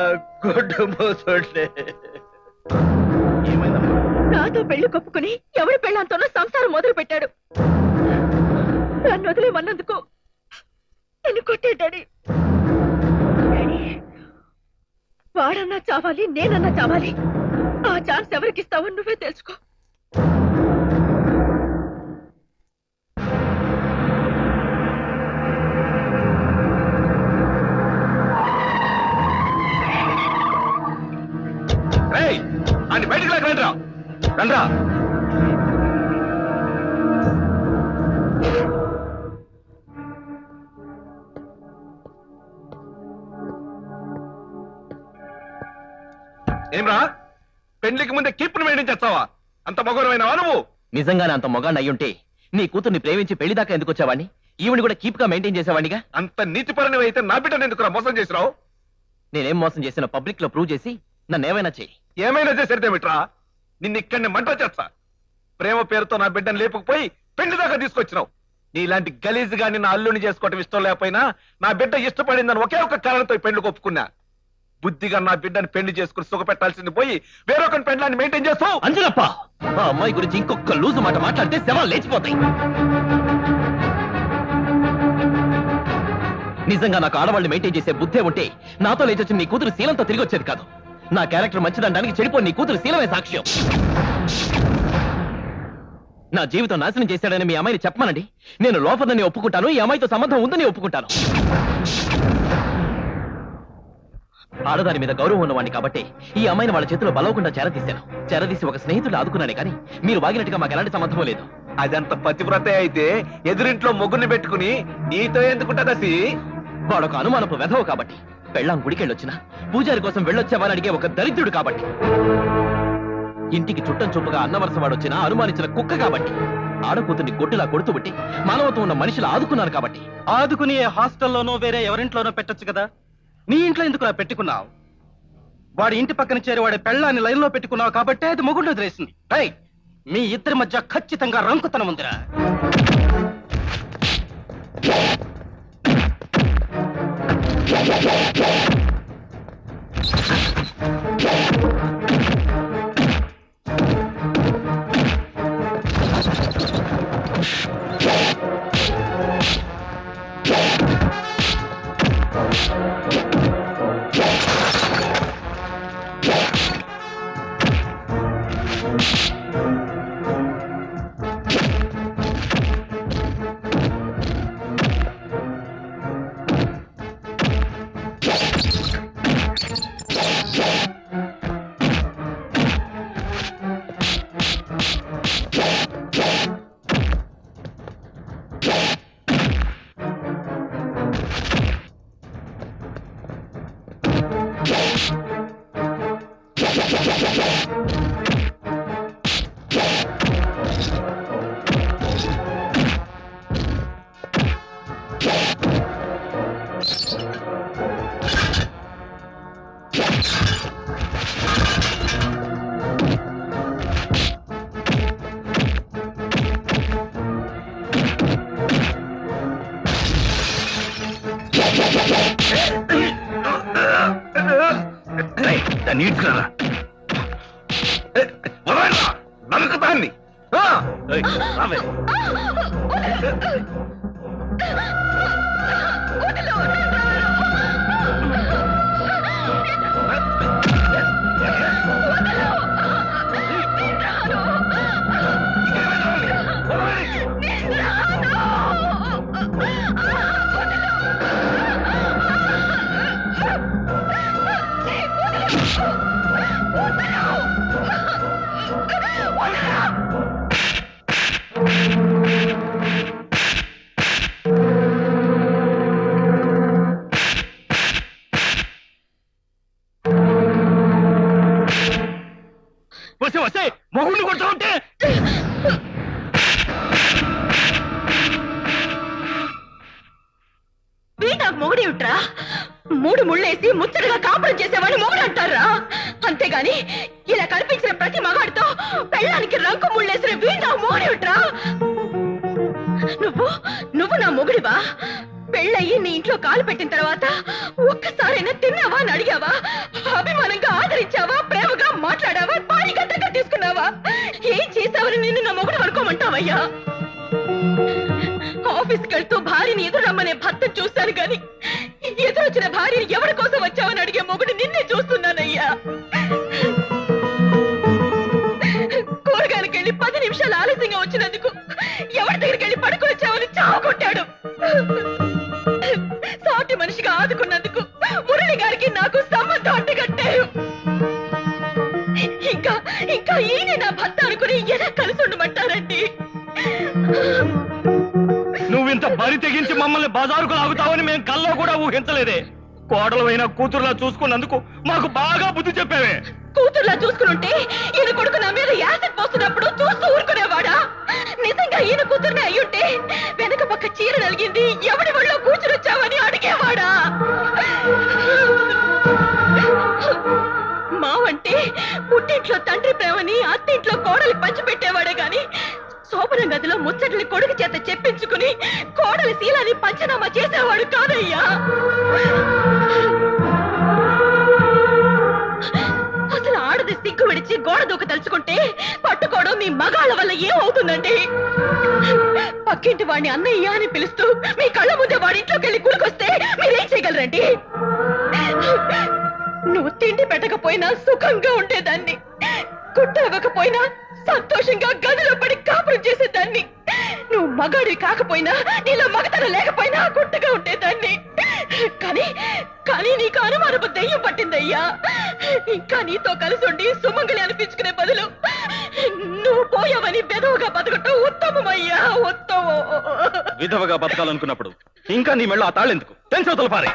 గుడ్డుమోతోండే. నాతో పెళ్లి కొప్పుకుని ఎవరి పెళ్ళంతోనో సంసారం మొదలు పెట్టాడు. నన్ను వదిలేమన్నందుకు నన్ను కొట్టేటాడు. వాడన్నా చావాలి, నేనన్నా చావాలి. ఆ ఛాన్స్ ఎవరికి ఇస్తావో నువ్వే తెలుసుకో. బయటకు రండిరా, రండ్రా. ఏమ్రా, పెళ్లికి ముందే కీపును మెయింటైన్ చేస్తావా? అంత మగోరమైనవా నువ్వు? నిజంగానే అంత మొగాన్ని అయ్యుంటే నీ కూతుర్ని ప్రేమించి పెళ్లి దాకా ఎందుకు వచ్చావాడిని? ఈవిని కూడా కీప్ గా మెయింటైన్ చేసేవాడిగా. అంత నీతిపరనివి అయితే నా బిడ్డను ఎందుకు మోసం చేసినావు? నేనేం మోసం చేసిన పబ్లిక్ లో ప్రూవ్ చేసి నన్ను ఏమైనా చెయ్యి. ఏమైనా చేసేదేమిట్రా? నిన్ను ఇక్కడిని మంట చేస్తా. ప్రేమ పేరుతో నా బిడ్డను లేపుకుపోయి పెళ్లి దాకా తీసుకొచ్చినావు. నీలాంటి గలీజ్ గా నిన్ను అల్లుని చేసుకోవటం ఇష్టం లేకపోయినా నా బిడ్డ ఇష్టపడిందని ఒకే ఒక కారణంతో పెళ్లి ఒప్పుకున్నా. బుద్ధిగా నా బిడ్డని పెళ్లి చేసుకుని సుఖపెట్టాల్సింది పోయి వేరొక పెళ్లాన్ని మెయింటైన్ చేస్తావు. అంజనప్ప, ఆ అమ్మాయి గురించి ఇంకొక లూజు మాట మాట్లాడితే శవాలు లేచిపోతాయి. నిజంగా నాకు ఆడవాళ్ళని మెయింటైన్ చేసే బుద్ధే ఉంటే నాతో లేచొచ్చిన నీ కూతురు శీలంతో తిరిగి వచ్చేది కాదు. నా క్యారెక్టర్ మంచిదనడానికి చెడిపోయి నీ కూతురు శీలమే సాక్ష్యం. నా జీవితం నాశనం చేశాడని మీ అమ్మాయిని చెప్పమనండి. నేను లోపలని ఒప్పుకుంటాను, ఈ అమ్మాయితో సంబంధం ఉందని ఒప్పుకుంటాను. ఆడదాని మీద గౌరవం ఉన్నవాడిని కాబట్టి ఈ అమ్మాయిని వాళ్ళ చేతిలో బలవకుండా చేరదీసి ఒక స్నేహితుడు ఆదుకున్నానే కానీ మీరు వాగినట్టుగా మాకు ఎలాంటి సంబంధం లేదు. అదంత పతివ్రత అయితే ఎదురింట్లో మొగ్గుని పెట్టుకుని నీతో ఎందుకుంటదసి? వాడొక అనుమానపు వెధవ కాబట్టి, పెళ్ళాం గుడికెళ్ళొచ్చినా పూజారి కోసం వెళ్ళొచ్చావని అడిగే ఒక దరిద్రుడు కాబట్టి, ఇంటికి చుట్టం చూపుగా అన్నవరస వాడొచ్చినా అనుమానించిన కుక్క కాబట్టి, ఆడకూతుర్ని గొడ్డులా కొడుతుబట్టి మానవత్వం ఉన్న మనుషులు ఆదుకున్నాను కాబట్టి. ఆదుకుని హాస్టల్లోనో వేరే ఎవరింట్లోనో పెట్టొచ్చు కదా, నీ ఇంట్లో ఎందుకు పెట్టుకున్నావు? వాడి ఇంటి పక్కన చేరి వాడి పెళ్ళాన్ని లైన్లో పెట్టుకున్నావు కాబట్టి అది మొగుడు వదిలేసింది. మీ ఇద్దరి మధ్య ఖచ్చితంగా రంకుతనం ఉందిరా. నరకదాన్ని మొగుడిని కొడతా ఉంటే నాకు మొగుడి ఉంటా. 3 ముళ్ళేసి ముచ్చటగా కాపురం చేసేవాడిని మొగుడు అంటారా? అంతేగాని ఇలా కనిపించిన ప్రతి మగాడితో పెళ్ళానికి రంకు ముళ్ళేసిన వీడు నాకు మొగుడి ఉంటా. నువ్వు నా మొగుడివా? పెళ్ళయ్యి నీ ఇంట్లో కాలు పెట్టిన తర్వాత ఒక్కసారైనా తిన్నావా అని అడిగావా? అభిమానంగా ఆదరించావా? ప్రేమగా మాట్లాడావా? పాడి గంటగా తీసుకున్నావా? ఏం చేసావని నిన్ను నా మొగుడు అనుకోమంటావయ్యా? ఆఫీస్కి వెళ్తూ భార్యని ఎదురమ్మనే భర్తను చూశాను గాని ఎదురొచ్చిన భార్యని ఎవరి కోసం వచ్చావని అడిగే మొగుడు నిన్నే చూస్తున్నానయ్యా. కూరగాయలకి వెళ్ళి 10 నిమిషాలు ఆలస్యంగా వచ్చినందుకు ఎవరి దగ్గరికి వెళ్ళి పడుకొచ్చావని చావకొట్టాడు. సాటి మనిషిగా ఆదుకున్నందుకు మురళి గారికి నాకు సంబంధం అడ్డుకట్టారు. ఇంకా ఈయన నా భర్త అనుకుని ఎలా కలిసి ఉండమంటారండి? నువ్వింత బరి తెగించి మమ్మల్ని బజారుకు లాగుతావని మేము కల్లో కూడా ఊహించలేదే. కోడలైన కూతురులా చూసుకున్నందుకు మాకు బాగా బుద్ధి చెప్పావే. కూతురులా చూసుకునుంటే ఈయన కొడుకు నా మీద యాసిడ్ పోస్తున్నప్పుడు చూస్తూ ఊరుకునేవాడా? నిజంగా ఈయన కూతురునే అయ్యుంటే వెనక పక్క చీర నలిగింది ఎవడి ఒళ్ళో కూర్చుని వచ్చావని అడిగేవాడా? మావంటే పుట్టింట్లో తండ్రి ప్రేమని అత్తింట్లో కోడలి పంచిపెట్టేవాడే గాని శోభన గదిలో ముచ్చట్ని కొడుకు చేత చెప్పించుకుని కోడలి శీలాన్ని పంచనామా చేసేవాడు కాదయ్యా. అసలు ఆడది సిగ్గు విడిచి గోడ దూక తలుచుకుంటే పట్టుకోవడం మీ మగాళ్ళ వల్ల ఏమవుతుందండి? పక్కింటి వాడిని అన్నయ్య అని పిలుస్తూ మీ కళ్ళ ముందే వాడి ఇంట్లోకి వెళ్ళి గుడికొస్తే మీరేం చేయగలరండి? నువ్వు తిండి పెట్టకపోయినా సుఖంగా ఉండేదాన్ని. గుడ్డ ఇవ్వకపోయినా సంతోషంగా గదిలో పడి కాపురం చేసేదాన్ని. నువ్వు మగాడివి కాకపోయినా, నీలో మగతనం లేకపోయినా గుడ్డగా ఉండేదాన్ని. కానీ కానీ నీకు అనుమానపు దెయ్యం పట్టిందయ్యా. ఇంకా నీతో కలిసి ఉండి సుమంగళి అనిపించుకునే బదులు నువ్వు పోయావని బెదవగా బతకటం ఉత్తమమయ్యా, ఉత్తమం. విధవగా బతకాలనుకున్నప్పుడు ఇంకా నీ మెళ్ళ ఆ తాళెందుకు? తెంచవతలు పారే.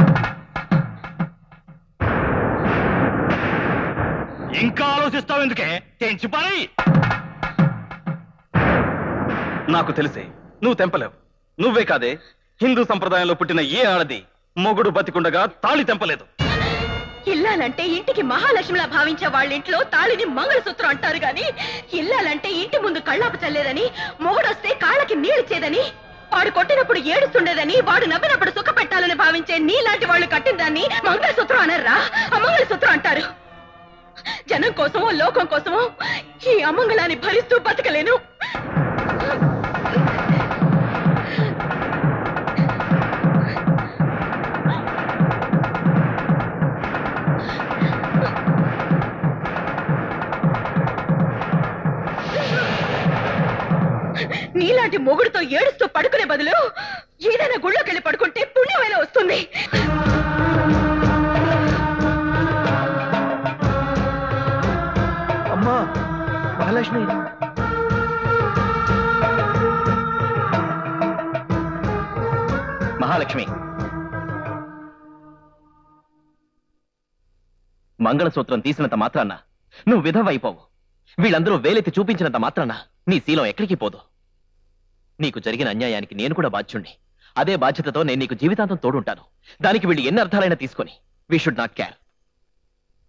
ఇంకా ఆలోచిస్తావు ఎందుకే? తెంచి పారే. నాకు తెలిసే నువ్వు తెంపలేవు. నువ్వే కాదే, హిందూ సంప్రదాయంలో పుట్టిన ఏ ఆడది మొగుడు బతికుండగా తాళి తెంపలేదు. ఇల్లాలంటే ఇంటికి మహాలక్ష్మిలా భావించే వాళ్ళ ఇంట్లో తాళిని మంగళసూత్రం అంటారు గాని, ఇల్లాలంటే ఇంటి ముందు కళ్ళాపు చల్లేదని, మొగుడొస్తే కాళ్ళకి నీళ్ళిచ్చేదని, వాడు కొట్టినప్పుడు ఏడుస్తుండేదని, వాడు నవ్వినప్పుడు సుఖ పెట్టాలని భావించే నీలాంటి వాళ్ళు కట్టిన దాన్ని మంగళసూత్రం అనర్రా, అమంగళసూత్రం అంటారు. జనం కోసమో లోకం కోసమో ఈ అమంగళాన్ని భరిస్తూ బతకలేను. నీలాంటి మొగుడుతో ఏడుస్తూ పడుకునే బదులు ఏదైనా గుళ్ళోకెళ్ళి పడుకుంటే పుణ్యమైనా వస్తుంది. అమ్మా మహాలక్ష్మి, మహాలక్ష్మి, మంగళసూత్రం తీసినంత మాత్రాన నువ్వు విధవైపోవు. వీళ్ళందరూ వేలెత్తి చూపించినంత మాత్రాన నీ శీలం ఎక్కడికి పోదు. నీకు జరిగిన అన్యాయానికి నేను కూడా బాధ్యుణ్ణి. అదే బాధ్యతతో నేను నీకు జీవితాంతం తోడుంటాను. దానికి వీళ్ళు ఎన్ని అర్థాలైనా తీసుకొని వి షుడ్ నాట్ కేర్.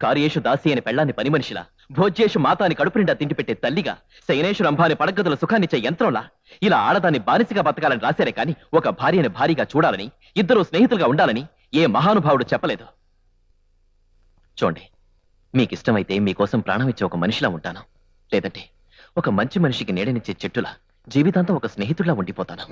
కార్యేషు దాసి అని పెళ్ళాన్ని పని మనిషిలా, భోజ్యేషు మాతాని కడుపు నిండా తిండి పెట్టే తల్లిగా, శయనేషు రంభాని పడగదుల సుఖాన్నిచ్చే యంత్రంలా ఇలా ఆడదాన్ని బానిసగా బతకాలని రాశారే కాని ఒక భార్యని భారీగా చూడాలని, ఇద్దరూ స్నేహితులుగా ఉండాలని ఏ మహానుభావుడు చెప్పలేదు. చూడండి, మీకిష్టమైతే మీకోసం ప్రాణం ఇచ్చే ఒక మనిషిలా ఉంటాను, లేదంటే ఒక మంచి మనిషికి నీడనిచ్చే చెట్టులా జీవితాంతం ఒక స్నేహితుడిలా ఉండిపోతాను.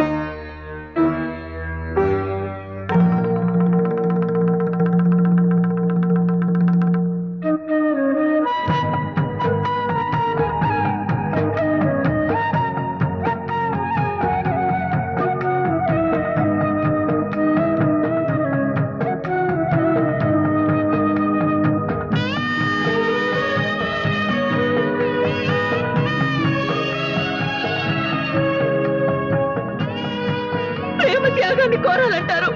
త్యాగాన్ని కోరాలంటారు,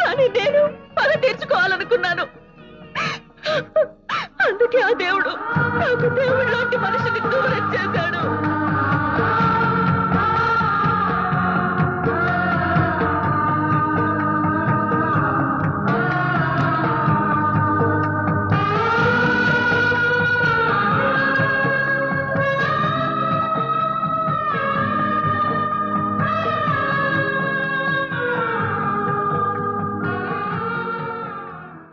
కానీ నేను పగ తీర్చుకోవాలనుకున్నాను. అందుకే ఆ దేవుడు నాకు దేవుడు లాంటి మనిషిని దూరం